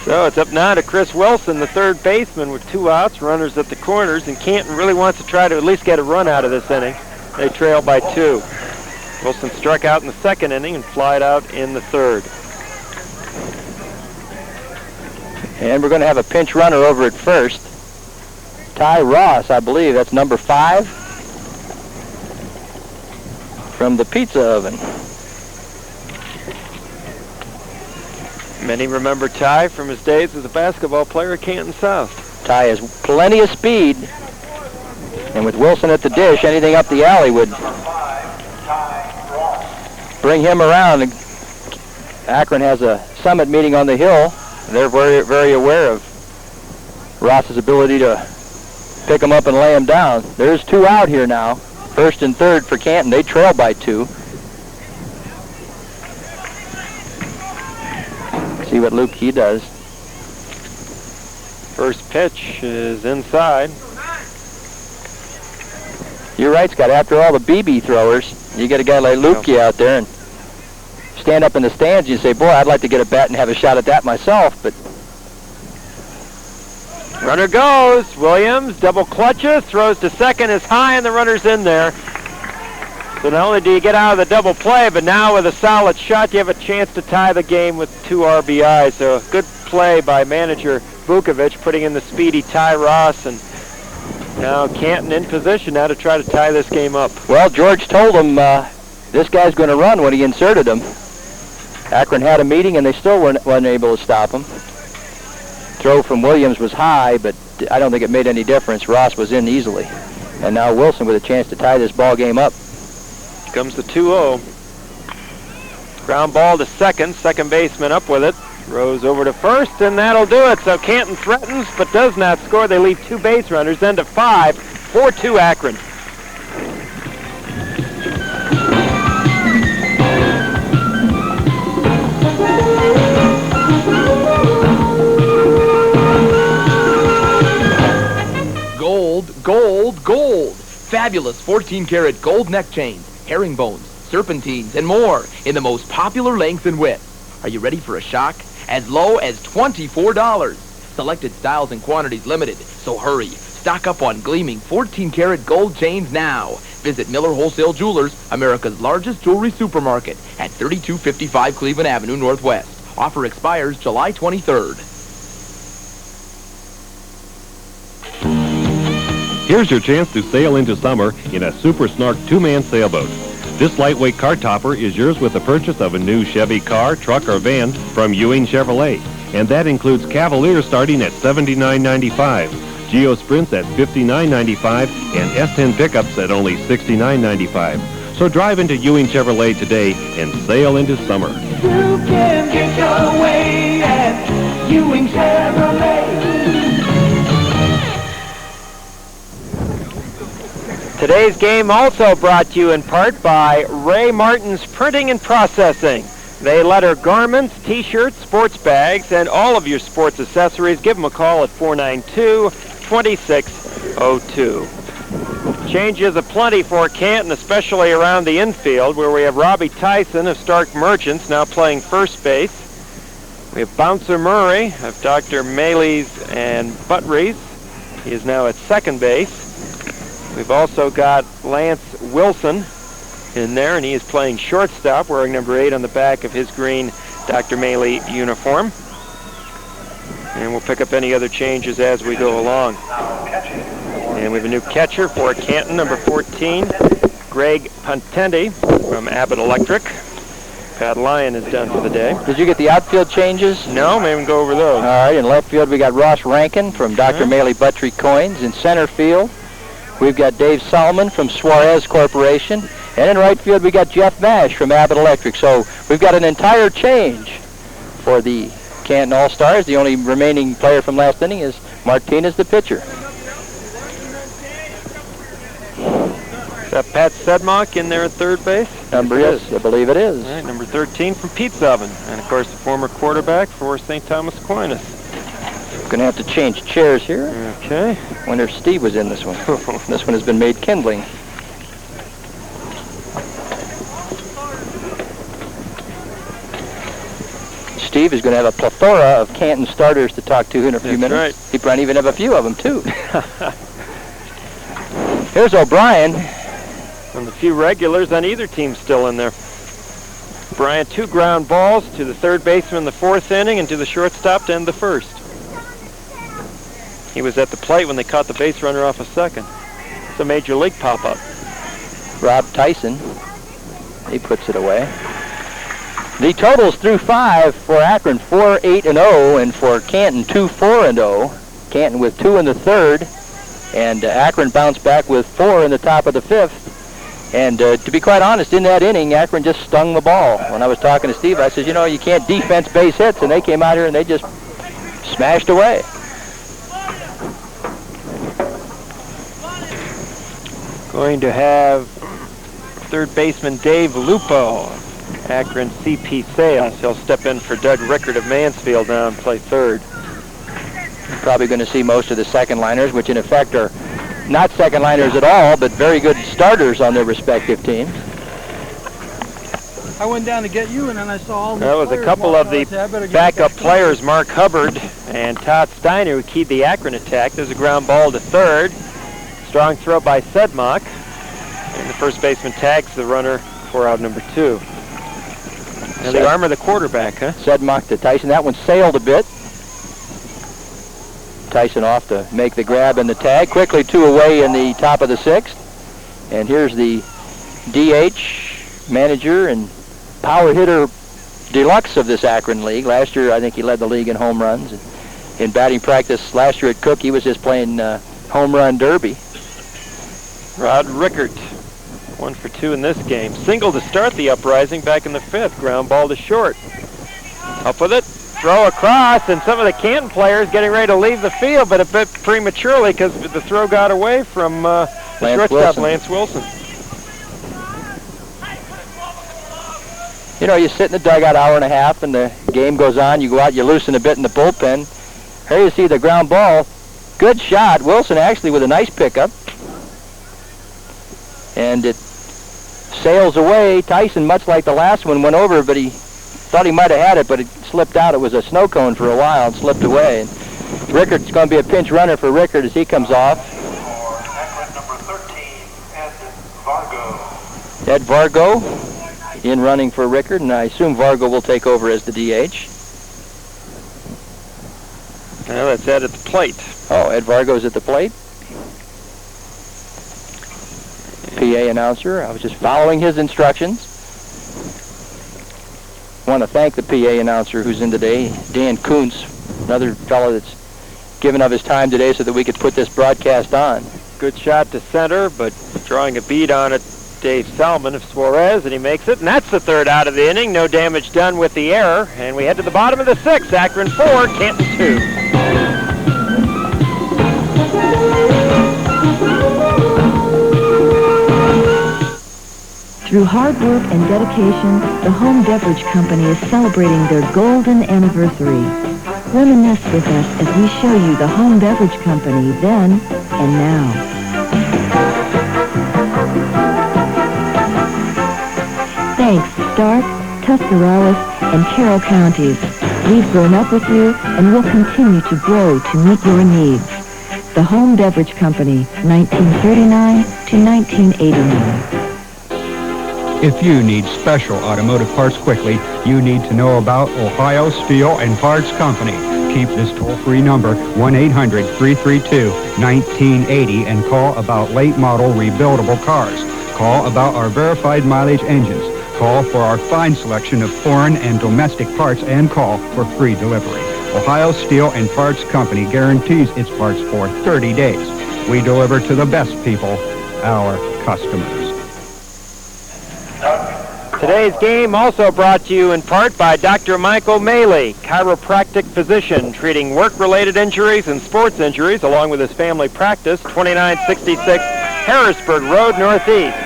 So it's up now to Chris Wilson, the third baseman, with 2 outs, runners at the corners, and Canton really wants to try to at least get a run out of this inning. They trail by 2. Wilson struck out in the second inning and flied out in the third. And we're going to have a pinch runner over at first. Ty Ross, I believe. That's number 5 from the pizza oven. Many remember Ty from his days as a basketball player at Canton South. Ty has plenty of speed. And with Wilson at the dish, anything up the alley would bring him around. Akron has a Summit meeting on the hill. They're very, very aware of Ross's ability to pick them up and lay them down. There's 2 out here now. First and third for Canton. They trail by 2. See what Luke Key does. First pitch is inside. You're right, Scott. After all the BB throwers, you get a guy like Luke Key out there and stand up in the stands and you say, boy, I'd like to get a bat and have a shot at that myself, but Runner goes. Williams double clutches, throws to second, is high, and the runner's in there. So not only do you get out of the double play, but now with a solid shot, you have a chance to tie the game with 2 RBIs. So good play by manager Vukovic, putting in the speedy Ty Ross, and now Canton in position now to try to tie this game up. Well, George told him this guy's going to run when he inserted him. Akron had a meeting, and they still weren't able to stop him. Throw from Williams was high, but I don't think it made any difference. Ross was in easily. And now Wilson with a chance to tie this ball game up. Comes the 2-0. Ground ball to second. Second baseman up with it. Throws over to first, and that'll do it. So Canton threatens, but does not score. They leave 2 base runners, then to 5. 4-2 Akron. Gold, gold. Fabulous 14-karat gold neck chains, herringbones, serpentines, and more in the most popular lengths and widths. Are you ready for a shock? As low as $24. Selected styles and quantities limited, so hurry. Stock up on gleaming 14-karat gold chains now. Visit Miller Wholesale Jewelers, America's largest jewelry supermarket at 3255 Cleveland Avenue Northwest. Offer expires July 23rd. Here's your chance to sail into summer in a Super Snark 2-man sailboat. This lightweight car topper is yours with the purchase of a new Chevy car, truck, or van from Ewing Chevrolet. And that includes Cavalier starting at $79.95, Geo Sprints at $59.95, and S10 pickups at only $69.95. So drive into Ewing Chevrolet today and sail into summer. You can get your way at Ewing Chevrolet. Today's game also brought to you in part by Ray Martin's Printing and Processing. They letter garments, t-shirts, sports bags, and all of your sports accessories. Give them a call at 492-2602. Changes aplenty for Canton, especially around the infield, where we have Robbie Tyson of Stark Merchants now playing first base. We have Bouncer Murray of Dr. Maley's and Buttrey's. He is now at second base. We've also got Lance Wilson in there, and he is playing shortstop, wearing number 8 on the back of his green Dr. Maley uniform. And we'll pick up any other changes as we go along. And we have a new catcher for Canton, number 14, Greg Pontendi from Abbott Electric. Pat Lyon is done for the day. Did you get the outfield changes? No, maybe go over those. All right, in left field we got Ross Rankin from Dr. Maley Buttrey Coins. In center field, we've got Dave Solomon from Suarez Corporation. And in right field, we got Jeff Nash from Abbott Electric. So we've got an entire change for the Canton All-Stars. The only remaining player from last inning is Martinez, the pitcher. Is that Pat Sedmock in there at third base? Number is, I believe it is. All right, number 13 from Pete's Oven. And, of course, the former quarterback for St. Thomas Aquinas. Going to have to change chairs here. Okay. Wonder if Steve was in this one. This one has been made kindling. Steve is going to have a plethora of Canton starters to talk to in a few minutes. Right. He probably even have a few of them, too. Here's O'Brien. And the few regulars on either team still in there. O'Brien, 2 ground balls to the third baseman in the 4th inning and to the shortstop to end the 1st. He was at the plate when they caught the base runner off a second. It's a major league pop-up. Rob Tyson, he puts it away. The totals through 5 for Akron, 4-8-0, and for Canton, 2-4-0. Canton with 2 in the 3rd, and Akron bounced back with 4 in the top of the 5th. And to be quite honest, in that inning, Akron just stung the ball. When I was talking to Steve, I said, you know, you can't defense base hits, and they came out here and they just smashed away. Going to have third baseman Dave Lupo, Akron CP Sales. He'll step in for Doug Rickard of Mansfield now and play third. Probably going to see most of the second liners, which in effect are not second liners at all, but very good starters on their respective teams. I went down to get you, and then I saw all the That was a couple of the backup players, Mark Hubbard and Todd Steiner, who keyed the Akron attack. There's a ground ball to third. Strong throw by Sedmock. And the first baseman tags the runner for out number 2. Now the arm of the quarterback, huh? Sedmock to Tyson. That one sailed a bit. Tyson off to make the grab and the tag. Quickly 2 away in the top of the 6th. And here's the DH, manager, and power hitter deluxe of this Akron League. Last year, I think he led the league in home runs. In batting practice last year at Cook, he was just playing home run derby. Rod Rickert, 1 for 2 in this game. Single to start the uprising back in the 5th. Ground ball to short. Up with it. Throw across, and some of the Canton players getting ready to leave the field, but a bit prematurely because the throw got away from the shortstop, Lance Wilson. You know, you sit in the dugout hour and a half, and the game goes on. You go out, you loosen a bit in the bullpen. Here you see the ground ball. Good shot. Wilson actually with a nice pickup. And it sails away. Tyson, much like the last one, went over, but he thought he might have had it, but it slipped out. It was a snow cone for a while and slipped away. And Rickard's going to be a pinch runner for Rickard as he comes off. Akron number 13, Ed Ed Vargo. Vargo in running for Rickard, and I assume Vargo will take over as the DH. Now that's Ed at the plate. Oh, Ed Vargo's at the plate. PA announcer. I was just following his instructions. I want to thank the PA announcer who's in today, Dan Kuntz, another fellow that's given up his time today so that we could put this broadcast on. Good shot to center, but drawing a bead on it, Dave Salmon of Suarez, and he makes it. And that's the 3rd out of the inning. No damage done with the error. And we head to the bottom of the 6th. Akron 4, Canton 2. Through hard work and dedication, the Home Beverage Company is celebrating their golden anniversary. Reminisce with us as we show you the Home Beverage Company then and now. Thanks, Stark, Tuscarawas, and Carroll counties. We've grown up with you and will continue to grow to meet your needs. The Home Beverage Company, 1939 to 1989. If you need special automotive parts quickly, you need to know about Ohio Steel and Parts Company. Keep this toll-free number, 1-800-332-1980, and call about late model rebuildable cars. Call about our verified mileage engines. Call for our fine selection of foreign and domestic parts, and call for free delivery. Ohio Steel and Parts Company guarantees its parts for 30 days. We deliver to the best people, our customers. Today's game also brought to you in part by Dr. Michael Maley, chiropractic physician, treating work-related injuries and sports injuries, along with his family practice, 2966 Harrisburg Road, Northeast.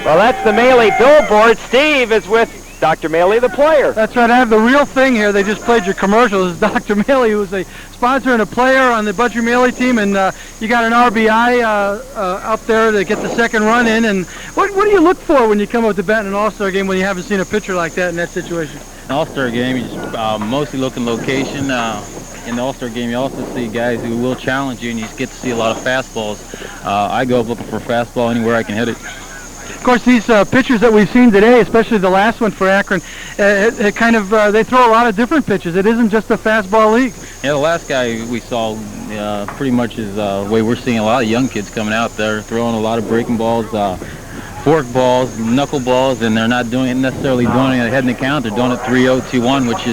Well, that's the Maley billboard. Steve is with Dr. Maley, the player. That's right. I have the real thing here. They just played your commercial. This is Dr. Maley, who was a sponsor and a player on the Butcher Maley team, and you got an RBI out there to get the second run in. And what do you look for when you come up to bat in an All-Star game when you haven't seen a pitcher like that in that situation? An All-Star game, you just mostly look in location. In the All-Star game, you also see guys who will challenge you, and you get to see a lot of fastballs. I go up looking for a fastball anywhere I can hit it. Of course, these pitchers that we've seen today, especially the last one for Akron, they throw a lot of different pitches. It isn't just a fastball league. Yeah, the last guy we saw pretty much is the way we're seeing a lot of young kids coming out there, throwing a lot of breaking balls, fork balls, knuckle balls, and they're not necessarily doing it ahead in the count. They're doing it 3-0, 2-1, which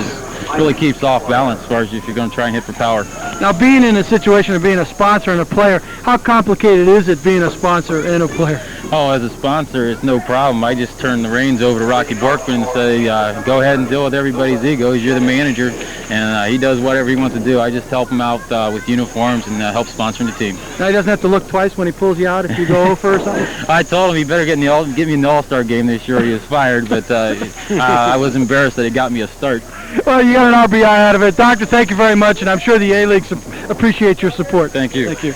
really keeps off balance as far as if you're going to try and hit for power. Now, being in a situation of being a sponsor and a player, how complicated is it being a sponsor and a player? Oh, as a sponsor, it's no problem. I just turn the reins over to Rocky Borkman and say, go ahead and deal with everybody's egos. You're the manager, and he does whatever he wants to do. I just help him out with uniforms and help sponsoring the team. Now, he doesn't have to look twice when he pulls you out if you go over or something? I told him he better get me in the All-Star game this year. He was fired, but I was embarrassed that he got me a start. Well, you got an RBI out of it. Doctor, thank you very much, and I'm sure the A-League appreciates your support. Thank you. Thank you.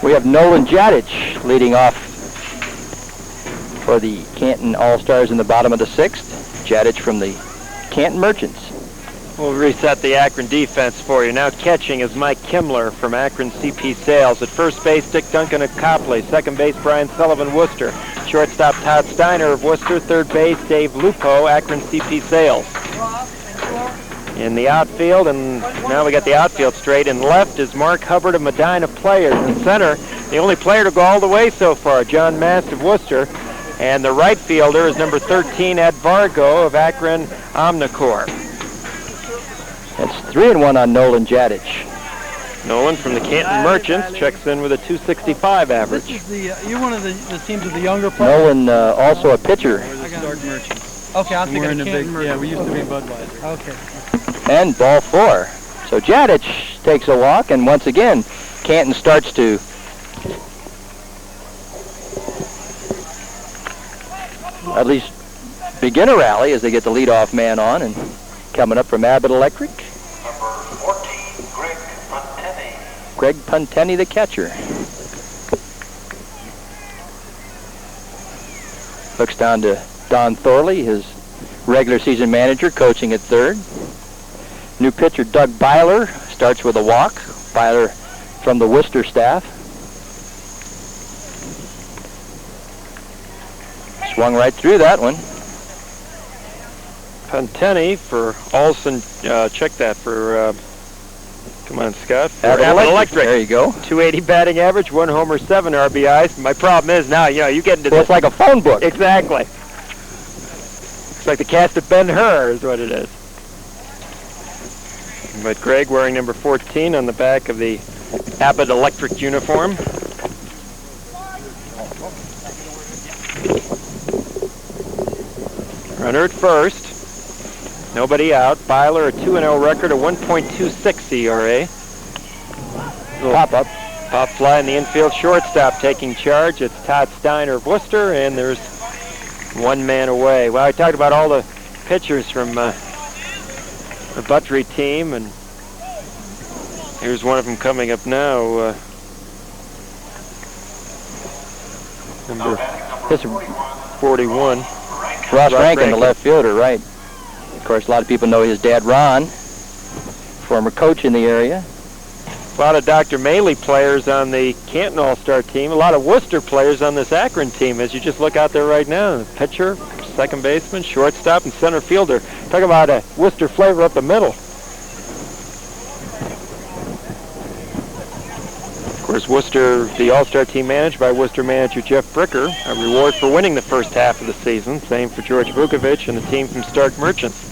We have Nolan Jadich leading off for the Canton All-Stars in the bottom of the 6th. Jadich from the Canton Merchants. We'll reset the Akron defense for you. Now catching is Mike Kimmler from Akron CP Sales. At first base, Dick Duncan of Copley. Second base, Brian Sullivan, Worcester. Shortstop, Todd Steiner of Worcester. Third base, Dave Lupo, Akron CP Sales. In the outfield, and now we got the outfield straight. In left is Mark Hubbard of Medina Players. In center, the only player to go all the way so far, John Mast of Worcester. And the right fielder is number 13, Ed Vargo of Akron Omnicore. That's 3-1 on Nolan Jadich. Nolan from the Canton Merchants checks in with a 265 average. This is you're one of the teams with the younger players? Nolan also a pitcher. Stark Merchants. Okay, I was thinking of Canton Merchants. Yeah, we used to be Budweiser. Okay. And ball 4. So Jadich takes a walk, and once again, Canton starts to at least begin a rally as they get the leadoff man on, and coming up from Abbott Electric, Number 14, Greg Punteni. Greg Punteni, the catcher. Looks down to Don Thorley, his regular season manager, coaching at third. New pitcher Doug Byler starts with a walk. Byler from the Worcester staff. Swung right through that one. Punteni for Olson, check that for, come on, Scott. For Abbott Electric. There you go. 280 batting average, 1 homer, 7 RBIs. My problem is now, you get into this. It's like a phone book. Exactly. It's like the cast of Ben-Hur is what it is. But Greg wearing number 14 on the back of the Abbott Electric uniform. Runner at first. Nobody out. Byler a 2-0 record, a 1.26 ERA. Pop-up. Pop fly in the infield. Shortstop taking charge. It's Todd Steiner of Worcester, and there's one man away. Well, I talked about all the pitchers from the Buttrey team, and here's one of them coming up now. Number 41. Ross Rankin, the left fielder, right. Of course, a lot of people know his dad, Ron, former coach in the area. A lot of Dr. Maley players on the Canton All-Star team. A lot of Worcester players on this Akron team, as you just look out there right now. The pitcher, second baseman, shortstop, and center fielder. Talk about a Worcester flavor up the middle. Of course, Worcester, the All-Star team managed by Worcester manager Jeff Bricker. A reward for winning the first half of the season. Same for George Vukovic and the team from Stark Merchants.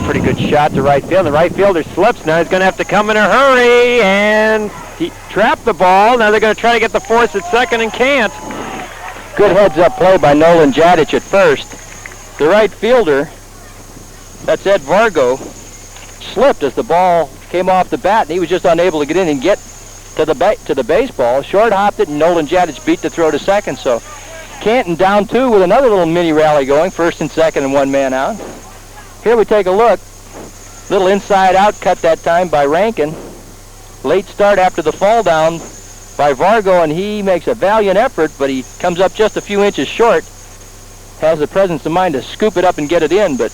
Pretty good shot to right field. The right fielder slips. Now he's going to have to come in a hurry, and he trapped the ball. Now they're going to try to get the force at second and can't. Good heads-up play by Nolan Jadich at first. The right fielder, that's Ed Vargo, slipped as the ball came off the bat, and he was just unable to get in and get to the baseball. Short hopped it, and Nolan Jadich beat the throw to second. So Canton down 2 with another little mini rally going, first and second and one man out. Here we take a look. Little inside out cut that time by Rankin. Late start after the fall down by Vargo, and he makes a valiant effort, but he comes up just a few inches short. Has the presence of mind to scoop it up and get it in, but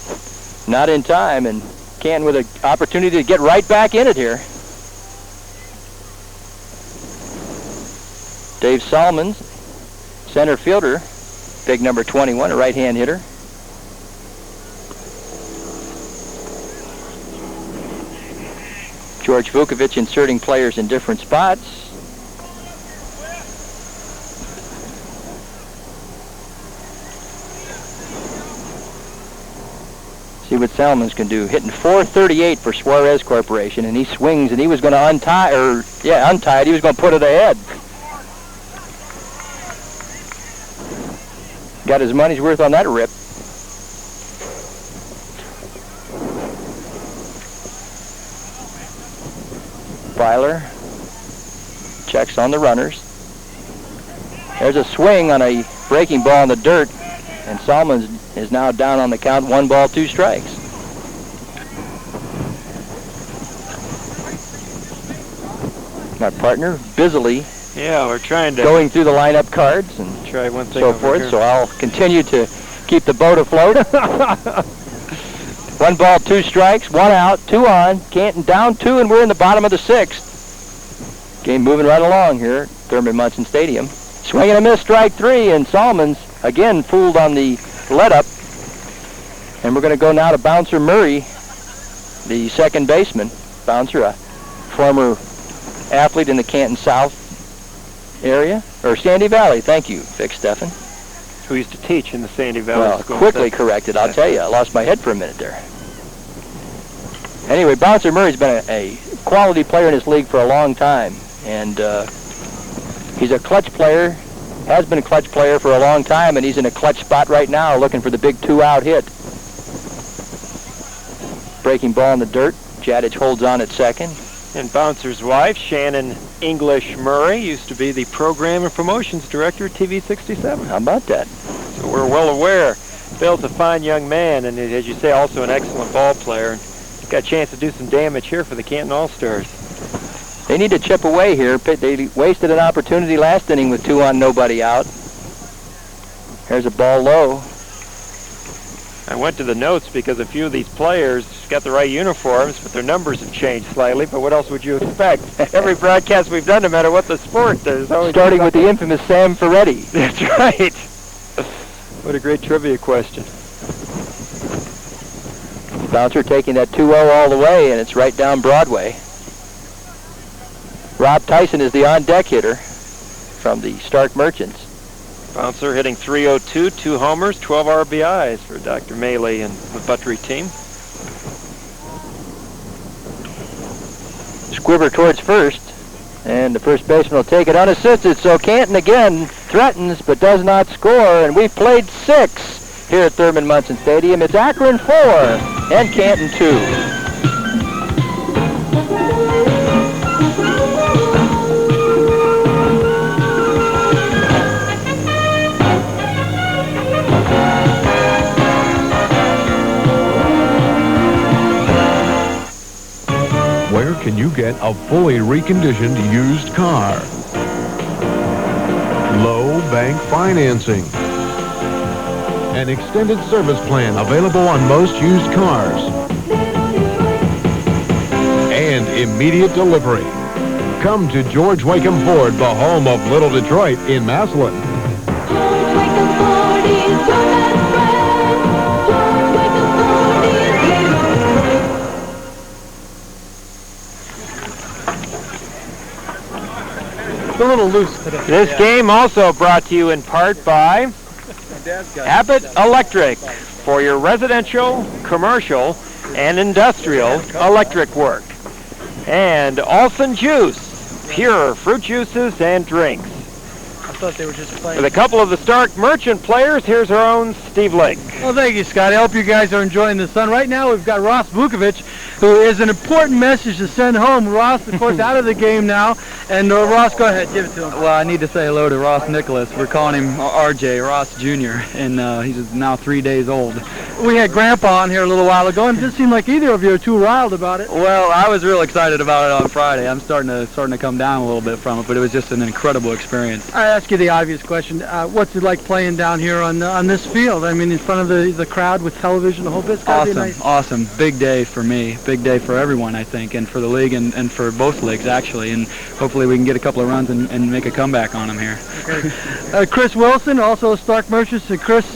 not in time, and Canton with an opportunity to get right back in it here. Dave Solomons, center fielder, big number 21, a right-hand hitter. George Vukovic inserting players in different spots. See what Salmons can do. Hitting .438 for Suarez Corporation, and he swings, and he was going to untie it. He was going to put it ahead. Got his money's worth on that rip. Filer checks on the runners. There's a swing on a breaking ball in the dirt, and Salmons is now down on the count, 1 ball, 2 strikes. My partner busily we're trying to going through the lineup cards and try one thing so over forth, here. so I'll continue to keep the boat afloat. 1 ball, 2 strikes, 1 out, 2 on. Canton down 2, and we're in the bottom of the 6th. Game moving right along here at Thurmond Munson Stadium. Swing and a miss, strike 3, and Salmons again fooled on the let-up. And we're going to go now to Bouncer Murray, the second baseman. Bouncer, a former athlete in the Canton South area, or Sandy Valley. Thank you, Vic Steffen. Who used to teach in the Sandy Valley School. Quickly corrected, I'll tell you. I lost my head for a minute there. Anyway, Bouncer Murray's been a quality player in this league for a long time, and he's a clutch player, has been a clutch player for a long time, and he's in a clutch spot right now looking for the big 2-out hit. Breaking ball in the dirt. Jadich holds on at second. And Bouncer's wife, Shannon English Murray, used to be the program and promotions director at TV 67. How about that? So we're well aware. Bill's a fine young man, and as you say, also an excellent ball player. And he's got a chance to do some damage here for the Canton All-Stars. They need to chip away here. They wasted an opportunity last inning with 2 on, nobody out. Here's a ball low. I went to the notes because a few of these players got the right uniforms, but their numbers have changed slightly. But what else would you expect? Every broadcast we've done, no matter what the sport, there's always... Starting with the infamous Sam Ferretti. That's right. What a great trivia question. Bouncer taking that 2-0 all the way, and it's right down Broadway. Rob Tyson is the on-deck hitter from the Stark Merchants. Bouncer hitting .302, 2 homers, 12 RBIs for Dr. Maley and the Buttery team. Squibber towards first, and the first baseman will take it unassisted, so Canton again threatens but does not score, and we've played 6 here at Thurmond Munson Stadium. It's Akron 4 and Canton 2. Where can you get a fully reconditioned used car? Low bank financing. An extended service plan available on most used cars. And immediate delivery. Come to George Wakeham Ford, the home of Little Detroit in Massillon. George Wakeham Ford is your best friend. George Wakeham Ford is It's a little loose today. This game also brought to you in part by Abbott Electric for your residential, commercial, and industrial electric work. And Olson Juice, pure fruit juices and drinks. I thought they were just playing. With a couple of the Stark Merchant players, here's our own Steve Lake. Well, thank you, Scott. I hope you guys are enjoying the sun. Right now, we've got Ross Vukovic, who is an important message to send home. Ross, of course, out of the game now. And Ross, go ahead, give it to him. Well, I need to say hello to Ross Nicholas. We're calling him RJ, Ross Jr., and he's now 3 days old. We had Grandpa on here a little while ago, and it didn't seem like either of you are too riled about it. Well, I was real excited about it on Friday. I'm starting to come down a little bit from it, but it was just an incredible experience. I ask you the obvious question. What's it like playing down here on this field? I mean, in front of the crowd with television, the whole bit. Awesome. Big day for me. Big day for everyone, I think, and for the league and for both leagues, actually. And hopefully we can get a couple of runs and make a comeback on them here. Okay. Chris Wilson, also Stark Merchants. Chris,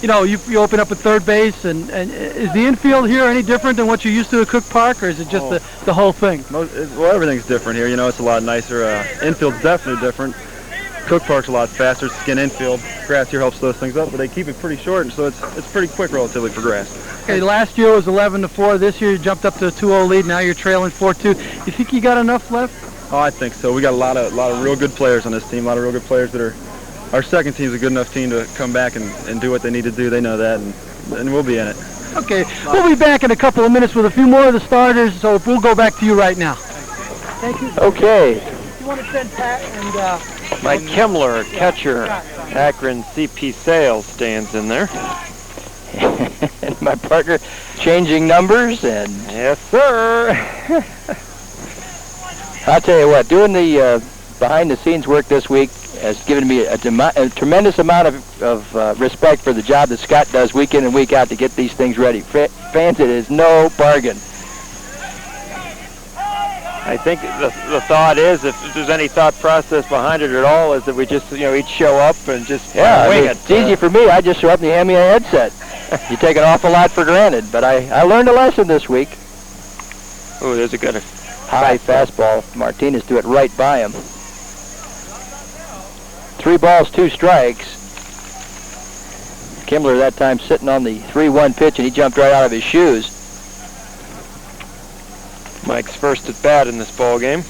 you open up at third base, and is the infield here any different than what you used to at Cook Park, or is it just the whole thing? Well, everything's different here. It's a lot nicer. Infield's definitely different. Cook Park's a lot faster. It's skin infield. Grass here helps those things up, but they keep it pretty short, and so it's pretty quick relatively for grass. Okay, last year was 11-4. This year you jumped up to a 2-0 lead. Now you're trailing 4-2. You think you got enough left? Oh, I think so. We got a lot of real good players on this team. A lot of real good players that are. Our second team's a good enough team to come back and do what they need to do. They know that, and we'll be in it. Okay, we'll be back in a couple of minutes with a few more of the starters, so we'll go back to you right now. Thank you. Okay. You want to send Pat and... Mike Kimmler, catcher, Akron CP Sales, stands in there. And my partner changing numbers, and... Yes, sir. I'll tell you what, doing the behind-the-scenes work this week has given me a tremendous amount of respect for the job that Scott does week in and week out to get these things ready. Fans, it is no bargain. I think the thought is, if there's any thought process behind it at all, is that we just, each show up and just wing it. It's easy for me. I just show up and you hand me a headset. You take an awful lot for granted, but I learned a lesson this week. Oh, there's a good high fastball. Martinez threw it right by him. 3 balls, 2 strikes. Kimmler that time sitting on the 3-1 pitch, and he jumped right out of his shoes. Mike's first at bat in this ball game,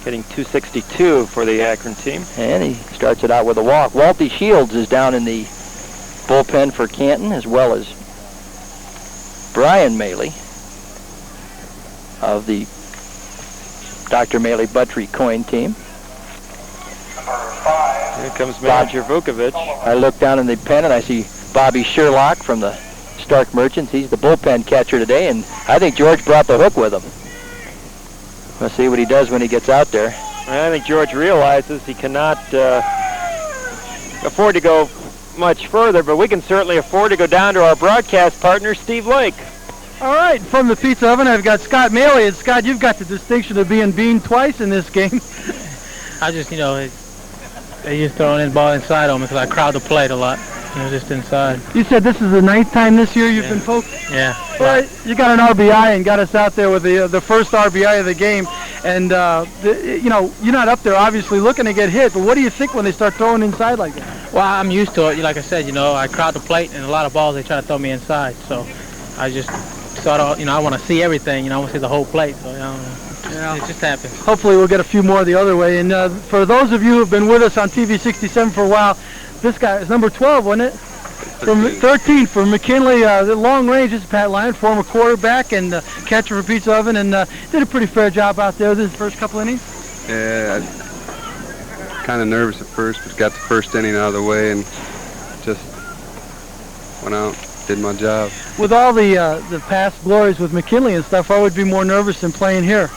hitting .262 for the Akron team. And he starts it out with a walk. Walty Shields is down in the bullpen for Canton, as well as Brian Maley of the Dr. Maley Buttrey coin team. Here comes manager Vukovic. I look down in the pen and I see Bobby Sherlock from the Stark Merchants. He's the bullpen catcher today, and I think George brought the hook with him. We'll see what he does when he gets out there. I think George realizes he cannot afford to go much further, but we can certainly afford to go down to our broadcast partner, Steve Lake. All right, from the pizza oven, I've got Scott Maley. And Scott, you've got the distinction of being beaned twice in this game. I just, they just throwing in ball inside on me because I crowd the plate a lot. Just inside. You said this is the 9th time this year you've been poked? Yeah. Well, you got an RBI and got us out there with the first RBI of the game. And, you're not up there obviously looking to get hit, but what do you think when they start throwing inside like that? Well, I'm used to it. Like I said, I crowd the plate, and a lot of balls they try to throw me inside. So I just sort of, I want to see everything. I want to see the whole plate. So, it just happens. Hopefully we'll get a few more the other way. And for those of you who have been with us on TV 67 for a while, this guy is number 12, wasn't it? 13 for McKinley. The long range is Pat Lyon, former quarterback and catcher for Pizza Oven, and did a pretty fair job out there this first couple innings. Yeah, kind of nervous at first, but got the first inning out of the way and just went out, did my job. With all the past glories with McKinley and stuff, I would be more nervous than playing here.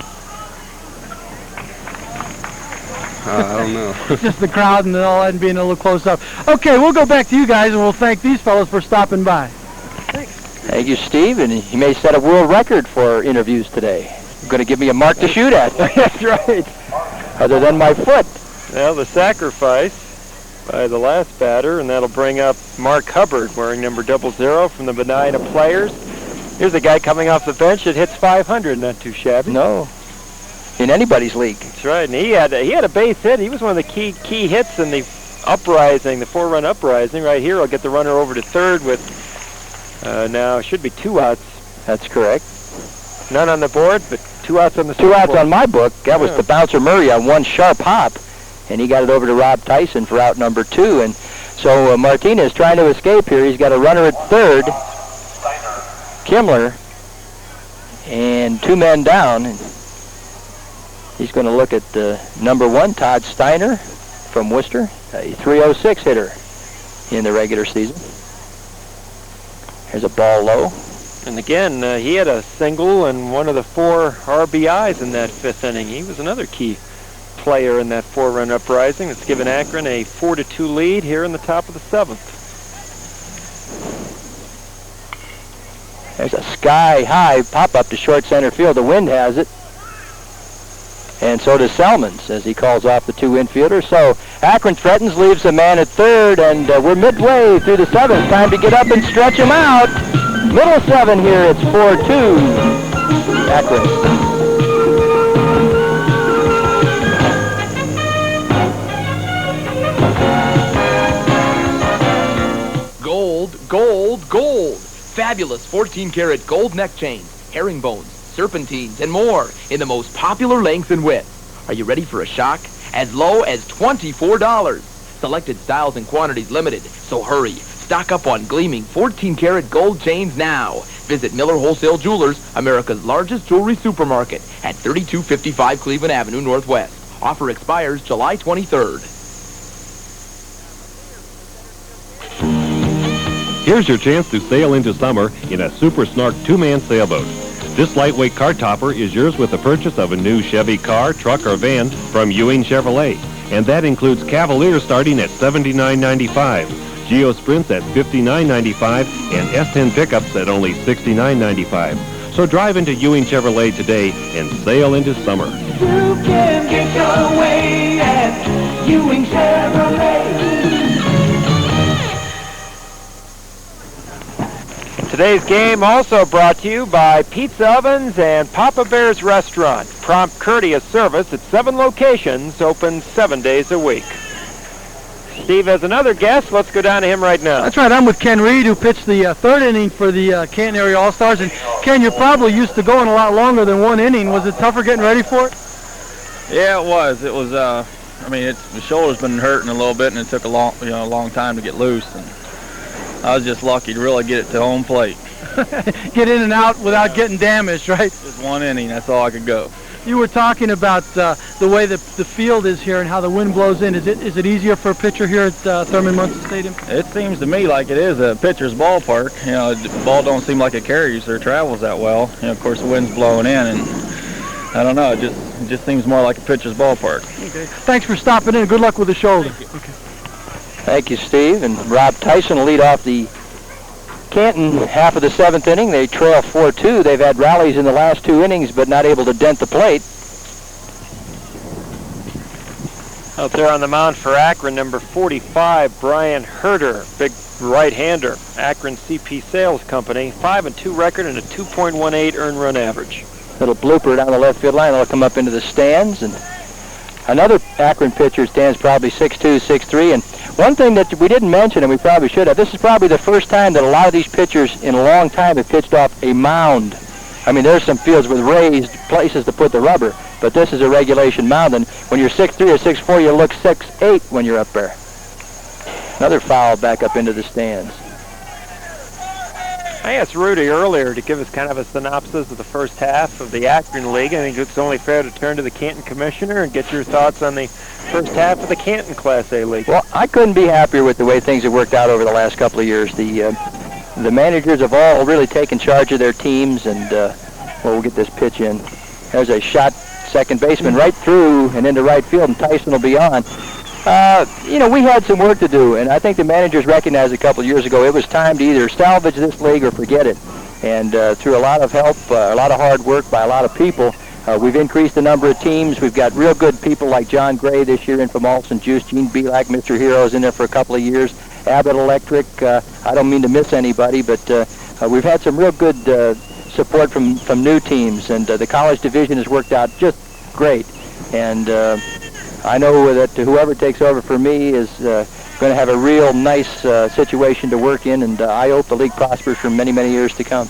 I don't know. Just the crowd and all that and being a little close up. Okay, we'll go back to you guys and we'll thank these fellows for stopping by. Thanks. Thank you, Steve, and he may set a world record for interviews today. You're going to give me a mark to shoot at. That's right. Other than my foot. Well, the sacrifice by the last batter, and that'll bring up Mark Hubbard wearing number 00 from the Medina Players. Here's a guy coming off the bench that hits 500, not too shabby. No. In anybody's league. That's right, and he had a base hit. He was one of the key hits in the uprising, the 4-run uprising. Right here, I'll get the runner over to third with now should be 2 outs. That's correct. None on the board, but 2 outs on the 2 outs on my book. That was the bouncer Murray on one sharp hop, and he got it over to Rob Tyson for out number 2. And so Martinez trying to escape here. He's got a runner at third, Kimmler, and 2 men down. He's going to look at number 1, Todd Steiner from Worcester, a .306 hitter in the regular season. Here's a ball low. And again, he had a single and one of the 4 RBIs in that 5th inning. He was another key player in that 4-run uprising that's given Akron a 4-2 lead here in the top of the 7th. There's a sky-high pop-up to short center field. The wind has it. And so does Selmans as he calls off the 2 infielders. So Akron threatens, leaves a man at third, and we're midway through the 7th. Time to get up and stretch him out. Middle 7 here, it's 4-2. Akron. gold, gold, gold. Fabulous 14-karat gold neck chains, herringbones, serpentines, and more in the most popular lengths and widths. Are you ready for a shock? As low as $24. Selected styles and quantities limited, so hurry. Stock up on gleaming 14-karat gold chains now. Visit Miller Wholesale Jewelers, America's largest jewelry supermarket at 3255 Cleveland Avenue Northwest. Offer expires July 23rd. Here's your chance to sail into summer in a Super Snark two-man sailboat. This lightweight car topper is yours with the purchase of a new Chevy car, truck, or van from Ewing Chevrolet. And that includes Cavalier starting at $79.95, Geo Sprints at $59.95, and S10 pickups at only $69.95. So drive into Ewing Chevrolet today and sail into summer. You can get away at Ewing Chevrolet. Today's game also brought to you by Pizza Ovens and Papa Bear's Restaurant. Prompt, courteous service at 7 locations, open 7 days a week. Steve has another guest. Let's go down to him right now. That's right. I'm with Ken Reed, who pitched the third inning for the Canton area All-Stars. And Ken, you're probably used to going a lot longer than 1 inning. Was it tougher getting ready for it? Yeah, it was. It was. I mean, the shoulder's been hurting a little bit, and it took a long time to get loose. And I was just lucky to really get it to home plate. Get in and out without getting damaged, right? Just 1 inning. That's all I could go. You were talking about the way the field is here and how the wind blows in. Is it easier for a pitcher here at Thurmond Munson Stadium? It seems to me like it is a pitcher's ballpark. You know, the ball don't seem like it carries or travels that well. You know, of course, the wind's blowing in, and I don't know. It just seems more like a pitcher's ballpark. Okay. Thanks for stopping in. Good luck with the shoulder. Okay. Thank you, Steve. And Rob Tyson will lead off the Canton half of the 7th inning. They trail 4-2. They've had rallies in the last 2 innings, but not able to dent the plate. Out there on the mound for Akron, number 45, Brian Herder, big right-hander. Akron CP Sales Company, 5-2 record and a 2.18 earned run average. Little blooper down the left field line. They'll come up into the stands. And another Akron pitcher stands probably 6'2", 6'3". And one thing that we didn't mention, and we probably should have, this is probably the first time that a lot of these pitchers in a long time have pitched off a mound. I mean, there's some fields with raised places to put the rubber, but this is a regulation mound. And when you're 6'3" or 6'4", you look 6'8" when you're up there. Another foul back up into the stands. I asked Rudy earlier to give us kind of a synopsis of the first half of the Akron League. I think it's only fair to turn to the Canton Commissioner and get your thoughts on the first half of the Canton Class A League. Well, I couldn't be happier with the way things have worked out over the last couple of years. The managers have all really taken charge of their teams, and we'll get this pitch in. There's a shot second baseman right through and into right field, and Tyson will be on. You know, we had some work to do, and I think the managers recognized a couple of years ago it was time to either salvage this league or forget it. And through a lot of help, a lot of hard work by a lot of people, we've increased the number of teams. We've got real good people like John Gray this year in from Alston Juice. Gene Belak, Mr. Hero, is in there for a couple of years. Abbott Electric, I don't mean to miss anybody, but we've had some real good support from new teams, and the college division has worked out just great. And I know that whoever takes over for me is going to have a real nice situation to work in, and I hope the league prospers for many, many years to come.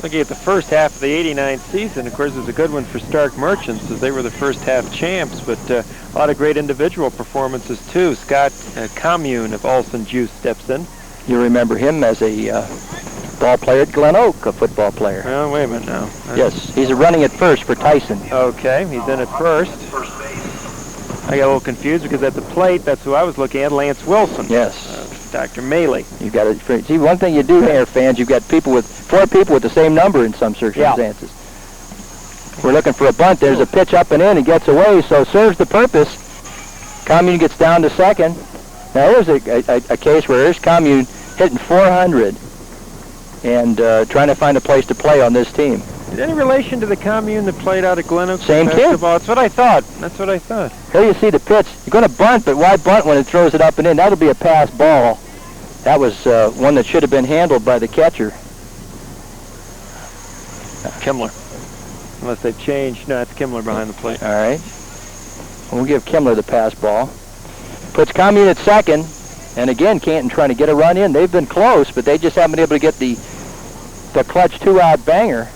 Looking at the first half of the '89 season, of course, it was a good one for Stark Merchants, as they were the first half champs, but a lot of great individual performances, too. Scott Commune of Alston Juice steps in. You remember him as a ball player at Glen Oak, a football player. Oh, wait a minute now. Yes, he's running at first for Tyson. Okay, he's in at first. I got a little confused because at the plate, that's who I was looking at, Lance Wilson. Yes. Dr. Maley. You've got to see one thing you do here, fans. You've got four people with the same number in some circumstances. Yeah. We're looking for a bunt. There's a pitch up and in. He gets away, so serves the purpose. Commune gets down to second. Now here's a case where here's Commune hitting 400 and trying to find a place to play on this team. Is there any relation to the Commune that played out at Glen Oak? Same kid. That's what I thought. That's what I thought. Here you see the pitch. You're going to bunt, but why bunt when it throws it up and in? That'll be a pass ball. That was one that should have been handled by the catcher. Kimmler. Unless they've changed. No, it's Kimmler behind the plate. All right. We'll give Kimmler the pass ball. Puts Commune at second. And again, Canton trying to get a run in. They've been close, but they just haven't been able to get the clutch 2-out banger.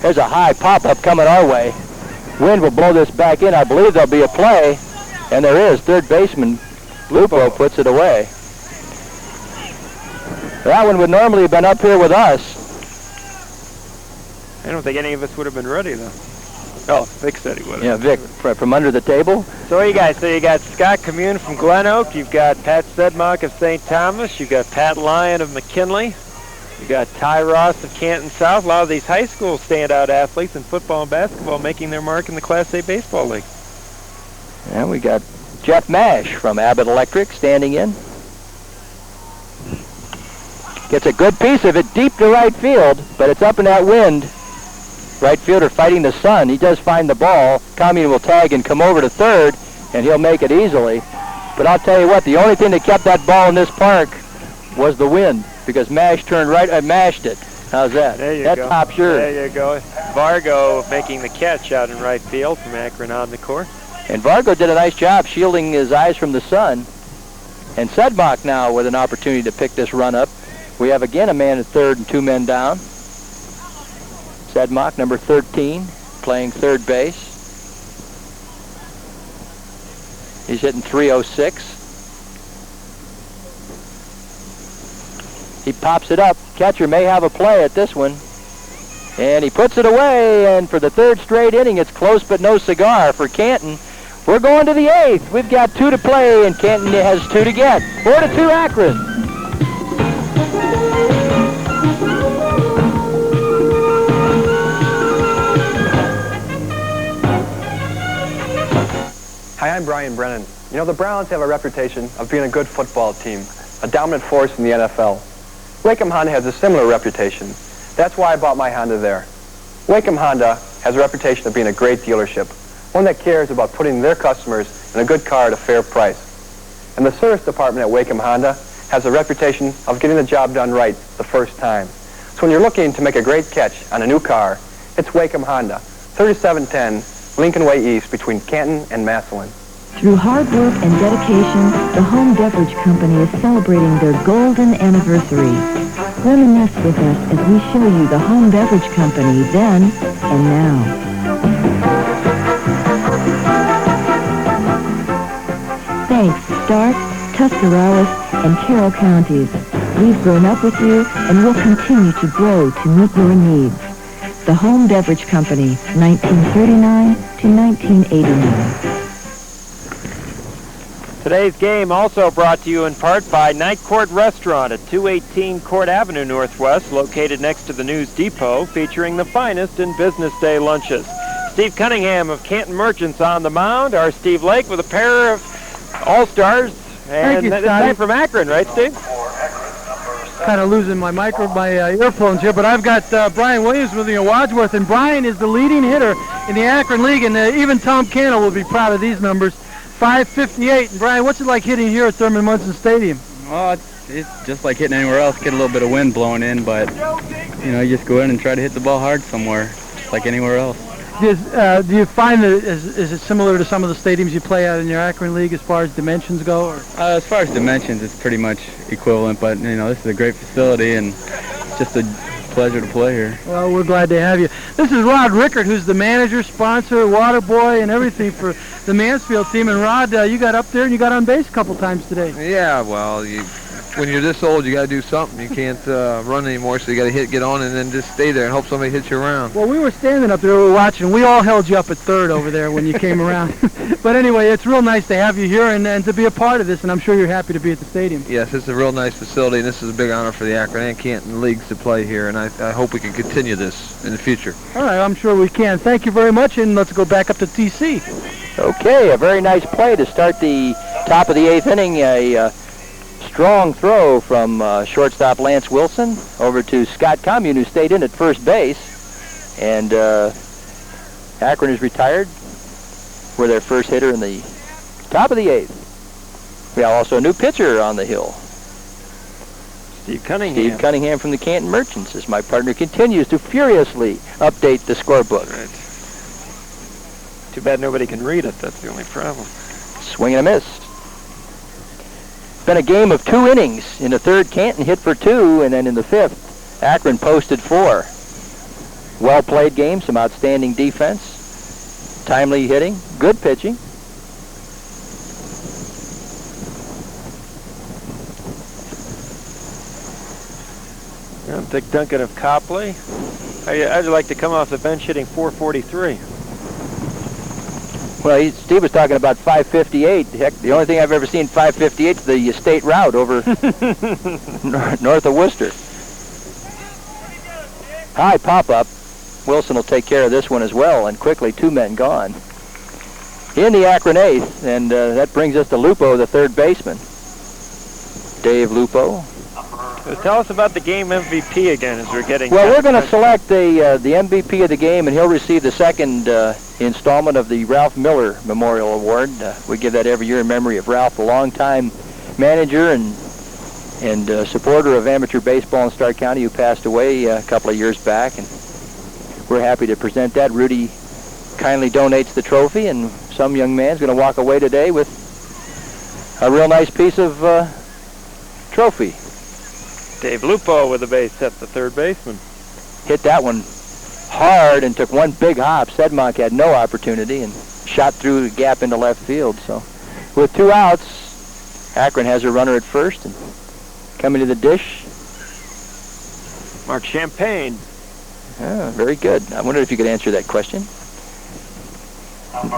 There's a high pop-up coming our way. Wind will blow this back in. I believe there'll be a play, and there is. Third baseman Lupo puts it away. That one would normally have been up here with us. I don't think any of us would have been ready, though. Oh, Vic said he would have. Yeah, Vic, from under the table. So what you guys? So you got Scott Commune from Glen Oak. You've got Pat Sedmock of St. Thomas. You've got Pat Lyon of McKinley. You got Ty Ross of Canton South. A lot of these high school standout athletes in football and basketball making their mark in the Class A Baseball League. And we got Jeff Mash from Abbott Electric standing in. Gets a good piece of it deep to right field, but it's up in that wind. Right fielder fighting the sun. He does find the ball. Commune will tag and come over to third, and he'll make it easily. But I'll tell you what, the only thing that kept that ball in this park was the wind, because Mash turned right and mashed it. How's that? There you go. go. Top sure. There you go. Vargo making the catch out in right field from Akron Omnicore. And Vargo did a nice job shielding his eyes from the sun. And Sedmock now with an opportunity to pick this run up. We have again a man at third and 2 men down. Sedmock, number 13, playing third base. He's hitting .306. He pops it up. Catcher may have a play at this one. And he puts it away, and for the third straight inning, it's close but no cigar for Canton. We're going to the 8th. We've got 2 to play, and Canton has 2 to get. 4-2 Akron. Hi, I'm Brian Brennan. You know, the Browns have a reputation of being a good football team, a dominant force in the NFL. Wacom Honda has a similar reputation. That's why I bought my Honda there. Wacom Honda has a reputation of being a great dealership, one that cares about putting their customers in a good car at a fair price. And the service department at Wacom Honda has a reputation of getting the job done right the first time. So when you're looking to make a great catch on a new car, it's Wacom Honda, 3710 Lincoln Way East between Canton and Massillon. Through hard work and dedication, the Home Beverage Company is celebrating their golden anniversary. Reminisce with us as we show you the Home Beverage Company then and now. Thanks, Stark, Tuscarawas, and Carroll counties. We've grown up with you and will continue to grow to meet your needs. The Home Beverage Company, 1939 to 1989. Today's game also brought to you in part by Night Court Restaurant at 218 Court Avenue Northwest, located next to the News Depot, featuring the finest in business day lunches. Steve Cunningham of Canton Merchants on the mound. Our Steve Lake with a pair of All-Stars. And this time from Akron, right, Steve? Kind of losing my earphones here, but I've got Brian Williams with me in Wadsworth, and Brian is the leading hitter in the Akron League, and even Tom Cannell will be proud of these numbers. 558. And Brian, what's it like hitting here at Thurmond Munson Stadium? Well, it's just like hitting anywhere else. Get a little bit of wind blowing in, but you know, you just go in and try to hit the ball hard somewhere, just like anywhere else. Do you find that is it similar to some of the stadiums you play at in your Akron League as far as dimensions go? Or? As far as dimensions, it's pretty much equivalent, but you know, this is a great facility and it's just a pleasure to play here. Well, we're glad to have you. This is Rod Rickert, who's the manager, sponsor, water boy, and everything for the Mansfield team. And Rod, you got up there and you got on base a couple times today. Yeah, well, when you're this old, you got to do something. You can't run anymore, so you got to get on and then just stay there and hope somebody hits you around. Well, we were standing up there, we were watching. We all held you up at third over there when you came around. But anyway, it's real nice to have you here and to be a part of this, and I'm sure you're happy to be at the stadium. Yes, it's a real nice facility, and this is a big honor for the Akron and Canton Leagues to play here, and I hope we can continue this in the future. All right, I'm sure we can. Thank you very much, and let's go back up to TC. Okay, a very nice play to start the top of the 8th inning. A strong throw from shortstop Lance Wilson over to Scott Commune, who stayed in at first base. And Akron is retired for their first hitter in the top of the 8th. We have also a new pitcher on the hill. Steve Cunningham. Steve Cunningham from the Canton Merchants, as my partner continues to furiously update the scorebook. Right. Too bad nobody can read it. That's the only problem. Swing and a miss. been a game of 2 innings. In the third, Canton hit for 2, and then in the fifth, Akron posted 4. Well-played game, some outstanding defense, timely hitting, good pitching. Dick Duncan of Copley. I'd like to come off the bench hitting .443. Well, Steve was talking about 558. Heck, the only thing I've ever seen 558 is the state route over north of Worcester. High pop-up. Wilson will take care of this one as well, and quickly 2 men gone. In the Akron 8th, and that brings us to Lupo, the third baseman. Dave Lupo. Tell us about the game MVP again as we're getting... Well, we're going to select the MVP of the game, and he'll receive the second installment of the Ralph Miller Memorial Award. We give that every year in memory of Ralph, a longtime manager and supporter of amateur baseball in Stark County, who passed away a couple of years back. And we're happy to present that. Rudy kindly donates the trophy, and some young man's going to walk away today with a real nice piece of trophy. Dave Lupo with a base hit, the third baseman. Hit that one hard and took one big hop. Sedmonk had no opportunity and shot through the gap into left field. So with 2 outs, Akron has a runner at first, and coming to the dish, Mark Champagne. Very good. I wondered if you could answer that question.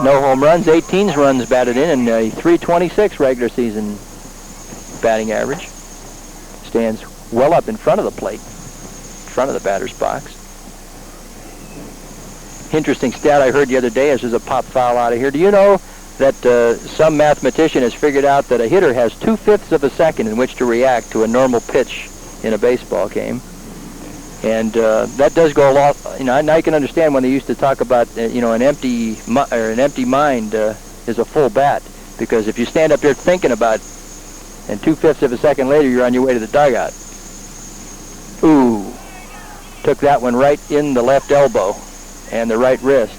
No home runs, 18 runs batted in, and a .326 regular season batting average. Stands well up in front of the plate, in front of the batter's box. Interesting stat I heard the other day as there's a pop foul out of here. Do you know that some mathematician has figured out that a hitter has 2/5 of a second in which to react to a normal pitch in a baseball game? And that does go a lot. Now you can understand when they used to talk about an empty mind is a full bat, because if you stand up there thinking about, and 2/5 of a second later you're on your way to the dugout. Ooh, took that one right in the left elbow and the right wrist.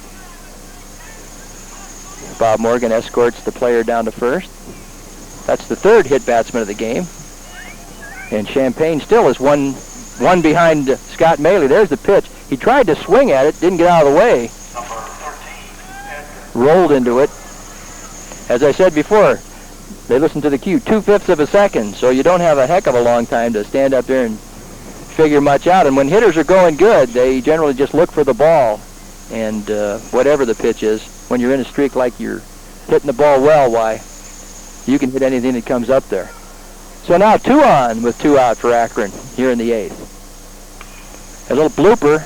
Bob Morgan escorts the player down to first. That's the third hit batsman of the game. And Champagne still is one behind Scott Maley. There's the pitch. He tried to swing at it, didn't get out of the way. Rolled into it. As I said before, they listen to the cue, 2/5 of a second, so you don't have a heck of a long time to stand up there and figure much out. And when hitters are going good, they generally just look for the ball, and whatever the pitch is, when you're in a streak like you're hitting the ball well, why, you can hit anything that comes up there. So now 2 on with 2 out for Akron here in the 8th. A little blooper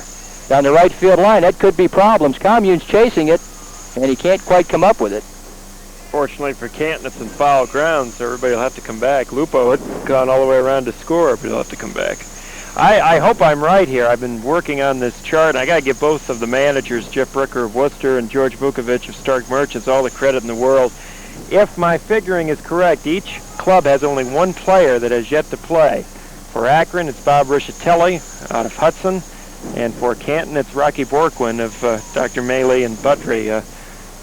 down the right field line. That could be problems. Commune's chasing it, and he can't quite come up with it. Fortunately for Canton, it's in foul ground, so everybody will have to come back. Lupo had gone all the way around to score, but he'll have to come back. I hope I'm right here. I've been working on this chart, and I got to give both of the managers, Jeff Bricker of Worcester and George Vukovic of Stark Merchants, all the credit in the world. If my figuring is correct, each club has only 1 player that has yet to play. For Akron, it's Bob Rischitelli out of Hudson, and for Canton, it's Rocky Borquin of Dr. Maley and Buttry.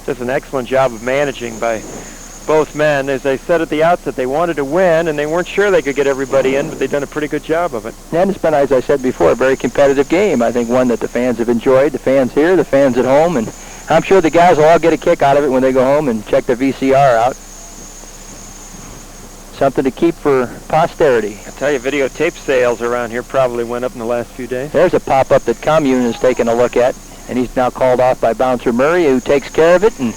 Does an excellent job of managing by both men. As I said at the outset, they wanted to win, and they weren't sure they could get everybody in, but they've done a pretty good job of it. And it's been, as I said before, a very competitive game. I think one that the fans have enjoyed, the fans here, the fans at home, and I'm sure the guys will all get a kick out of it when they go home and check their VCR out. Something to keep for posterity. I tell you, videotape sales around here probably went up in the last few days. There's a pop-up that Commune has taken a look at, and he's now called off by Bouncer Murray, who takes care of it, and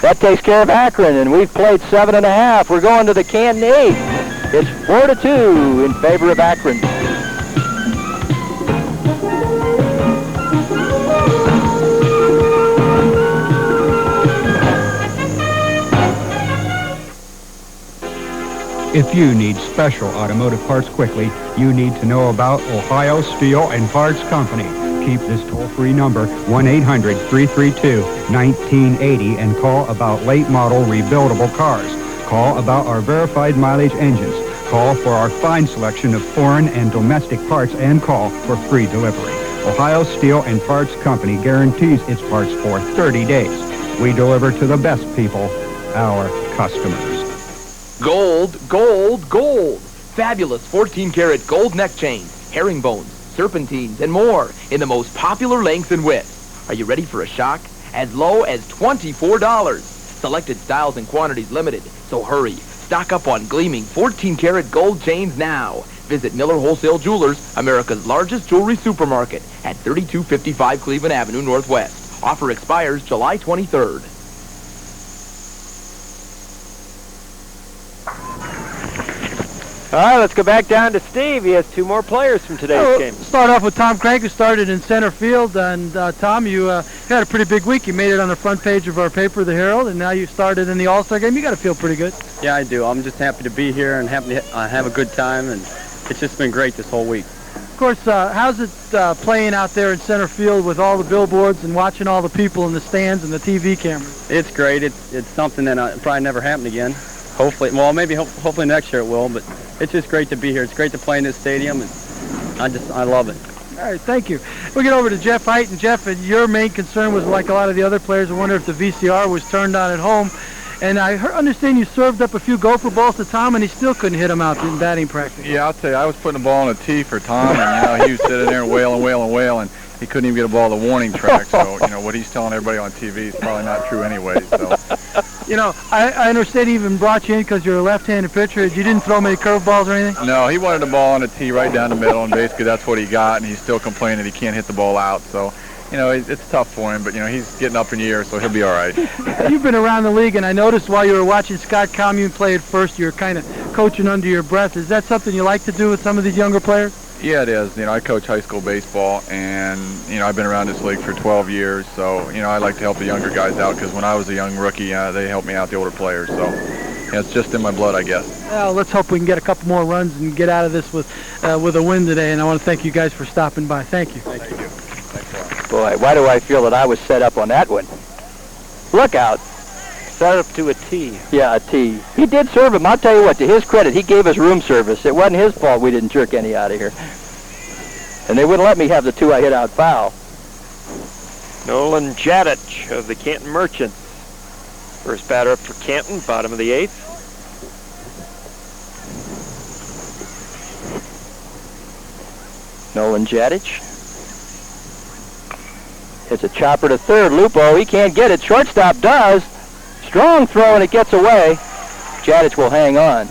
that takes care of Akron, and we've played 7.5. We're going to the Canton 8th. It's 4-2 in favor of Akron. If you need special automotive parts quickly, you need to know about Ohio Steel and Parts Company. Keep this toll-free number, 1-800-332-1980, and call about late model rebuildable cars. Call about our verified mileage engines. Call for our fine selection of foreign and domestic parts, and call for free delivery. Ohio Steel and Parts Company guarantees its parts for 30 days. We deliver to the best people, our customers. Gold, gold, gold. Fabulous 14-karat gold neck chains, herringbones, serpentines, and more in the most popular lengths and widths. Are you ready for a shock? As low as $24. Selected styles and quantities limited, so hurry. Stock up on gleaming 14-karat gold chains now. Visit Miller Wholesale Jewelers, America's largest jewelry supermarket at 3255 Cleveland Avenue Northwest. Offer expires July 23rd. All right, let's go back down to Steve. He has two more players from today's game. Start off with Tom Crank, who started in center field. And Tom, you had a pretty big week. You made it on the front page of our paper, the Herald, and now you started in the All-Star game. You got to feel pretty good. Yeah, I do. I'm just happy to be here and happy to have a good time, and it's just been great this whole week. Of course, how's it playing out there in center field with all the billboards and watching all the people in the stands and the TV cameras? It's great. It's something that probably never happen again. Hopefully, well, maybe hopefully next year it will, but it's just great to be here. It's great to play in this stadium, and I love it. All right, thank you. We'll get over to Jeff Height. And Jeff, your main concern was, like a lot of the other players, I wonder if the VCR was turned on at home. And I understand you served up a few gopher balls to Tom, and he still couldn't hit them out in batting practice. Yeah, I'll tell you, I was putting the ball on a tee for Tom, and he was sitting there wailing, he couldn't even get a ball to the warning track. So what he's telling everybody on TV is probably not true anyway. So. I understand he even brought you in because you're a left-handed pitcher. You didn't throw many curveballs or anything? No, he wanted the ball on the tee right down the middle, and basically that's what he got, and he's still complaining that he can't hit the ball out. So, it's tough for him, but, he's getting up in the year, so he'll be all right. You've been around the league, and I noticed while you were watching Scott Commune play at first, you were kind of coaching under your breath. Is that something you like to do with some of these younger players? Yeah, it is. I coach high school baseball, and, I've been around this league for 12 years, so, I like to help the younger guys out, because when I was a young rookie, they helped me out, the older players, so it's just in my blood, I guess. Well, let's hope we can get a couple more runs and get out of this with a win today, and I want to thank you guys for stopping by. Thank you. Thank you. Thanks a lot. Boy, why do I feel that I was set up on that one? Look out. Set up to a tee. Yeah, a tee. He did serve him. I'll tell you what, to his credit, he gave us room service. It wasn't his fault we didn't jerk any out of here. And they wouldn't let me have the two I hit out foul. Nolan Jadich of the Canton Merchants. First batter up for Canton, bottom of the 8th. Nolan Jadich. It's a chopper to third. Lupo, he can't get it. Shortstop does. Strong throw, and it gets away. Jadich will hang on.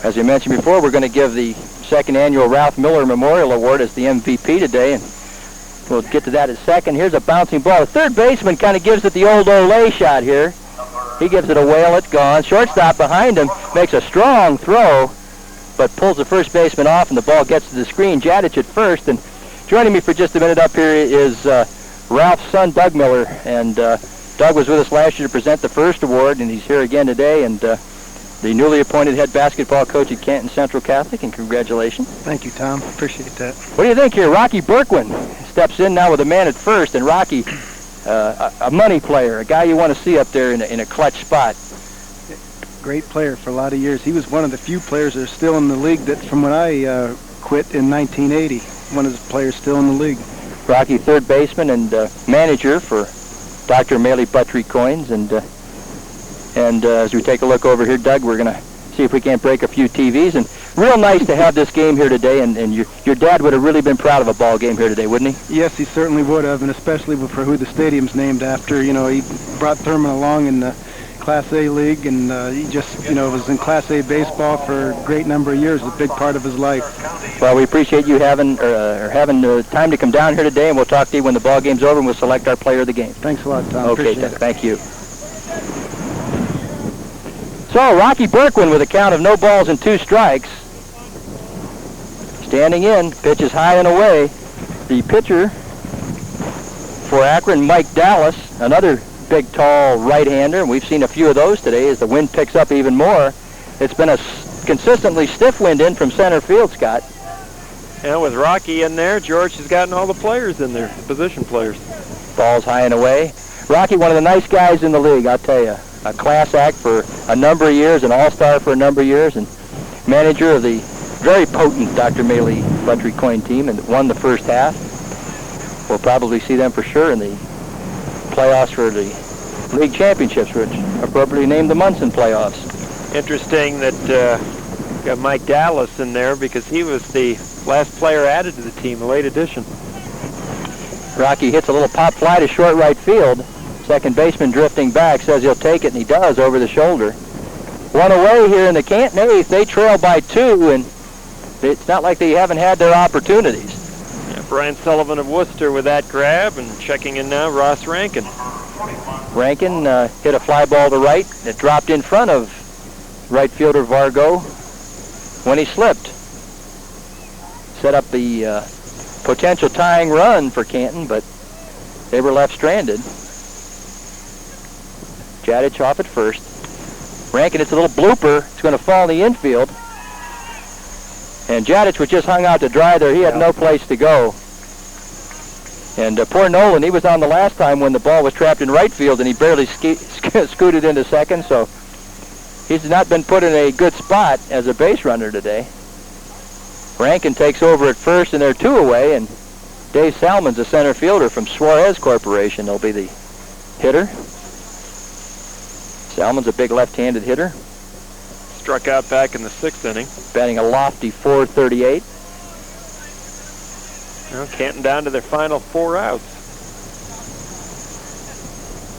As we mentioned before, we're going to give the second annual Ralph Miller Memorial Award as the MVP today, and we'll get to that in a second. Here's a bouncing ball. The third baseman kind of gives it the old Olay shot here. He gives it a whale. It's gone. Shortstop behind him makes a strong throw, but pulls the first baseman off, and the ball gets to the screen. Jadich at first, and joining me for just a minute up here is Ralph's son, Doug Miller, and Doug was with us last year to present the first award, and he's here again today, and the newly appointed head basketball coach at Canton Central Catholic, and congratulations. Thank you, Tom. Appreciate that. What do you think here? Rocky Berkwin steps in now with a man at first, and Rocky, a money player, a guy you want to see up there in a clutch spot. Great player for a lot of years. He was one of the few players that are still in the league that from when I quit in 1980. One of the players still in the league. Rocky, third baseman and manager for Dr. Maley Buttrey Coins, and as we take a look over here, Doug, we're going to see if we can't break a few TVs. And real nice to have this game here today, and your dad would have really been proud of a ball game here today, wouldn't he? Yes, he certainly would have, and especially for who the stadium's named after. He brought Thurmond along in the Class A league, and he just, was in Class A baseball for a great number of years, a big part of his life. Well, we appreciate you having time to come down here today, and we'll talk to you when the ball game's over, and we'll select our player of the game. Thanks a lot, Tom. Okay, Appreciate it. Thank you. So, Rocky Berkwin with a count of no balls and 2 strikes. Standing in, pitch is high and away. The pitcher for Akron, Mike Dallas, another big, tall right-hander, and we've seen a few of those today as the wind picks up even more. It's been a consistently stiff wind in from center field, Scott. And with Rocky in there, George has gotten all the players in there, the position players. Ball's high and away. Rocky, one of the nice guys in the league, I'll tell you. A class act for a number of years, an all-star for a number of years, and manager of the very potent Dr. Maley Buttrey Coin team, and won the first half. We'll probably see them for sure in the playoffs for the league championships, which appropriately named the Munson playoffs. Interesting that got Mike Dallas in there because he was the last player added to the team, a late addition. Rocky hits a little pop fly to short right field. Second baseman drifting back says he'll take it, and he does over the shoulder. One away here in the Canton eighth. They trail by 2, and it's not like they haven't had their opportunities. Yeah, Brian Sullivan of Worcester with that grab, and checking in now, Ross Rankin. Rankin hit a fly ball to right. It dropped in front of right fielder Vargo when he slipped. Set up the potential tying run for Canton, but they were left stranded. Jadich off at first. Rankin, it's a little blooper. It's going to fall in the infield. And Jadich was just hung out to dry there. He had no place to go. And poor Nolan, he was on the last time when the ball was trapped in right field, and he barely scooted into second, so he's not been put in a good spot as a base runner today. Rankin takes over at first, and they're 2 away, and Dave Salmon's a center fielder from Suarez Corporation. He'll be the hitter. Salmon's a big left-handed hitter. Struck out back in the 6th inning. Batting a lofty .438. Well, Canton down to their final 4 outs.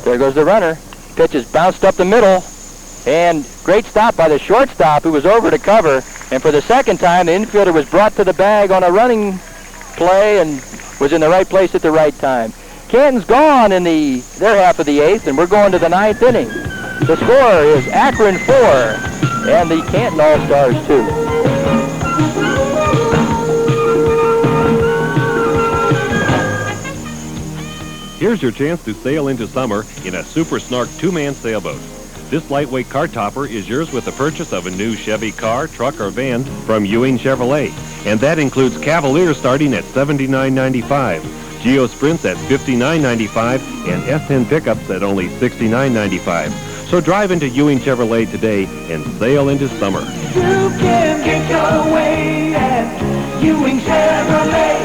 There goes the runner. Pitch is bounced up the middle. And great stop by the shortstop, who was over to cover. And for the second time, the infielder was brought to the bag on a running play and was in the right place at the right time. Canton's gone in their half of the 8th, and we're going to the 9th inning. The score is Akron 4 and the Canton All-Stars 2. Here's your chance to sail into summer in a Super Snark 2-man sailboat. This lightweight car topper is yours with the purchase of a new Chevy car, truck, or van from Ewing Chevrolet. And that includes Cavalier starting at $79.95, Geo Sprints at $59.95, and S10 pickups at only $69.95. So drive into Ewing Chevrolet today and sail into summer. You can get your way at Ewing Chevrolet.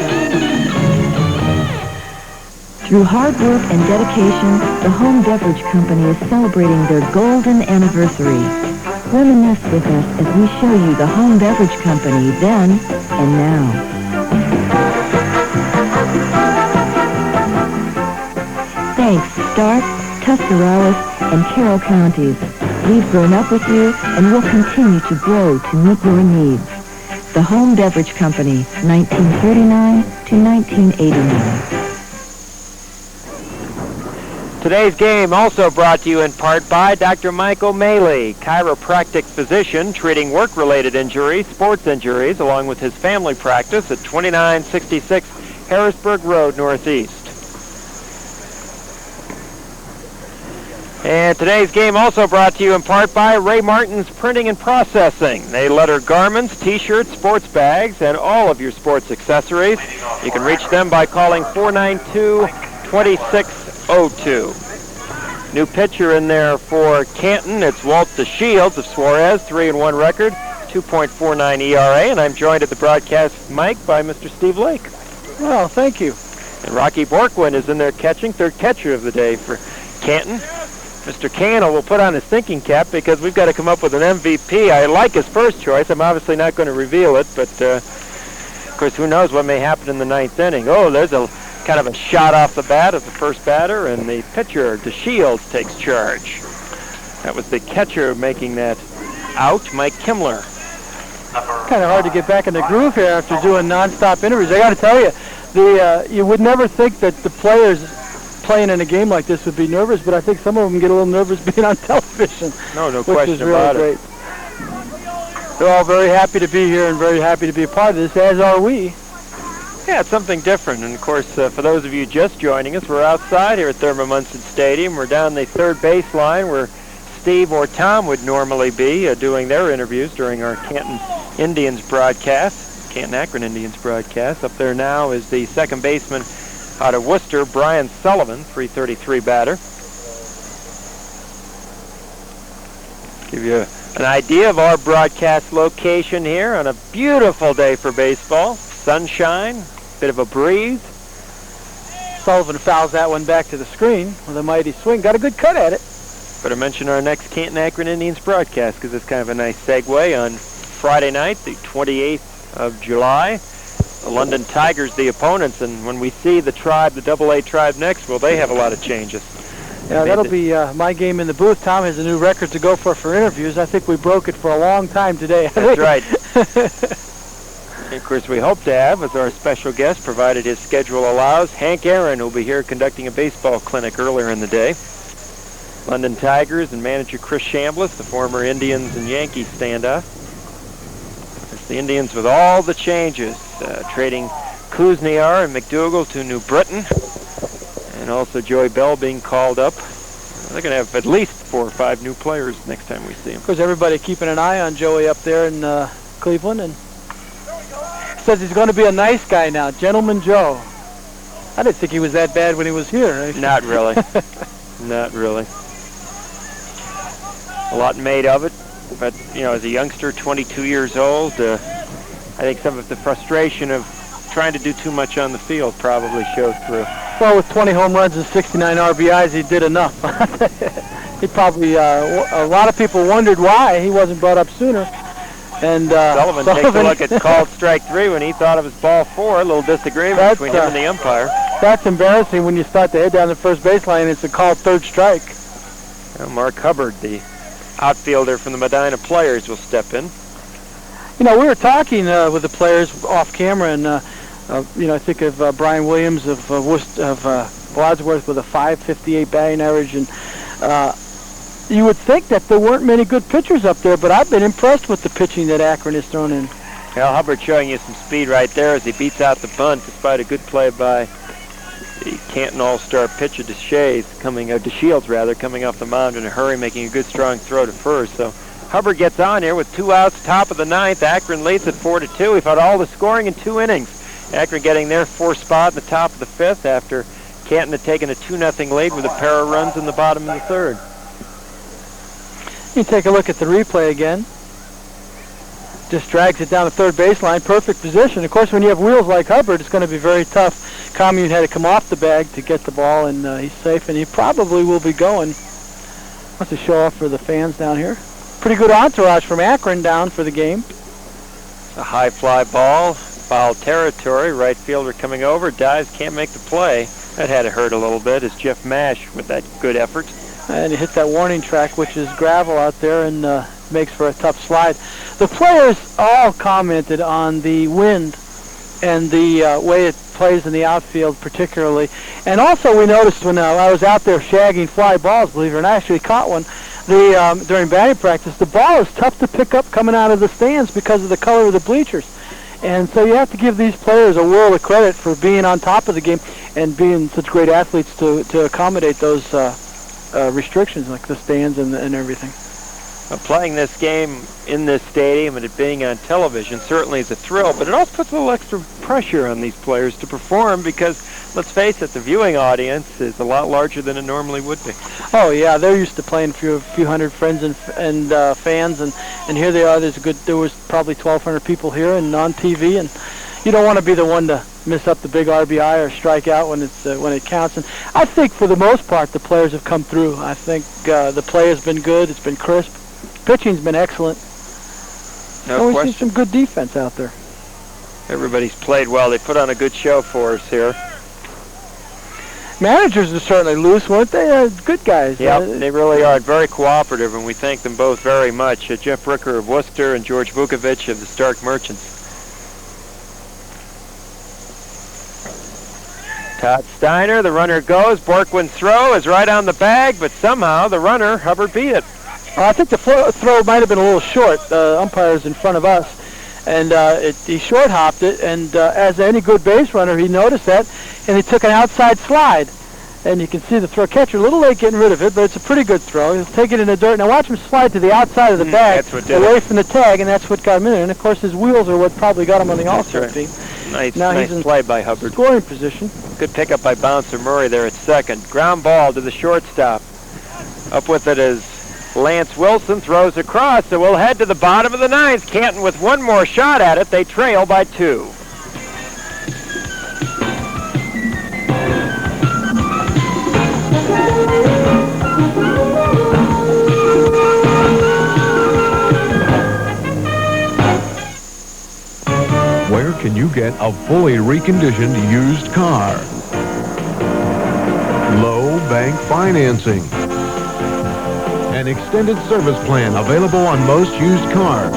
Through hard work and dedication, the Home Beverage Company is celebrating their golden anniversary. Reminisce with us as we show you the Home Beverage Company then and now. Thanks, Stark, Tuscarawas, and Carroll counties. We've grown up with you and will continue to grow to meet your needs. The Home Beverage Company, 1939 to 1989. Today's game also brought to you in part by Dr. Michael Maley, chiropractic physician treating work-related injuries, sports injuries, along with his family practice at 2966 Harrisburg Road, Northeast. And today's game also brought to you in part by Ray Martin's Printing and Processing. They letter garments, t-shirts, sports bags, and all of your sports accessories. You can reach them by calling 492-2602. New pitcher in there for Canton. It's Walt DeShields of Suarez, 3-1 record, 2.49 ERA, and I'm joined at the broadcast mic by Mr. Steve Lake. Well, thank you. And Rocky Borkwin is in there catching, third catcher of the day for Canton. Mr. Cannell will put on his thinking cap because we've got to come up with an MVP. I like his first choice. I'm obviously not going to reveal it, but of course, who knows what may happen in the 9th inning. Oh, there's a kind of a shot off the bat of the first batter, and the pitcher, DeShields, takes charge. That was the catcher making that out, Mike Kimmler. Kind of hard to get back in the groove here after doing nonstop interviews. I got to tell you, you would never think that the players playing in a game like this would be nervous, but I think some of them get a little nervous being on television. No which question is really about great. it. They're all very happy to be here and very happy to be a part of this, as are we. Yeah, it's something different. And, of course, for those of you just joining us, we're outside here at Thurmond Munson Stadium. We're down the third baseline where Steve or Tom would normally be doing their interviews during our Canton Indians broadcast, Canton Akron Indians broadcast. Up there now is the second baseman out of Worcester, Brian Sullivan, 333 batter. Give you an idea of our broadcast location here on a beautiful day for baseball. Sunshine, bit of a breeze. It's Sullivan fouls that one back to the screen with a mighty swing. Got a good cut at it. Better mention our next Canton Akron Indians broadcast because it's kind of a nice segue. On Friday night, the 28th of July, the London Tigers, the opponents, and when we see the Tribe, the AA Tribe next, well, they have a lot of changes. Yeah, that'll be my game in the booth. Tom has a new record to go for interviews. I think we broke it for a long time today. That's right. And of course, we hope to have, as our special guest, provided his schedule allows, Hank Aaron, who will be here conducting a baseball clinic earlier in the day. London Tigers and manager Chris Chambliss, the former Indians and Yankees standoff. It's the Indians with all the changes, trading Kuzniar and McDougal to New Britain, and also Joey Bell being called up. They're going to have at least 4 or 5 new players next time we see them. Of course, everybody keeping an eye on Joey up there in Cleveland, and says he's going to be a nice guy now, Gentleman Joe. I didn't think he was that bad when he was here. Not really. Not really. A lot made of it, but you know, as a youngster, 22 years old, I think some of the frustration of trying to do too much on the field probably showed through. Well, with 20 home runs and 69 RBIs, he did enough. He probably, a lot of people wondered why he wasn't brought up sooner. And Sullivan takes a look at called strike 3 when he thought it was ball 4. A little disagreement between him and the umpire. That's embarrassing when you start to head down the first baseline and it's a called third strike. Well, Mark Hubbard, the outfielder from the Medina Players, will step in. You know, we were talking with the players off camera, and you know, I think of Brian Williams of Wadsworth with a .558 batting average, and you would think that there weren't many good pitchers up there, but I've been impressed with the pitching that Akron has thrown in. Well, Hubbard showing you some speed right there as he beats out the bunt, despite a good play by the Canton All-Star pitcher DeShields coming off the mound in a hurry, making a good strong throw to first. So Hubbard gets on here with 2 outs, top of the 9th. Akron leads at 4-2. We've had all the scoring in 2 innings. Akron getting their 4th spot in the top of the 5th after Canton had taken a 2-0 lead with a pair of runs in the bottom of the 3rd. You take a look at the replay again. Just drags it down the third baseline, perfect position. Of course, when you have wheels like Hubbard, it's going to be very tough. Commune had to come off the bag to get the ball, and he's safe, and he probably will be going. Wants to show off for the fans down here. Pretty good entourage from Akron down for the game. A high fly ball, foul territory. Right fielder coming over, dives, can't make the play. That had to hurt a little bit as Jeff Mash with that good effort. And he hit that warning track, which is gravel out there, and makes for a tough slide. The players all commented on the wind and the way it plays in the outfield particularly. And also we noticed when I was out there shagging fly balls, believe it or not, I actually caught one during batting practice. The ball is tough to pick up coming out of the stands because of the color of the bleachers. And so you have to give these players a world of credit for being on top of the game and being such great athletes to accommodate those restrictions like the stands and everything. Playing this game in this stadium and it being on television certainly is a thrill, but it also puts a little extra pressure on these players to perform because, let's face it, the viewing audience is a lot larger than it normally would be. Oh yeah, they're used to playing for a few hundred friends and fans, and here they are. There was probably 1,200 people here and on TV, and you don't want to be the one to miss up the big RBI or strike out when it counts. And I think for the most part the players have come through. I think the play has been good. It's been crisp. Pitching's been excellent. No question. We've seen some good defense out there. Everybody's played well. They put on a good show for us here. Managers are certainly loose, weren't they? Good guys. Yeah, they really are. Very cooperative, and we thank them both very much. Jeff Ricker of Worcester and George Vukovic of the Stark Merchants. Todd Steiner, the runner goes. Borkwin's throw is right on the bag, but somehow the runner, Hubbard, beat it. I think the throw might have been a little short. The umpire's in front of us, and he short-hopped it, and as any good base runner, he noticed that, and he took an outside slide. And you can see the throw catcher a little late getting rid of it, but it's a pretty good throw. He'll take it in the dirt. Now watch him slide to the outside of the bag, away from the tag, and that's what got him in there. And, of course, his wheels are what probably got him on the All-Star team. Nice he's in play by Hubbard. Scoring position. Good pickup by Bouncer Murray there at second. Ground ball to the shortstop. Up with it is Lance Wilson, throws across, so we'll head to the bottom of the 9th. Canton with one more shot at it. They trail by 2. can you get a fully reconditioned used car. Low bank financing. An extended service plan available on most used cars.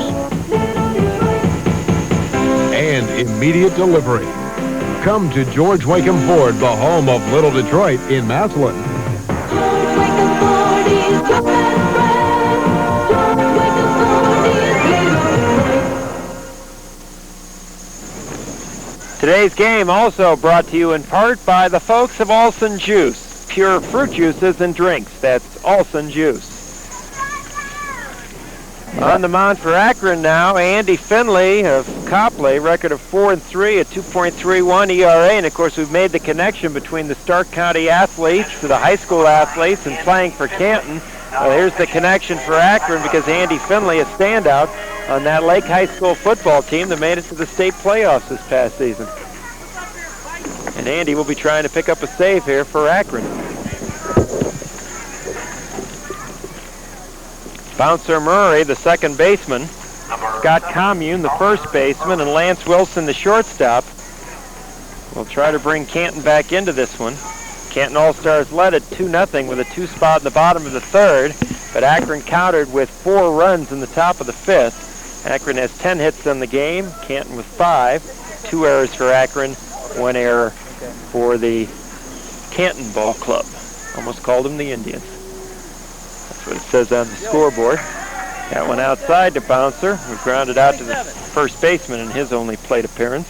And immediate delivery. Come to George Wacom Ford, the home of Little Detroit in Massillon. Today's game also brought to you in part by the folks of Alson Juice. Pure fruit juices and drinks. That's Alson Juice. On the mound for Akron now, Andy Finley of Copley, record of 4-3 at 2.31 ERA. And of course, we've made the connection between the Stark County athletes, the high school athletes, and playing for Canton. Well, here's the connection for Akron because Andy Finley, a standout on that Lake High School football team that made it to the state playoffs this past season. And Andy will be trying to pick up a save here for Akron. Bouncer Murray, the second baseman. Scott Commune, the first baseman, and Lance Wilson, the shortstop. We'll try to bring Canton back into this one. Canton All-Stars led at 2-0 with a 2-spot in the bottom of the third, but Akron countered with 4 runs in the top of the fifth. Akron has 10 hits on the game, Canton with 5. 2 errors for Akron, 1 error for the Canton Ball Club. Almost called them the Indians. That's what it says on the scoreboard. That one outside to Bouncer. We grounded out to the first baseman in his only plate appearance.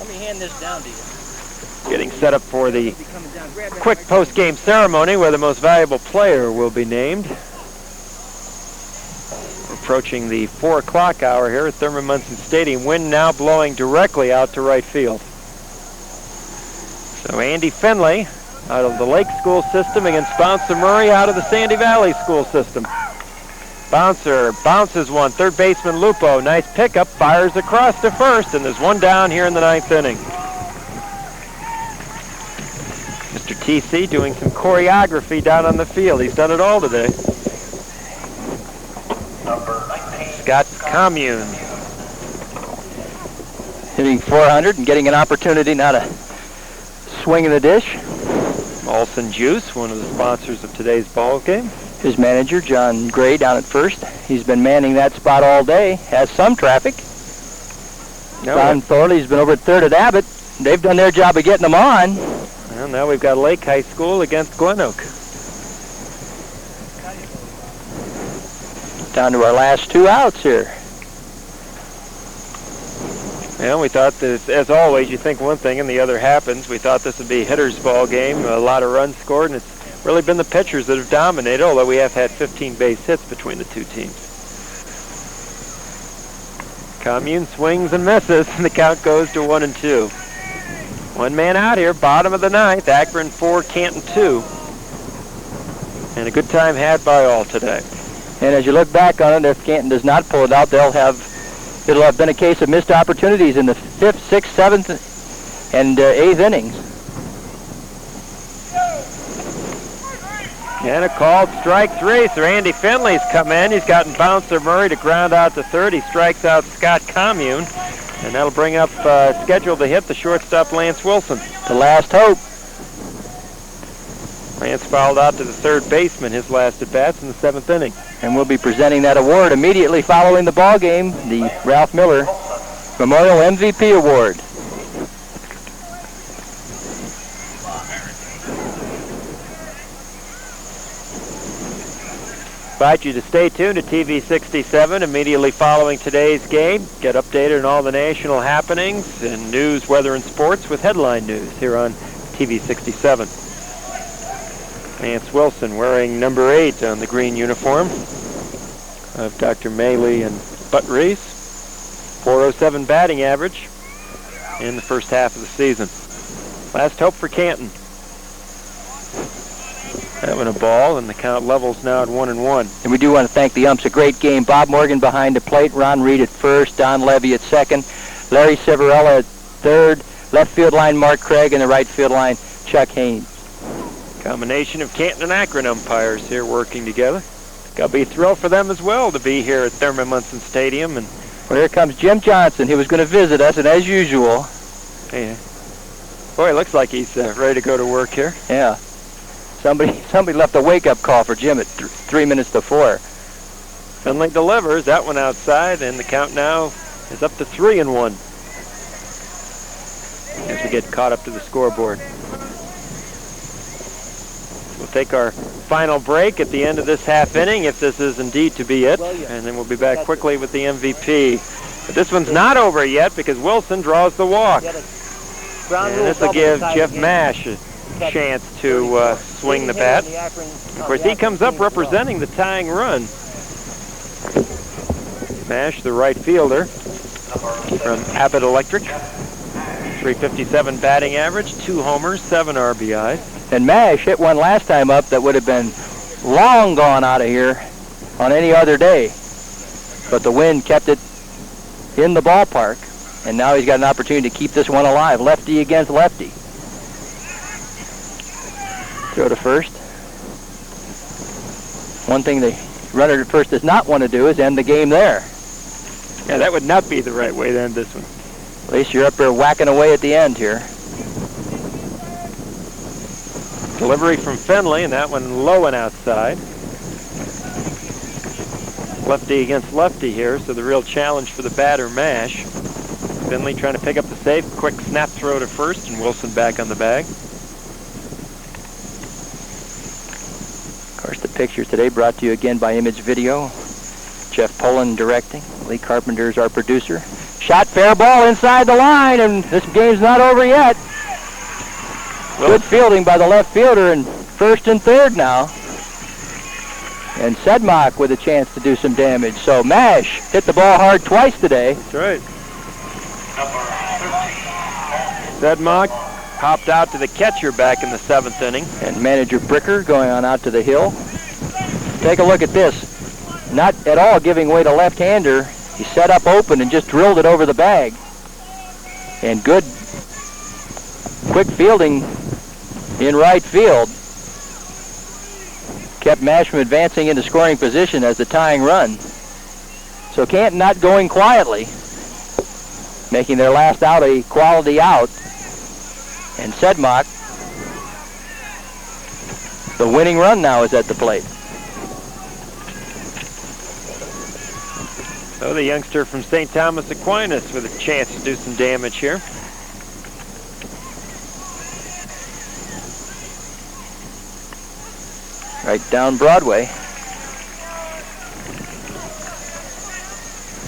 Let me hand this down to you. Getting set up for the quick post-game ceremony where the most valuable player will be named. We're approaching the 4 o'clock hour here at Thurmond Munson Stadium. Wind now blowing directly out to right field. So Andy Finley out of the Lake School system against Bouncer Murray out of the Sandy Valley School system. Bouncer bounces one. Third baseman Lupo, nice pickup, fires across to first, and there's one down here in the 9th inning. Mr. TC doing some choreography down on the field. He's done it all today. Scott Commune. Hitting 400 and getting an opportunity now to swing in the dish. Alson Juice, one of the sponsors of today's ball game. His manager, John Gray, down at first. He's been manning that spot all day. Has some traffic. Don Thorley's been over at third at Abbott. They've done their job of getting them on. Well, now we've got Lake High School against Glen Oak. Down to our last 2 outs here. Yeah, we thought that, as always, you think one thing and the other happens. We thought this would be a hitter's ball game, a lot of runs scored, and it's really been the pitchers that have dominated, although we have had 15 base hits between the two teams. Commune swings and misses, and the count goes to 1-2. 1 man out here, bottom of the 9th, Akron 4, Canton 2. And a good time had by all today. And as you look back on it, if Canton does not pull it out, it'll have been a case of missed opportunities in the 5th, 6th, 7th, and 8th innings. And a called strike 3, so Andy Finley's come in. He's gotten Bouncer Murray to ground out to third. He strikes out Scott Commune, and that'll bring up scheduled to hit the shortstop Lance Wilson. The last hope. Lance fouled out to the third baseman, his last at-bats in the 7th inning. And we'll be presenting that award immediately following the ball game, the Ralph Miller Memorial MVP Award. Invite you to stay tuned to TV 67 immediately following today's game. Get updated on all the national happenings and news, weather, and sports with headline news here on TV 67. Lance Wilson wearing number 8 on the green uniform of Dr. Maley and Butt Reese. .407 batting average in the first half of the season. Last hope for Canton. That one a ball, and the count levels now at 1-1. And we do want to thank the umps. A great game. Bob Morgan behind the plate, Ron Reed at first, Don Levy at second, Larry Severella at third, left field line Mark Craig, and the right field line Chuck Haynes. Combination of Canton and Akron umpires here working together. Got to be a thrill for them as well to be here at Thurmond Munson Stadium and Well, here comes Jim Johnson, who was going to visit us, and as usual... Hey, boy, it looks like he's ready to go to work here. Yeah. Somebody left a wake-up call for Jim at 3 minutes to 4. Finley delivers that one outside, and the count now is up to 3-1 as we get caught up to the scoreboard. We'll take our final break at the end of this half inning, if this is indeed to be it, and then we'll be back quickly with the MVP. But this one's not over yet because Wilson draws the walk. And this will give Jeff Mash a chance to swing the bat. Of course, he comes up representing the tying run. Mash, the right fielder from Abbott Electric. 357 batting average, 2 homers, 7 RBIs. And Mash hit one last time up that would have been long gone out of here on any other day. But the wind kept it in the ballpark, and now he's got an opportunity to keep this one alive. Lefty against lefty. Throw to first. One thing the runner at first does not want to do is end the game there. Yeah, that would not be the right way to end this one. At least you're up there whacking away at the end here. Delivery from Finley, and that one low and outside. Lefty against lefty here, so the real challenge for the batter, Mash. Finley trying to pick up the save. Quick snap throw to first, and Wilson back on the bag. Of course, the picture today brought to you again by Image Video. Jeff Pullen directing. Lee Carpenter is our producer. Shot, fair ball inside the line, and this game's not over yet. Good fielding by the left fielder in first and third now. And Sedmock with a chance to do some damage. So Mash hit the ball hard twice today. That's right. Sedmock popped out to the catcher back in the 7th inning. And manager Bricker going on out to the hill. Take a look at this. Not at all giving way to left-hander. He set up open and just drilled it over the bag. And good, quick fielding in right field kept Mash from advancing into scoring position as the tying run. So Canton not going quietly, making their last out a quality out. And Sedmock, the winning run now is at the plate. So the youngster from St. Thomas Aquinas with a chance to do some damage here. Right down Broadway.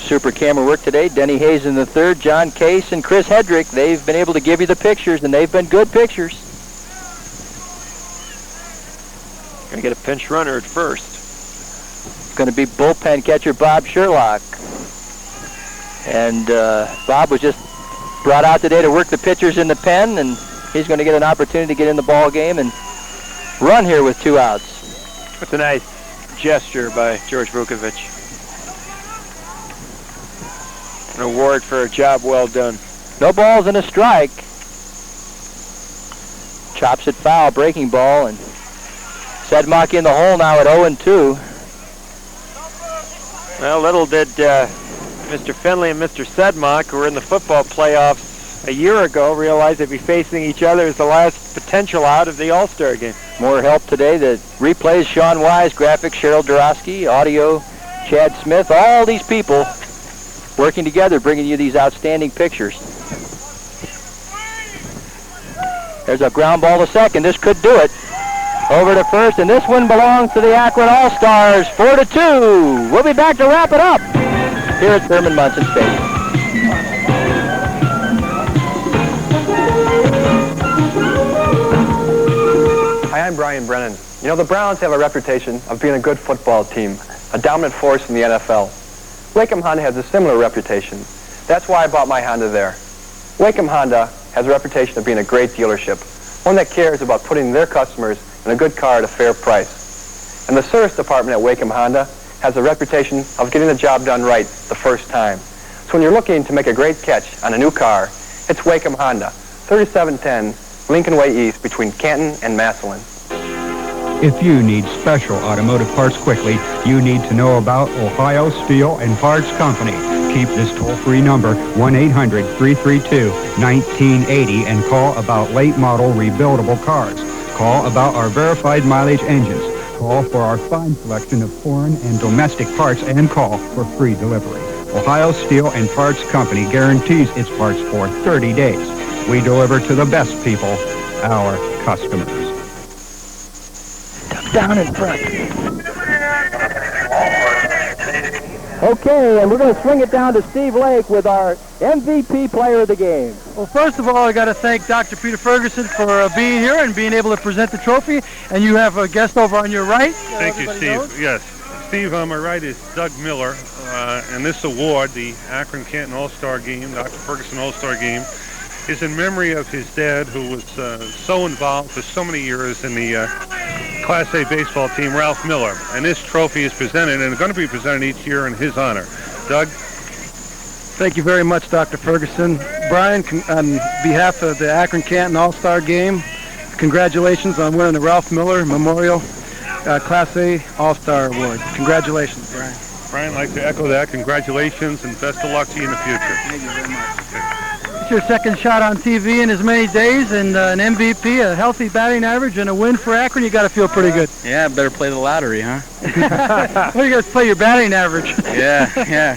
Super camera work today. Denny Hayes in the third, John Case and Chris Hedrick. They've been able to give you the pictures, and they've been good pictures. Gonna get a pinch runner at first. It's going to be bullpen catcher Bob Sherlock. And Bob was just brought out today to work the pitchers in the pen, and he's going to get an opportunity to get in the ball game and run here with 2 outs. That's a nice gesture by George Vukovic. An award for a job well done. No balls and a strike. Chops it foul, breaking ball, and Sedmock in the hole now at 0-2. Well, little did Mr. Finley and Mr. Sedmock, who were in the football playoffs a year ago, realize they'd be facing each other as the last potential out of the All-Star game. More help today. The replays, Sean Wise, graphics, Cheryl Dorosky, audio, Chad Smith, all these people working together, bringing you these outstanding pictures. There's a ground ball to second. This could do it. Over to first, and this one belongs to the Akron All-Stars, 4-2. We'll be back to wrap it up here at Thurmond Munson Stadium. Hi, I'm Brian Brennan. You know, the Browns have a reputation of being a good football team, a dominant force in the NFL. Wacom Honda has a similar reputation. That's why I bought my Honda there. Wacom Honda has a reputation of being a great dealership, one that cares about putting their customers in a good car at a fair price. And the service department at Wacom Honda has a reputation of getting the job done right the first time. So when you're looking to make a great catch on a new car, it's Wacom Honda, 3710 Lincoln Way East between Canton and Massillon. If you need special automotive parts quickly, you need to know about Ohio Steel and Parts Company. keep this toll-free number, 1-800-332-1980, and call about late model rebuildable cars. Call about our verified mileage engines. Call for our fine selection of foreign and domestic parts, and call for free delivery. Ohio Steel and Parts Company guarantees its parts for 30 days. We deliver to the best people, our customers. Down in front. Okay, and we're going to swing it down to Steve Lake with our MVP player of the game. Well, first of all, I got to thank Dr. Peter Ferguson for being here and being able to present the trophy. And you have a guest over on your right. Thank you, Steve. knows. Yes. Steve, on my right is Doug Miller, and this award, the Akron Canton All-Star Game, Dr. Ferguson All-Star Game, is in memory of his dad, who was so involved for so many years in the Class A baseball team, Ralph Miller. And this trophy is presented, and it's going to be presented each year in his honor. Doug? Thank you very much, Dr. Ferguson. Brian, on behalf of the Akron Canton All-Star Game, congratulations on winning the Ralph Miller Memorial Class A All-Star Award. Congratulations, Brian. Brian, I'd like to echo that. Congratulations, and best of luck to you in the future. Thank you very much. It's your second shot on TV in as many days, and an MVP, a healthy batting average, and a win for Akron. You got to feel pretty good. Yeah, better play the lottery, huh? Well, you got to play your batting average. Yeah.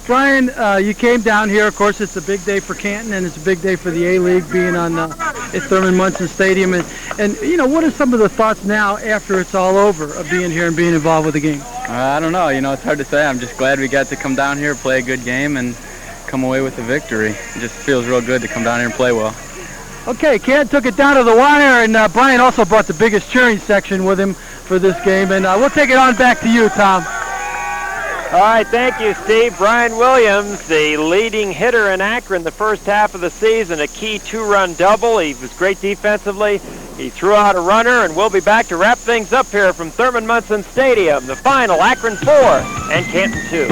Brian, you came down here. Of course, it's a big day for Canton, and it's a big day for the A-League being on at Thurmond Munson Stadium. And you know, what are some of the thoughts now after it's all over of being here and being involved with the game? I don't know. You know, it's hard to say. I'm just glad we got to come down here, play a good game, and come away with the victory. It just feels real good to come down here and play well. Okay, Canton took it down to the wire, and Brian also brought the biggest cheering section with him for this game. And we'll take it on back to you, Tom. All right, thank you, Steve. Brian Williams, the leading hitter in Akron the first half of the season, a key two-run double. He was great defensively. He threw out a runner, and we'll be back to wrap things up here from Thurmond Munson Stadium. The final, Akron 4 and Canton 2.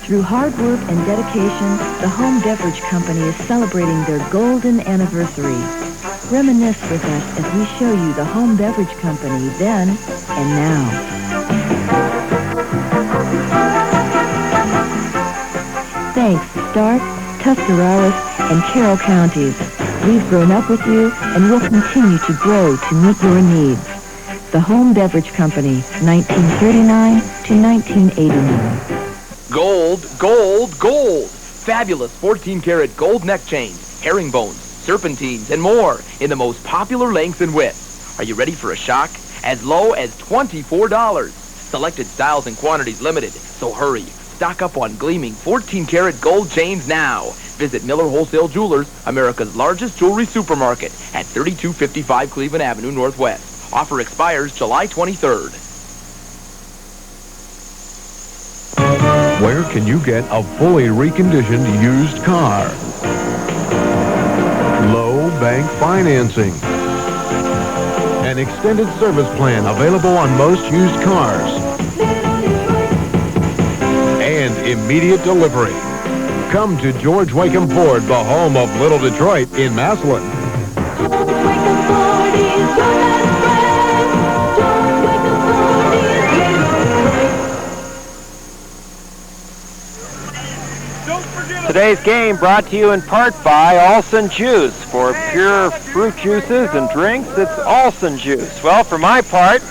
Through hard work and dedication, the Home Beverage Company is celebrating their golden anniversary. Reminisce with us as we show you the Home Beverage Company then and now. Thanks, Stark, Tuscarawas, and Carroll counties. We've grown up with you and will continue to grow to meet your needs. The Home Beverage Company, 1939 to 1989. Gold, gold, gold. Fabulous 14-karat gold neck chains, herringbones, serpentines, and more in the most popular lengths and widths. Are you ready for a shock? As low as $24. Selected styles and quantities limited, so hurry. Stock up on gleaming 14-karat gold chains now. Visit Miller Wholesale Jewelers, America's largest jewelry supermarket at 3255 Cleveland Avenue Northwest. Offer expires July 23rd. Where can you get a fully reconditioned used car? Low bank financing. An extended service plan available on most used cars. And immediate delivery. Come to George Wacom Ford, the home of Little Detroit in Massillon. Today's game brought to you in part by Alson Juice. For pure fruit juices and drinks, it's Alson Juice. Well, for my part,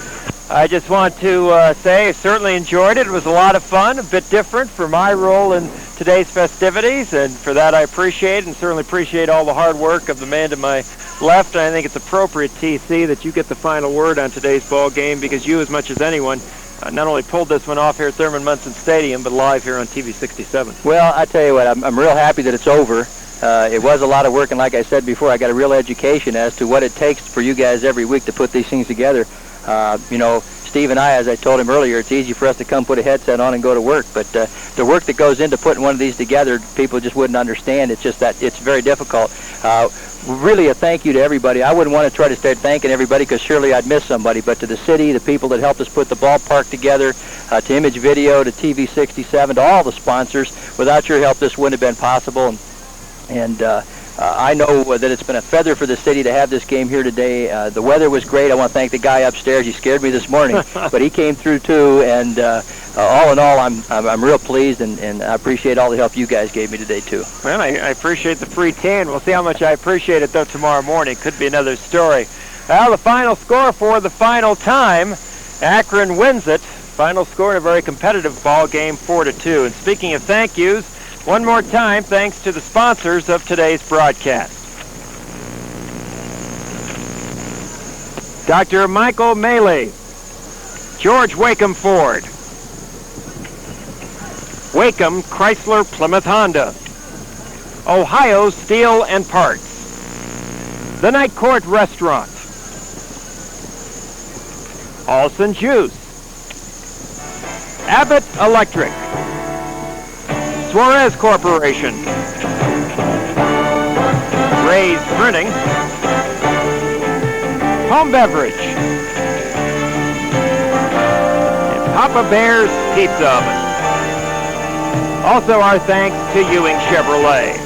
I just want to say I certainly enjoyed it. It was a lot of fun, a bit different for my role in today's festivities, and for that I appreciate and certainly appreciate all the hard work of the man to my left. And I think it's appropriate, TC, that you get the final word on today's ball game, because you, as much as anyone, not only pulled this one off here at Thurmond Munson Stadium, but live here on TV 67. Well, I tell you what, I'm real happy that it's over. It was a lot of work, and like I said before, I got a real education as to what it takes for you guys every week to put these things together. You know, Steve and I, as I told him earlier, it's easy for us to come put a headset on and go to work, but the work that goes into putting one of these together, people just wouldn't understand. It's just that it's very difficult. Really a thank you to everybody. I wouldn't want to try to start thanking everybody, because surely I'd miss somebody, but to the city, the people that helped us put the ballpark together, to Image Video, to TV 67, to all the sponsors. Without your help, this wouldn't have been possible. And I know that it's been a feather for the city to have this game here today. The weather was great. I want to thank the guy upstairs. He scared me this morning, but he came through too. And all in all, I'm real pleased, and I appreciate all the help you guys gave me today too. Well, I appreciate the free tan. We'll see how much I appreciate it though tomorrow morning. Could be another story. Well, the final score for the final time, Akron wins it. Final score in a very competitive ball game, 4-2. And speaking of thank yous, one more time, thanks to the sponsors of today's broadcast. Dr. Michael Maley, George Wakeham Ford, Wakeham Chrysler Plymouth Honda, Ohio Steel and Parts, the Night Court Restaurant, Alson Juice, Abbott Electric, Suarez Corporation, Ray's Printing, Home Beverage, and Papa Bear's Pizza Oven. Also our thanks to Ewing Chevrolet.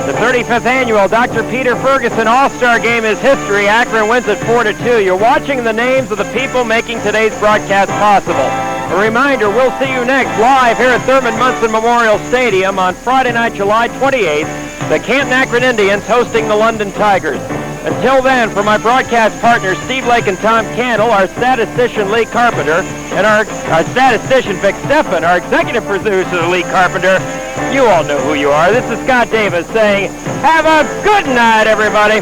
The 35th annual Dr. Peter Ferguson All-Star Game is history. Akron wins it 4-2. You're watching the names of the people making today's broadcast possible. A reminder, we'll see you next live here at Thurmond Munson Memorial Stadium on Friday night, July 28th. The Canton Akron Indians hosting the London Tigers. Until then, for my broadcast partners Steve Lake and Tom Candle, our statistician Lee Carpenter, and our statistician Vic Steffen, our executive producer Lee Carpenter, you all know who you are. This is Scott Davis saying, have a good night, everybody.